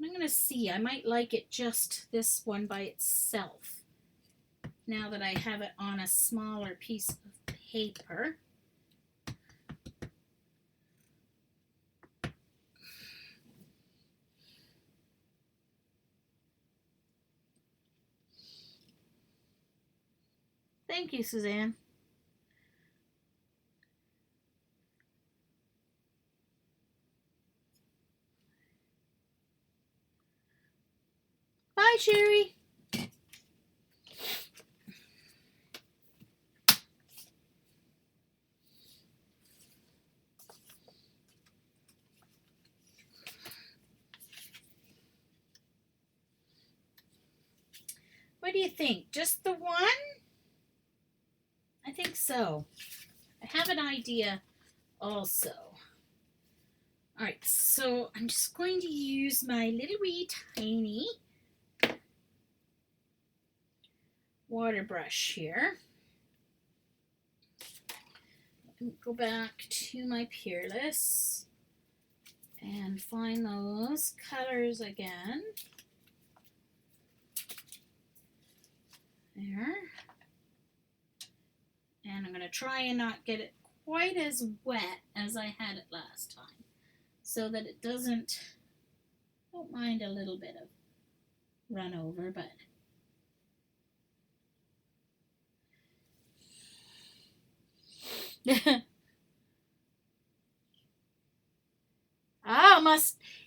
I'm going to see. I might like it just this one by itself, now that I have it on a smaller piece of paper. Thank you, Suzanne. Bye, Sherry. What do you think? Just the one? I think so. I have an idea also. All right, so I'm just going to use my little wee tiny water brush here. Go back to my Peerless and find those colors again. There. And I'm going to try and not get it quite as wet as I had it last time, so that it doesn't, don't mind a little bit of run over, but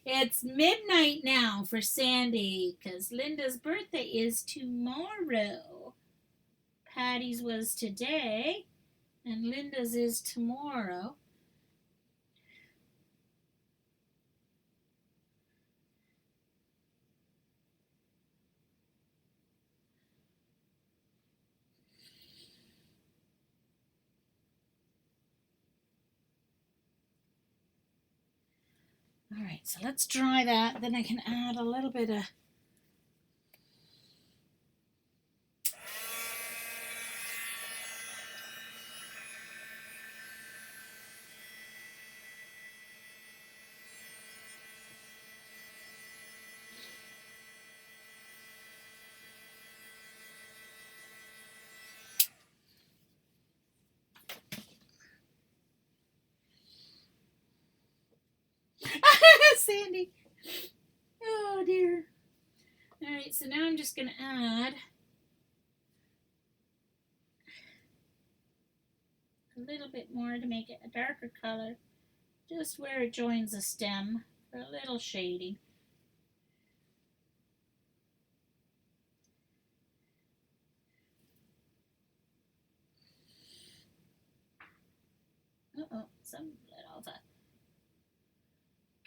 it's midnight now for Sandy, because Linda's birthday is tomorrow. Patty's was today, and Linda's is tomorrow. All right, so let's dry that. Then I can add a little bit of Sandy. Oh dear. All right, so now I'm just going to add a little bit more to make it a darker color, just where it joins the stem for a little shading. some little of a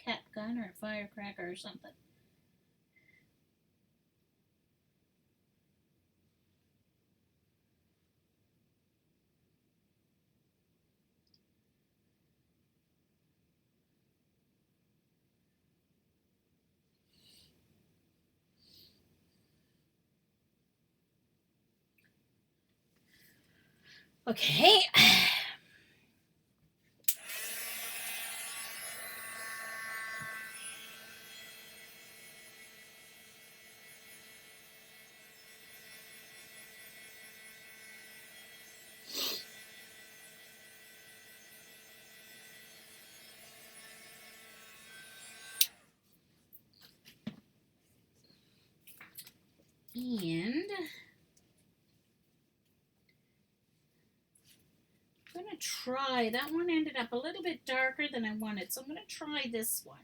cap gun or a firecracker or something. Okay. And I'm going to try, that one ended up a little bit darker than I wanted, so I'm going to try this one.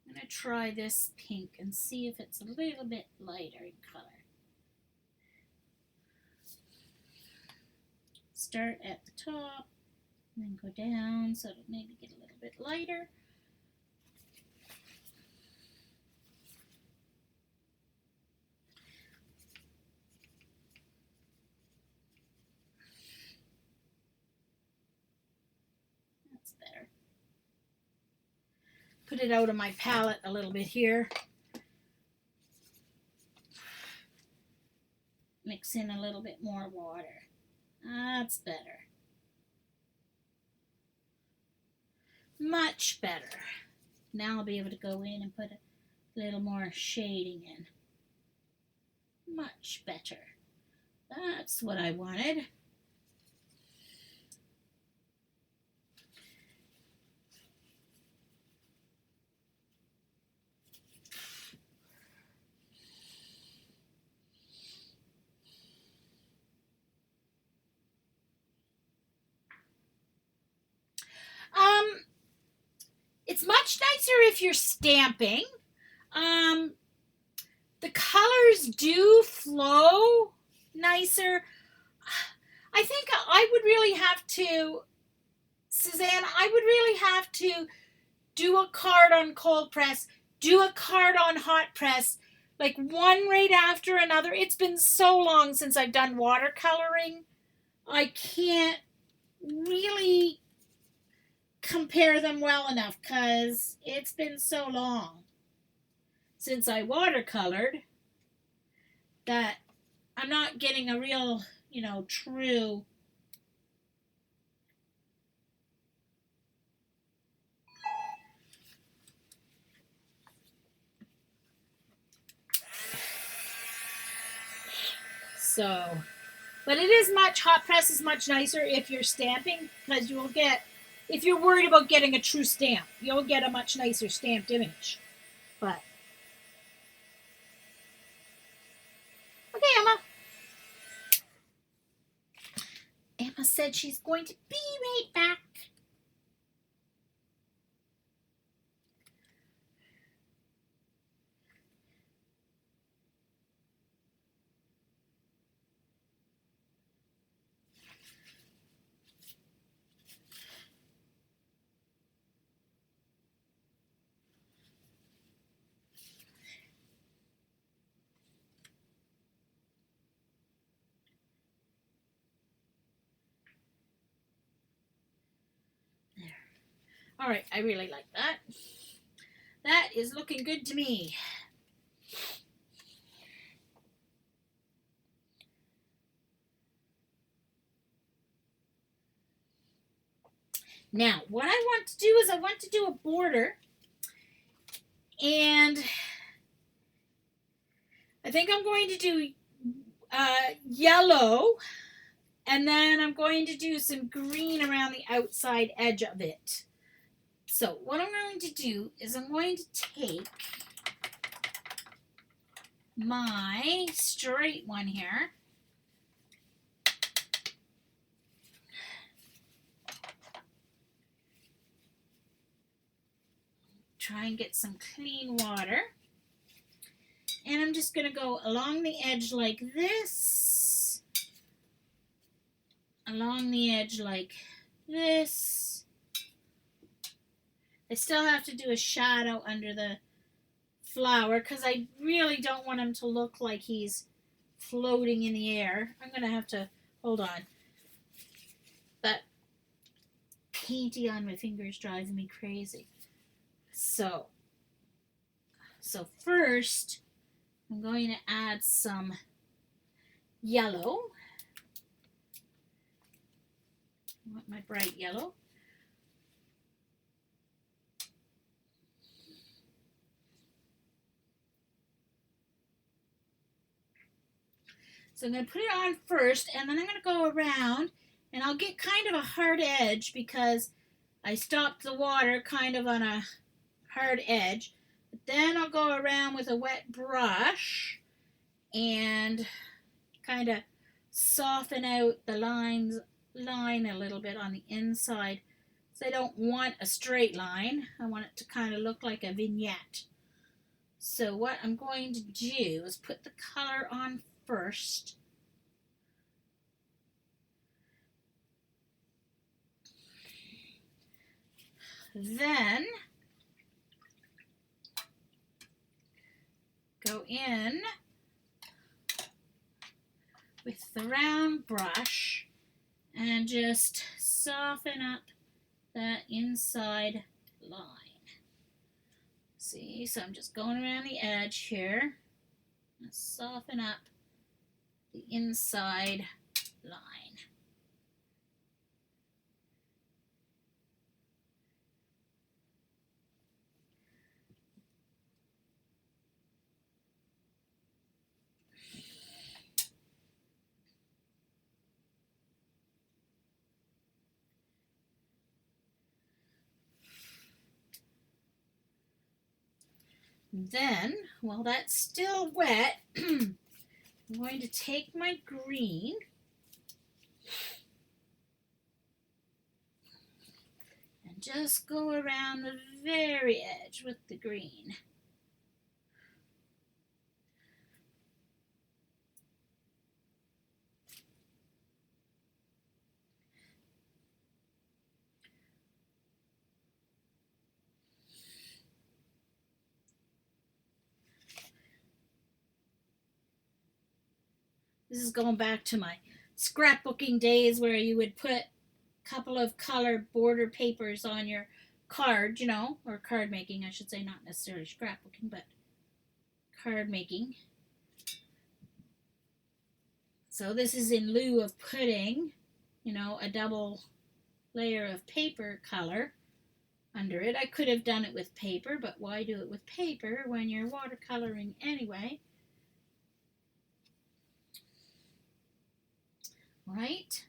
I'm going to try this pink and see if it's a little bit lighter in color. Start at the top and then go down so it'll maybe get a little bit lighter. That's better. Put it out of my palette a little bit here. Mix in a little bit more water. That's better. Much better. Now I'll be able to go in and put a little more shading in. Much better. That's what I wanted. It's much nicer if you're stamping. The colors do flow nicer. I think I would really have to, Suzanne, I would really have to do a card on cold press, do a card on hot press, like one right after another. It's been so long since I've done watercoloring. I can't really compare them well enough because it's been so long since I watercolored that I'm not getting a real, true so, but it is hot press is much nicer if you're stamping because you will get, if you're worried about getting a true stamp, you'll get a much nicer stamped image. But okay, Emma. Emma said she's going to be right back. All right, I really like that. That is looking good to me. Now, what I want to do is I want to do a border. And I think I'm going to do yellow. And then I'm going to do some green around the outside edge of it. So what I'm going to do is I'm going to take my straight one here. Try and get some clean water. And I'm just going to go along the edge like this. Along the edge like this. I still have to do a shadow under the flower because I really don't want him to look like he's floating in the air. I'm going to have to, hold on. That painty on my fingers drives me crazy. So first, I'm going to add some yellow. I want my bright yellow. So I'm going to put it on first, and then I'm going to go around, and I'll get kind of a hard edge because I stopped the water kind of on a hard edge. But then I'll go around with a wet brush and kind of soften out the line a little bit on the inside. So I don't want a straight line. I want it to kind of look like a vignette. So what I'm going to do is put the color on first. Then go in with the round brush and just soften up that inside line. See, so I'm just going around the edge here and soften up the inside line. Then, while that's still wet, I'm going to take my green and just go around the very edge with the green. This is going back to my scrapbooking days where you would put a couple of colored border papers on your card, you know, or card making, I should say, not necessarily scrapbooking, but card making. So this is in lieu of putting, you know, a double layer of paper color under it. I could have done it with paper, but why do it with paper when you're watercoloring anyway? Right?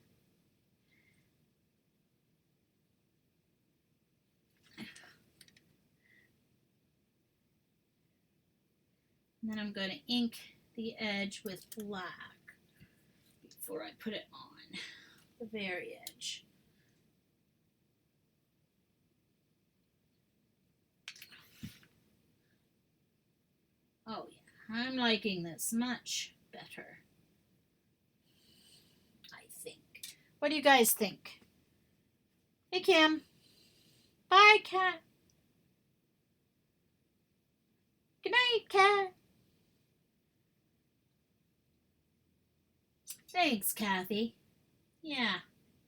And then I'm going to ink the edge with black before I put it on the very edge. Oh yeah, I'm liking this much better, I think. What do you guys think? Hey, Kim. Bye, Cat. Good night, Cat. Thanks, Kathy. Yeah.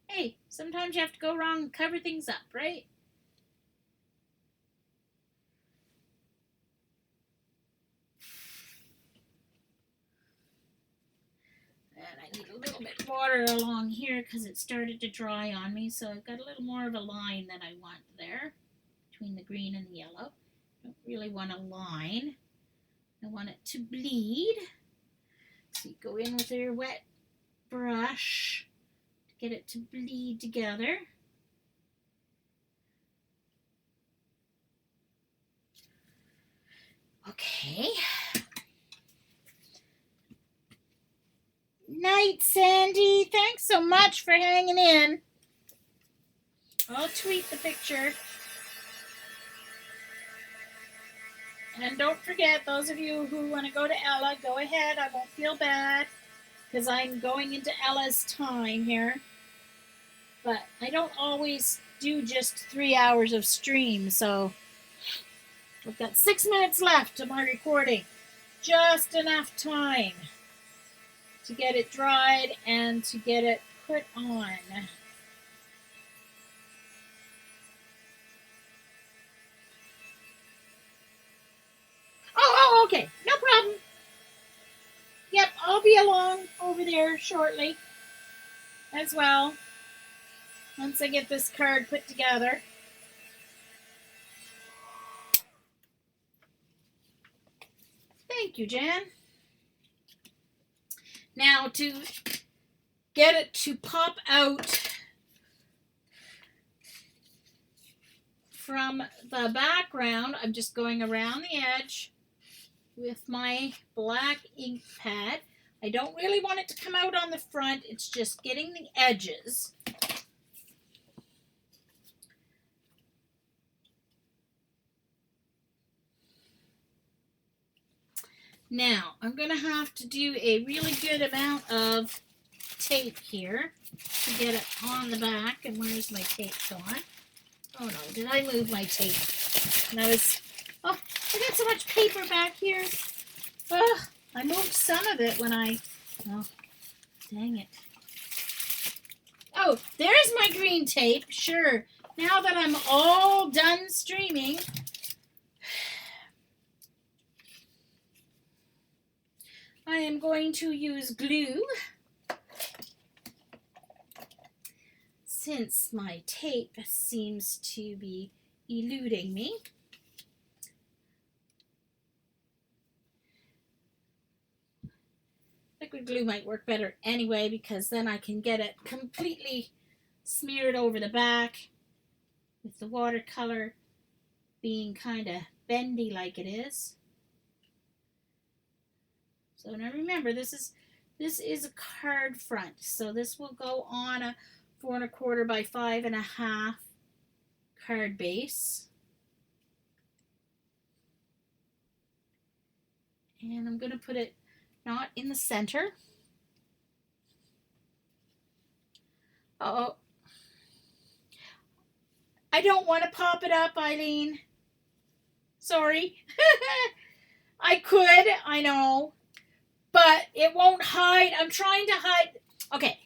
Hey, sometimes you have to go wrong and cover things up, right? And I need a little bit of water along here because it started to dry on me, so I've got a little more of a line than I want there between the green and the yellow. I don't really want a line. I want it to bleed. So you go in with your wet brush to get it to bleed together. Okay. Night, Sandy. Thanks so much for hanging in. I'll tweet the picture. And don't forget, those of you who want to go to Ella, go ahead. I won't feel bad because I'm going into Ella's time here. But I don't always do just 3 hours of stream, so I've got 6 minutes left of my recording. Just enough time to get it dried and to get it put on. Oh, okay. No problem. Yep, I'll be along over there shortly as well. Once I get this card put together. Thank you, Jan. Now to get it to pop out from the background, I'm just going around the edge with my black ink pad. I don't really want it to come out on the front. It's just getting the edges. Now, I'm going to have to do a really good amount of tape here to get it on the back. And where's my tape gone? Oh no, did I move my tape? And I got so much paper back here. I moved some of it when oh, dang it. Oh, there's my green tape. Sure. Now that I'm all done streaming, I am going to use glue since my tape seems to be eluding me. Liquid glue might work better anyway because then I can get it completely smeared over the back with the watercolor being kind of bendy like it is. So now remember, this is a card front, so this will go on a 4 1/4 by 5 1/2 card base. And I'm going to put it not in the center. Uh-oh. I don't want to pop it up, Eileen. Sorry. I could, I know. But it won't hide. I'm trying to hide. Okay,